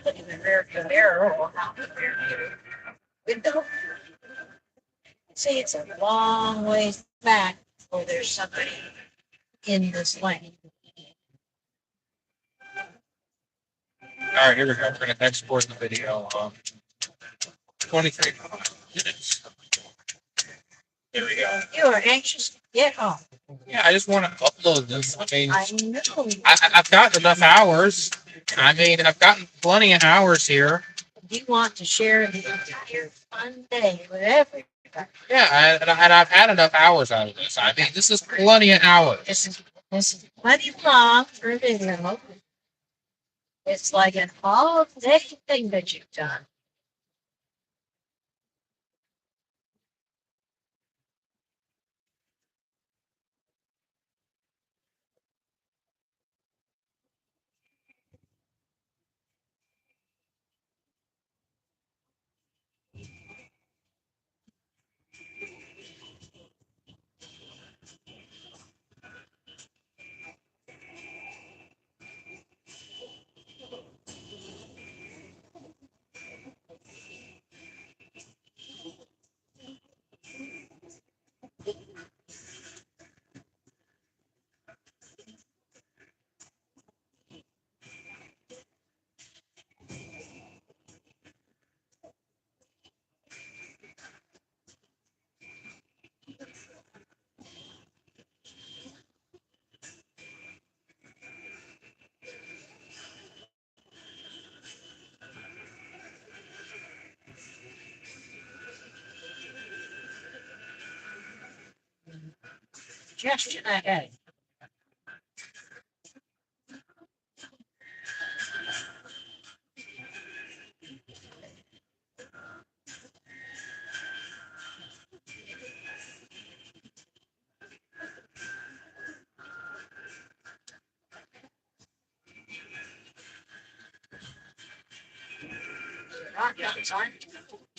Look in the rear view mirror or out the rear view window. See, it's a long ways back or there's somebody in this lane. All right, here we go. We're going to export the video. 23 minutes. Here we go. You are anxious to get home. Yeah, I just want to upload this. I mean, I know. I've got enough hours. I mean, I've gotten plenty of hours here. You want to share the entire fun day with everybody. Yeah, and I've had enough hours out of this. I mean, this is plenty of hours. This is plenty long for a video. It's like an all day thing that you've done. suggestion I had.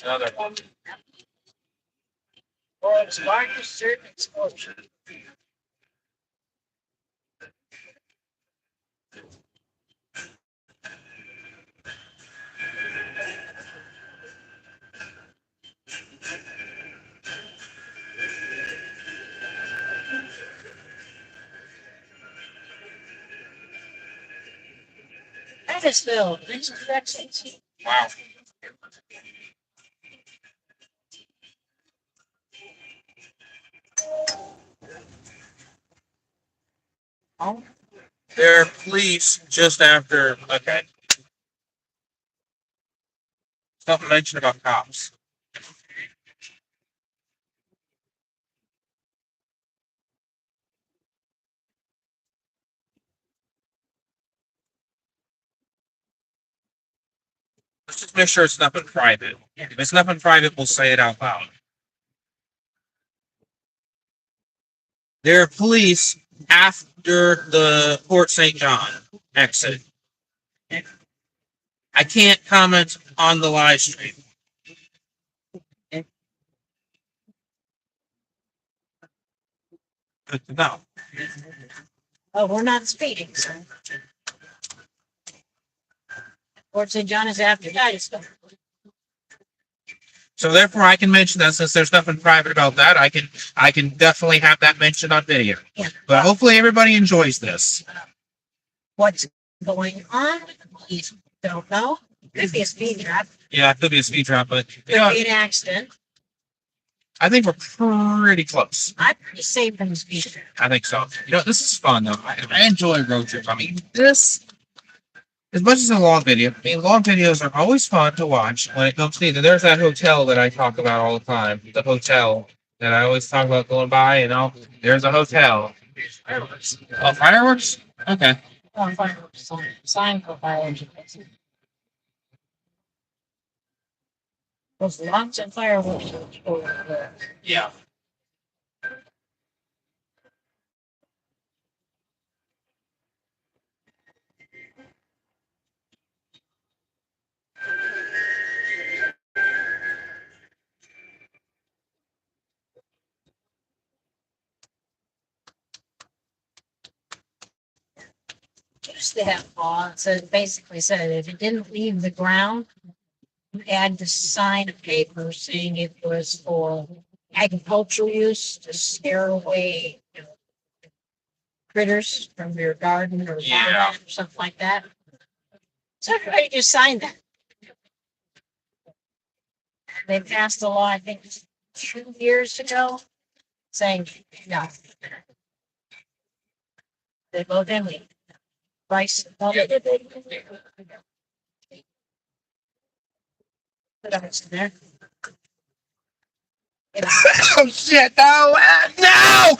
Another one. Well, it's like a certain exposure. Titusville, next to Texas. Wow. Oh, There are police just after. Okay. Something mentioned about cops. Let's just make sure it's nothing private. If it's nothing private, we'll say it out loud. There are police after the Port St. John exit. I can't comment on the live stream. Good to know. oh, we're not speeding, so. Port St. John is after Titusville. So therefore, I can mention that since there's nothing private about that, I can definitely have that mentioned on video. Yeah. But hopefully, everybody enjoys this. What's going on? You don't know. Could be a speed trap. Yeah, it could be a speed trap, but Could be an accident. I think we're pretty close. I'm pretty safe in the speed trap. I think so. This is fun though. I enjoy road trips. I mean, this, as much as a long video, long videos are always fun to watch when it comes to either. There's that hotel that I talk about all the time. The hotel that I always talk about going by, there's a hotel. Fireworks. Oh, fireworks? Okay. Oh, fireworks. Sign for fireworks. There's lots of fireworks over there. Yeah. Used to have law, so it basically said if it didn't leave the ground, you had to sign a paper saying it was for agricultural use to scare away critters from your garden or Yeah. farm or something like that. So everybody just signed that. They passed a law, I think, 2 years ago, saying no. They both Emily. Vice. Put us in there. Oh shit! No! No!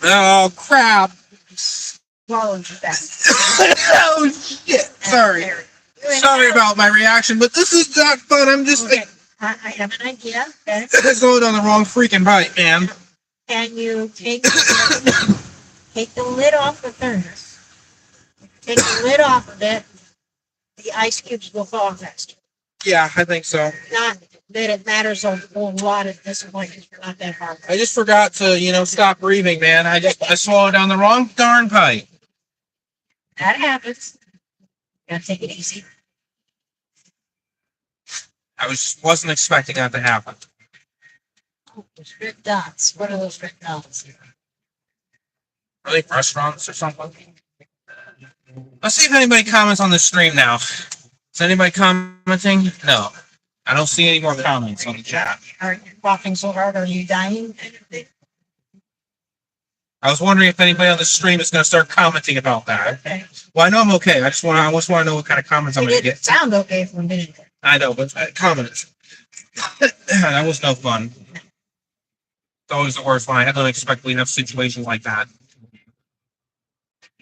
Oh crap! Swallowing you back. Oh shit! Sorry. Sorry about my reaction, but this is not fun. I'm just Okay, I have an idea. Okay. it's going on the wrong freaking bite, man. Can you take the lid off the furnace? Take the lid off of it. The ice cubes will fall faster. Yeah, I think so. Not that it matters a whole lot at this point. It's not that hard. I just forgot to, stop breathing, man. I swallowed down the wrong darn pipe. That happens. Gotta take it easy. I wasn't expecting that to happen. Oh, those red dots. What are those red dots? Are they restaurants or something? Let's see if anybody comments on the stream now. Is anybody commenting? No. I don't see any more comments on the chat. Are you coughing so hard? Are you dying? I was wondering if anybody on the stream is going to start commenting about that. Okay. Well, I know I'm okay. I just want to know what kind of comments I'm It going to didn't get. sound okay from a minute ago. I know, but comments. That was no fun. It's always the worst when I unexpectedly have situations like that.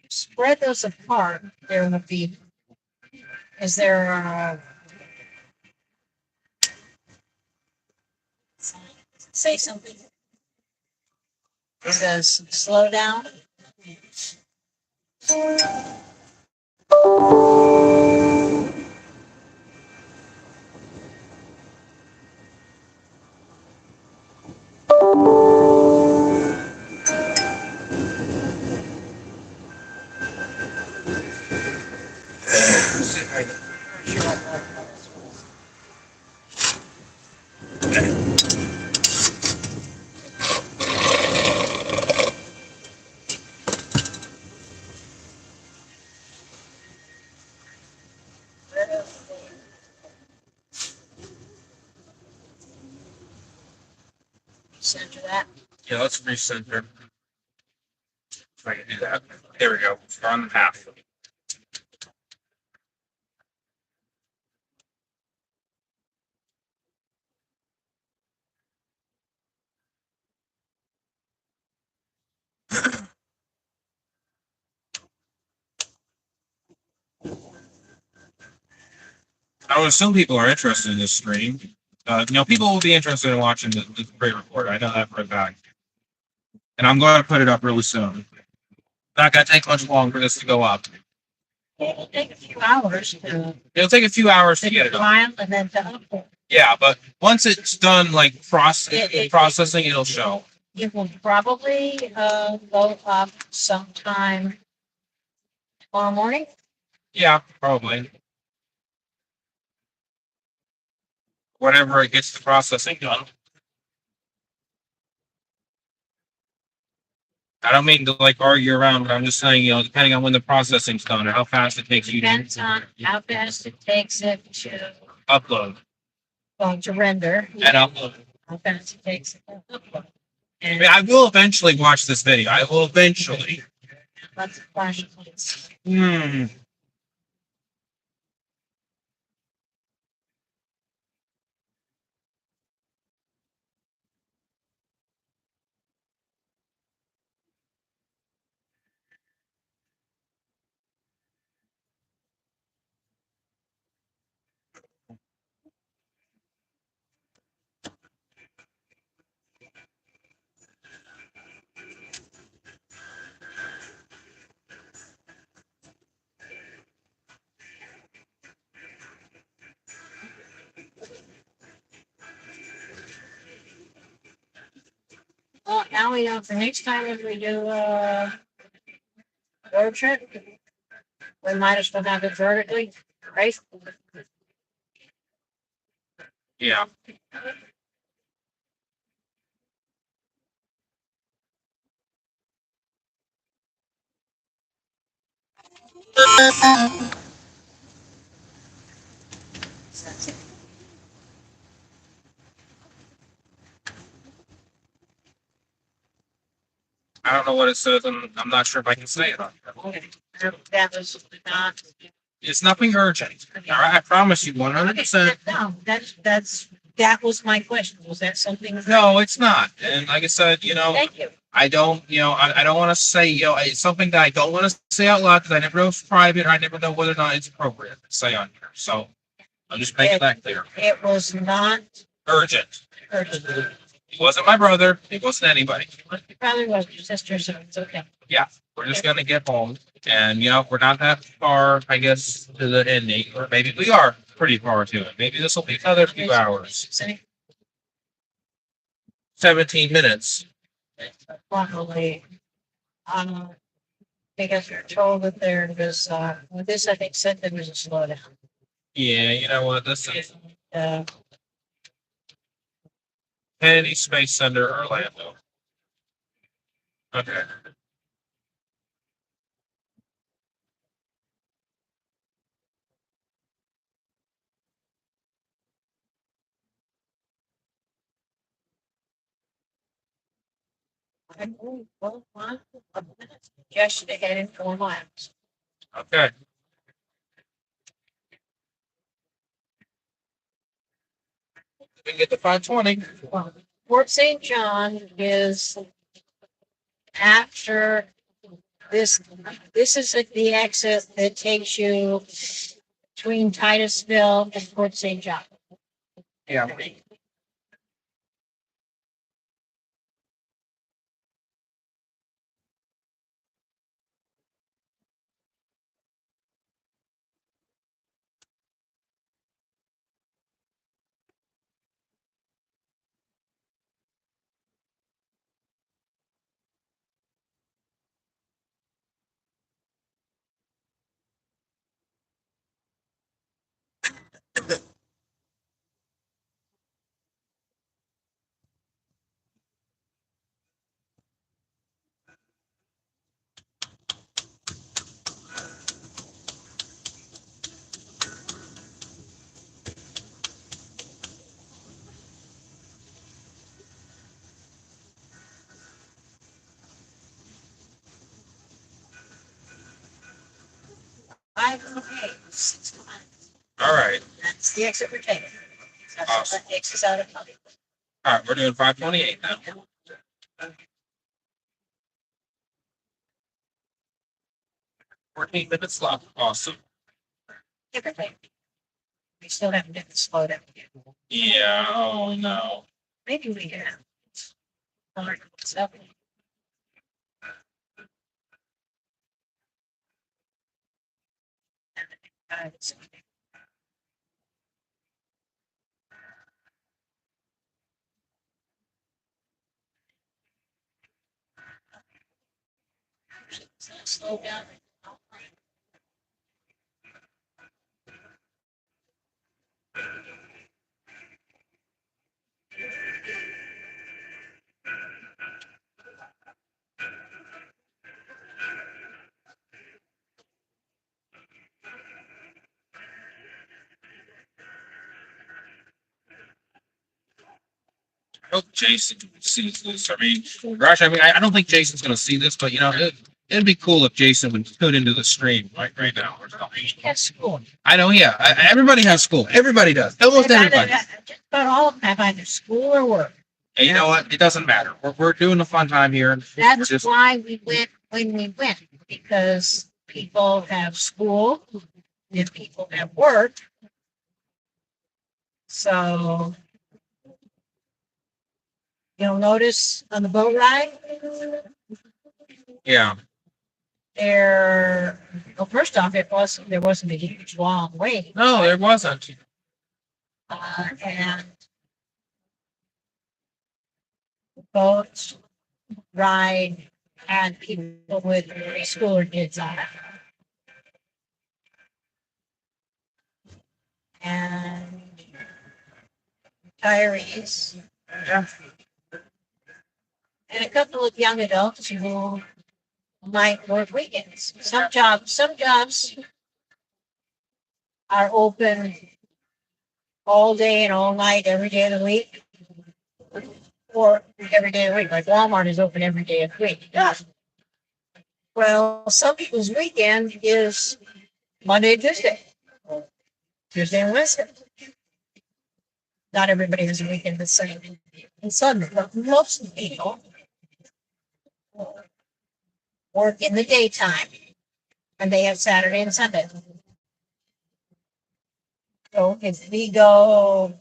Spread those apart. There will be. Is there say something? It says slow down. Center that. Yeah, let's recenter. If I can do that. There we go. We're on the path. I would assume people are interested in this stream. People will be interested in watching the pre-report. I know that for a fact. And I'm going to put it up really soon. Not going to take much long for this to go up. It'll take a few hours to It'll take a few hours to get it up. file and then to upload. Yeah, but once it's done, like processing, it'll show. It will probably go up sometime tomorrow morning. Yeah, probably. Whenever it gets the processing done. I don't mean to like argue around, but I'm just saying, depending on when the processing's done or how fast it takes you Depends on how fast it takes it to upload to render. and upload. How fast it takes it to upload. I And mean, I will eventually watch this video. I will eventually. lots of questions. Hmm. Well, now we know for next time if we do a road trip, we might as well have it vertically, right? Yeah. I don't know what it says, and I'm not sure if I can say it on here. That was not. It's nothing urgent. All right, I promise you, 100%. No, that was my question. Was that something? No, it's not. And like I said, Thank you. I don't, I don't want to say, it's something that I don't want to say out loud because I never know if it's private or I never know whether or not it's appropriate to say on here. So I'm just making that clear. It was not Urgent. urgent. It wasn't my brother. It wasn't anybody. Your brother was your sister, so it's okay. Yeah, we're just gonna get home, and we're not that far, I guess, to the ending, or maybe we are pretty far to it. Maybe this will be another few hours. 17 minutes. Luckily, because we're told that there was, with this, I think said there was a slowdown. Yeah, you know what? This is Uh, Kennedy Space Center, Orlando. Okay. Just should have had in 4 miles. Okay. We can get to 520. Well, Fort St. John is after this. This is the exit that takes you between Titusville and Fort St. John. Yeah. Okay. 6 miles. All right. That's the exit we're taking. Awesome. That takes us out of Public. All right. We're doing 528 now. 14 minutes left. Awesome. Everything. We still haven't done the slow down yet. Yeah. Oh no. Maybe we have. All right. So, slow down. I hope Jason sees this. I don't think Jason's going to see this, but it'd be cool if Jason would tune into the stream right now. Or something. At school. I know, yeah. Everybody has school. Everybody does. Almost everybody. Just about all of them have either school or work. And you know what? It doesn't matter. We're doing a fun time here. That's why we went when we went, because people have school and people have work. So you'll notice on the boat ride, Yeah. well, first off, there wasn't a huge long wait. No, there wasn't. And boats ride had people with preschooler kids on it. And retirees. Yeah. And a couple of young adults who might work weekends. Some jobs are open all day and all night, every day of the week. Or every day of the week, like Walmart is open every day of the week. Yeah. Well, some people's weekend is Monday, Tuesday and Wednesday. Not everybody has a weekend the same. And Sunday, but most people work in the daytime and they have Saturday and Sunday. So if we go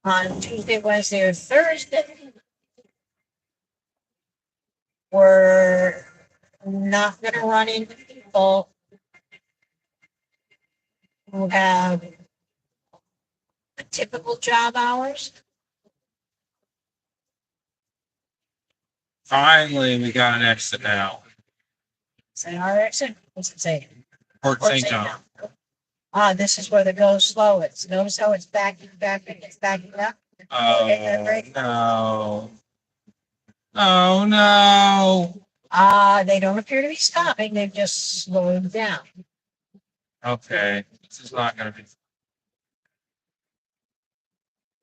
on Tuesday, Wednesday, or Thursday, we're not going to run into people who have typical job hours. Finally, we got an exit now. Say our exit. What's it say? Port St. John. This is where the go slow is. Notice how it's backing back and it's backing up. Oh no. Oh no. They don't appear to be stopping. They've just slowed down. Okay. This is not going to be.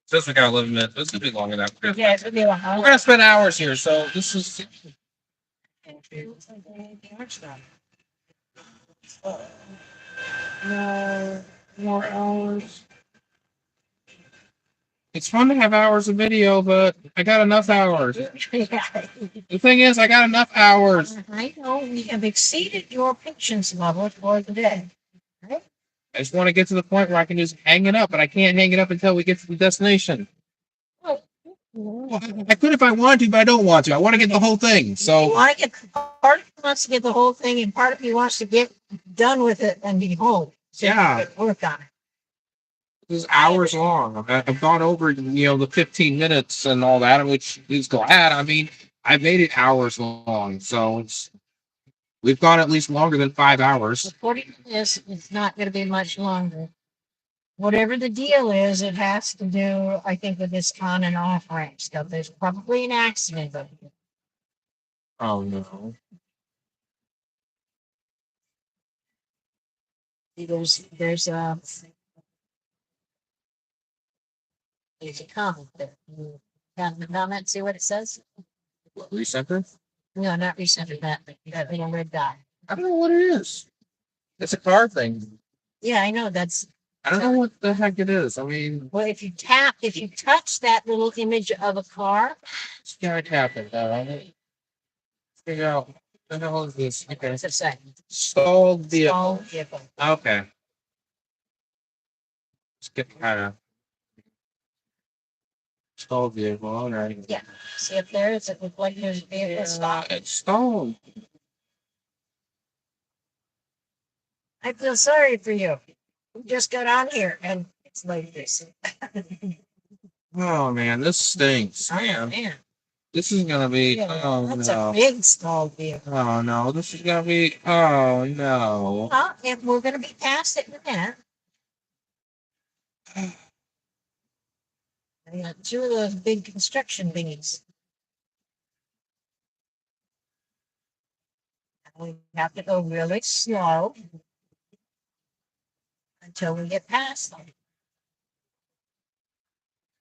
Says we got 11 minutes. This is going to be long enough. Yeah, it's gonna be We're going to spend hours here, so this is. No more hours. It's fun to have hours of video, but I got enough hours. Yeah. The thing is, I got enough hours. I know we have exceeded your patience level for the day. Right? I just want to get to the point where I can just hang it up, but I can't hang it up until we get to the destination. Well, Well, I could if I wanted to, but I don't want to. I want to get the whole thing. you So want to get part of you wants to get the whole thing, and part of you wants to get done with it and be home. So you Yeah. can work on it. this is hours long. I've gone over, the 15 minutes and all that, which is glad. I mean, I made it hours long, so we've gone at least longer than 5 hours. According to this, it's not going to be much longer. Whatever the deal is, it has to do, I think, with this on and off ramp stuff. There's probably an accident of it. Oh no. There's a comment there. You have the comment, see what it says? What, recenter? No, not recenter, that little red dot. I don't know what it is. It's a car thing. Yeah, I know, that's, I don't know what the heck it is. I mean, well, if you touch that little image of a car, it's gotta happen. Figure out what the hell is this? Okay. it's a say. Stalled vehicle. Small vehicle. Okay. Let's get kind of stalled vehicle. All right. Yeah. See up there, it's it look like there's a vehicle stop. It's stalled. I feel sorry for you. You just got on here and it's like this. Oh man, this stinks, Oh, man. man. This is gonna be. Yeah, Oh that's no. a big stall vehicle. Oh no, this is gonna be. Oh no. Well, if we're gonna be past it in a minute. I got two of those big construction thingies. We have to go really slow until we get past them.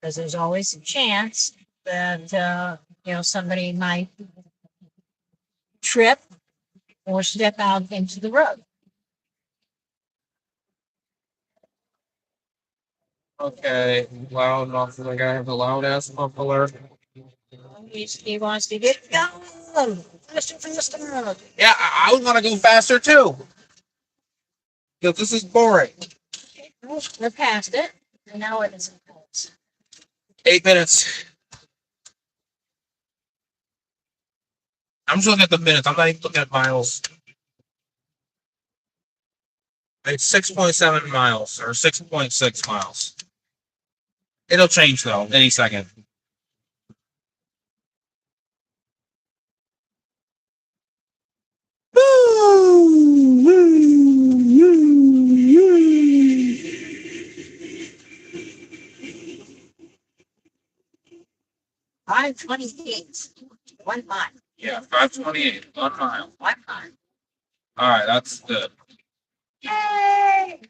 Because there's always a chance that, somebody might trip or step out into the road. Okay, loud enough. I gotta have the loud ass muffler. He wants to get going. Faster, faster. Yeah, I would want to go faster too. Because this is boring. We're past it. And now it is. 8 minutes. I'm just looking at the minutes. I'm not even looking at miles. It's 6.7 miles or 6.6 miles. It'll change though any second. I'm 28. 1 mile. Yeah, 528, 1 mile. 1 mile. All right, that's good. Yay!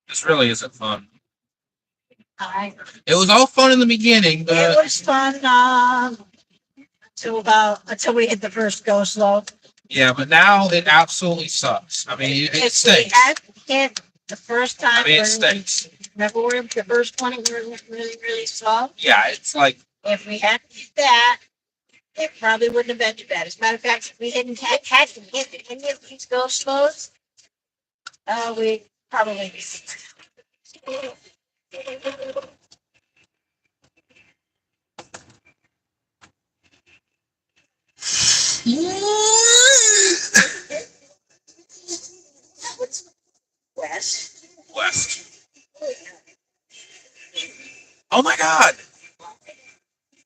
This really isn't fun. It was all fun in the beginning, but was fun until we hit the first go slow. yeah, but now it absolutely sucks. I mean, it If we stinks. had hit the first time, I mean, it where stinks. remember where the first one we were really, really slow? Yeah, it's like If we hadn't hit that, it probably wouldn't have been too bad. As a matter of fact, if we hadn't had to hit any of these go slows, we probably. West. West. Oh my god!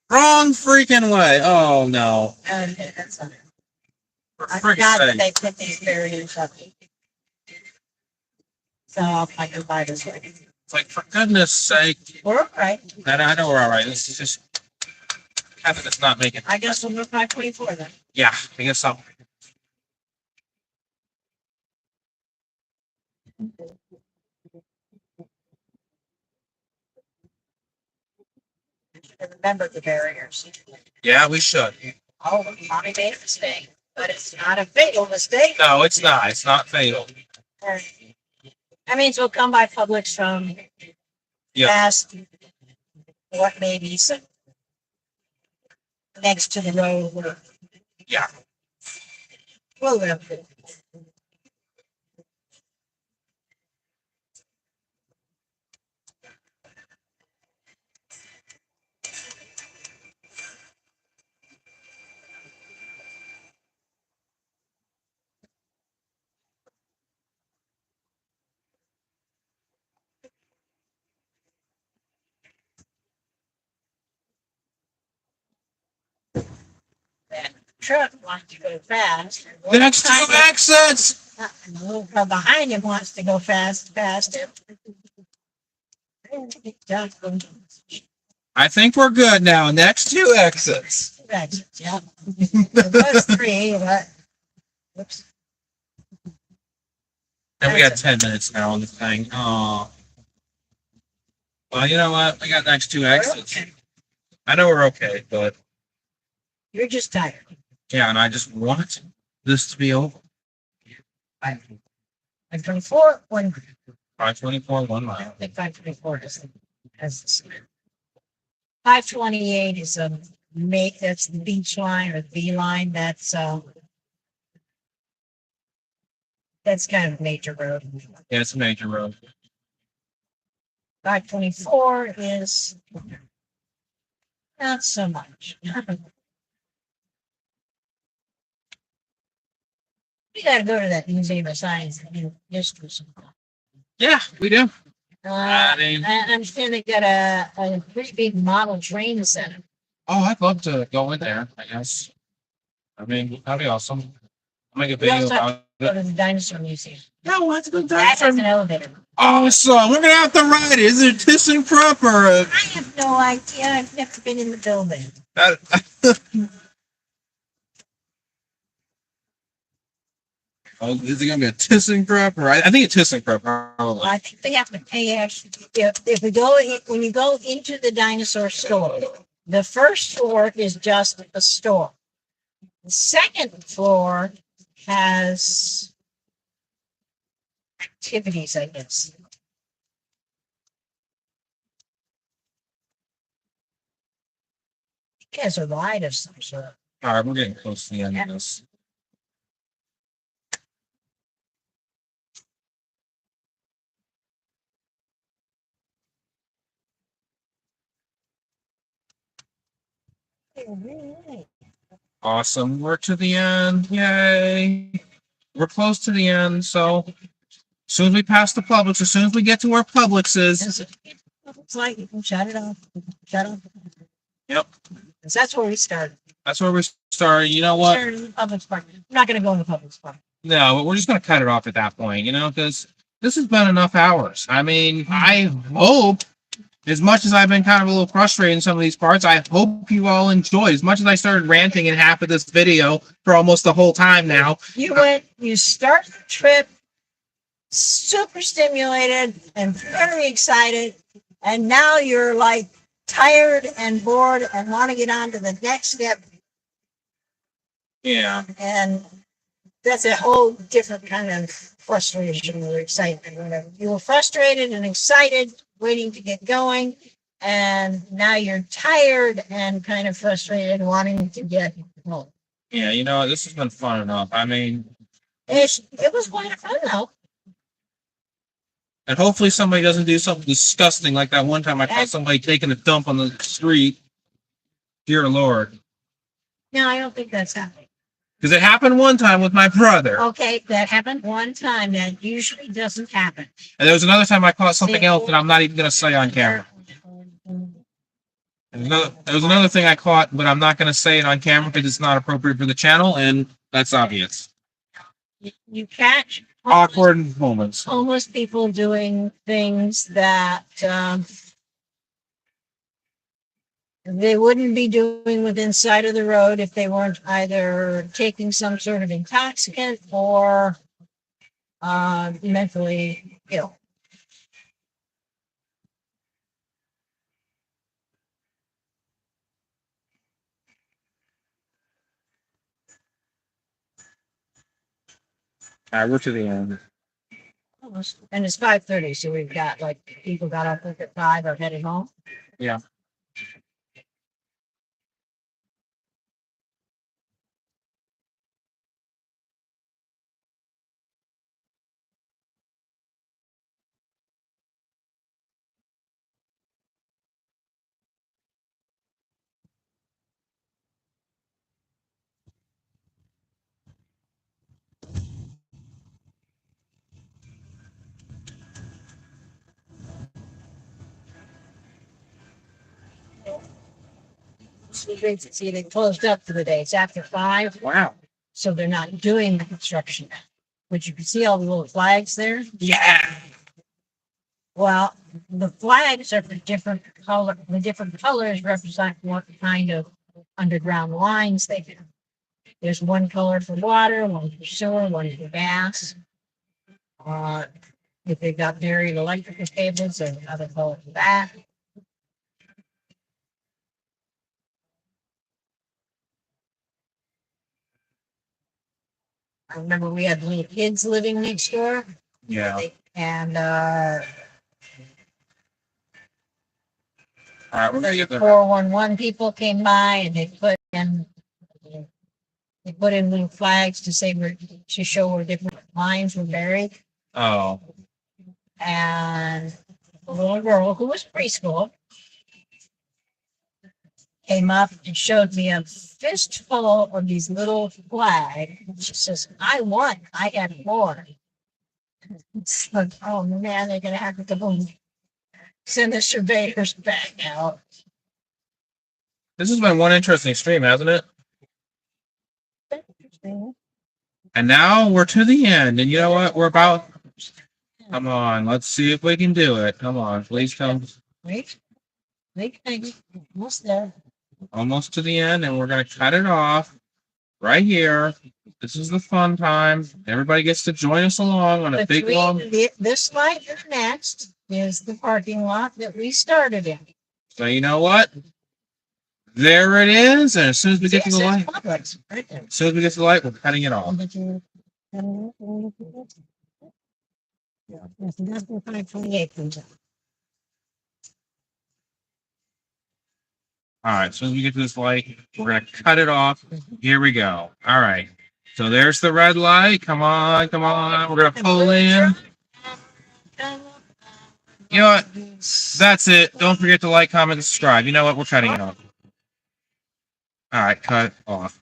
Wrong freaking way. Oh no. That's not it. For I frick's forgot that sake. they put these barriers up. So I can buy this way. It's like, for goodness sake. We're all right. I know we're all right. This is just having us not making. I guess we'll move 524 then. Yeah, I guess so. Remember the barriers. Yeah, we should. Oh, Tommy made a mistake, but it's not a fatal mistake. No, it's not. It's not fatal. That means we'll come by Publix from Yeah. past what maybe next to the road. Yeah. Well, we'll that truck wants to go fast. The next two exits. And the little car behind him wants to go past him. I think we're good now. Next two exits. Yeah. Those three, but whoops. And we got 10 minutes now on the thing. Oh. Well, you know what? We got next two exits. I know we're okay, but You're just tired. yeah, and I just want this to be over. 524, one. 524, 1 I mile. don't think 524 has the same. 528 is a make, that's the beach line or the V line. That's kind of a major road. Yeah, it's a major road. 524 is not so much. We got to go to that Museum of Science and History. Yeah, we do. I mean, I understand they got a pretty big model train center. oh, I'd love to go in there, I guess. I mean, that'd be awesome. I'll make a We video also have about to go it. to the dinosaur museum. Yeah, we'll have to go That has an elevator. Awesome. We're going to have to ride it. Is it ThyssenKrupp or I have no idea. I've never been in the building. Oh, is it going to be a ThyssenKrupp? Or I think it's ThyssenKrupp, probably. I think they have to pay extra. If we go when you go into the dinosaur store, the first floor is just a store. The second floor has activities, I guess. It has a ride of some sort. All right, we're getting close to the end of this. Awesome. We're to the end. Yay. We're close to the end. So, as soon as we pass the Publix, as soon as we get to where Publix is. It's like you can shut it off. Shut off. Yep. 'Cause that's where we started. That's where we started. You know what? Started in the Publix park. I'm not going to go in the Publix park. No, but we're just going to cut it off at that point, you know, because this has been enough hours. I mean, I hope, as much as I've been kind of a little frustrated in some of these parts, I hope you all enjoy. As much as I started ranting in half of this video for almost the whole time now. You start the trip super stimulated and very excited, and now you're like tired and bored and want to get on to the next step. Yeah. And that's a whole different kind of frustration or excitement, whatever. You were frustrated and excited, waiting to get going, and now you're tired and kind of frustrated, wanting to get home. Yeah, you know, this has been fun enough. I mean, It was quite fun though. and hopefully somebody doesn't do something disgusting like that one time I caught somebody taking a dump on the street. Dear Lord. No, I don't think that's happening. Because it happened one time with my brother. Okay, that happened one time. That usually doesn't happen. And there was another time I caught something else that I'm not even going to say on camera. There was another thing I caught, but I'm not going to say it on camera because it's not appropriate for the channel, and that's obvious. You catch Awkward moments. homeless people doing things that they wouldn't be doing within sight of the road if they weren't either taking some sort of intoxicant or mentally ill. All right, we're to the end. Oh, And it's 5:30, so we've got like people got up at 5 or headed home. Yeah. See, they closed up for the day. It's after 5, Wow. so they're not doing the construction. But you can see all the little flags there. Yeah. Well, the flags are for different color. The different colors represent what kind of underground lines they have. There's one color for water, one for sewer, one for gas. If they've got buried electrical cables, there's another color for that. I remember we had little kids living next door, Yeah. and All right, we're gonna get the 411 people came by and they put in little flags to say to show where different lines were buried. Oh. And a little girl who was preschool came up and showed me a fistful of these little flags. She says, "I won. I had more." It's like, oh man, they're gonna have to go and send the surveyors back out. This has been one interesting stream, hasn't it? And now we're to the end. And you know what? We're about. Come on, let's see if we can do it. Come on, please come. Wait, almost there. Almost to the end, and we're gonna cut it off right here. This is the fun time. Everybody gets to join us along on a big long. This light here next is the parking lot that we started in. So you know what? There it is. And as soon as we get to the light, Publix, right there. as soon as we get to the light, we're cutting it off. That's 528 comes out. All right. As soon as we get to this light, we're gonna cut it off. Here we go. All right. So there's the red light. Come on, come on. We're gonna pull in. You know what? That's it. Don't forget to like, comment, and subscribe. You know what? We're cutting it off. All right, cut off.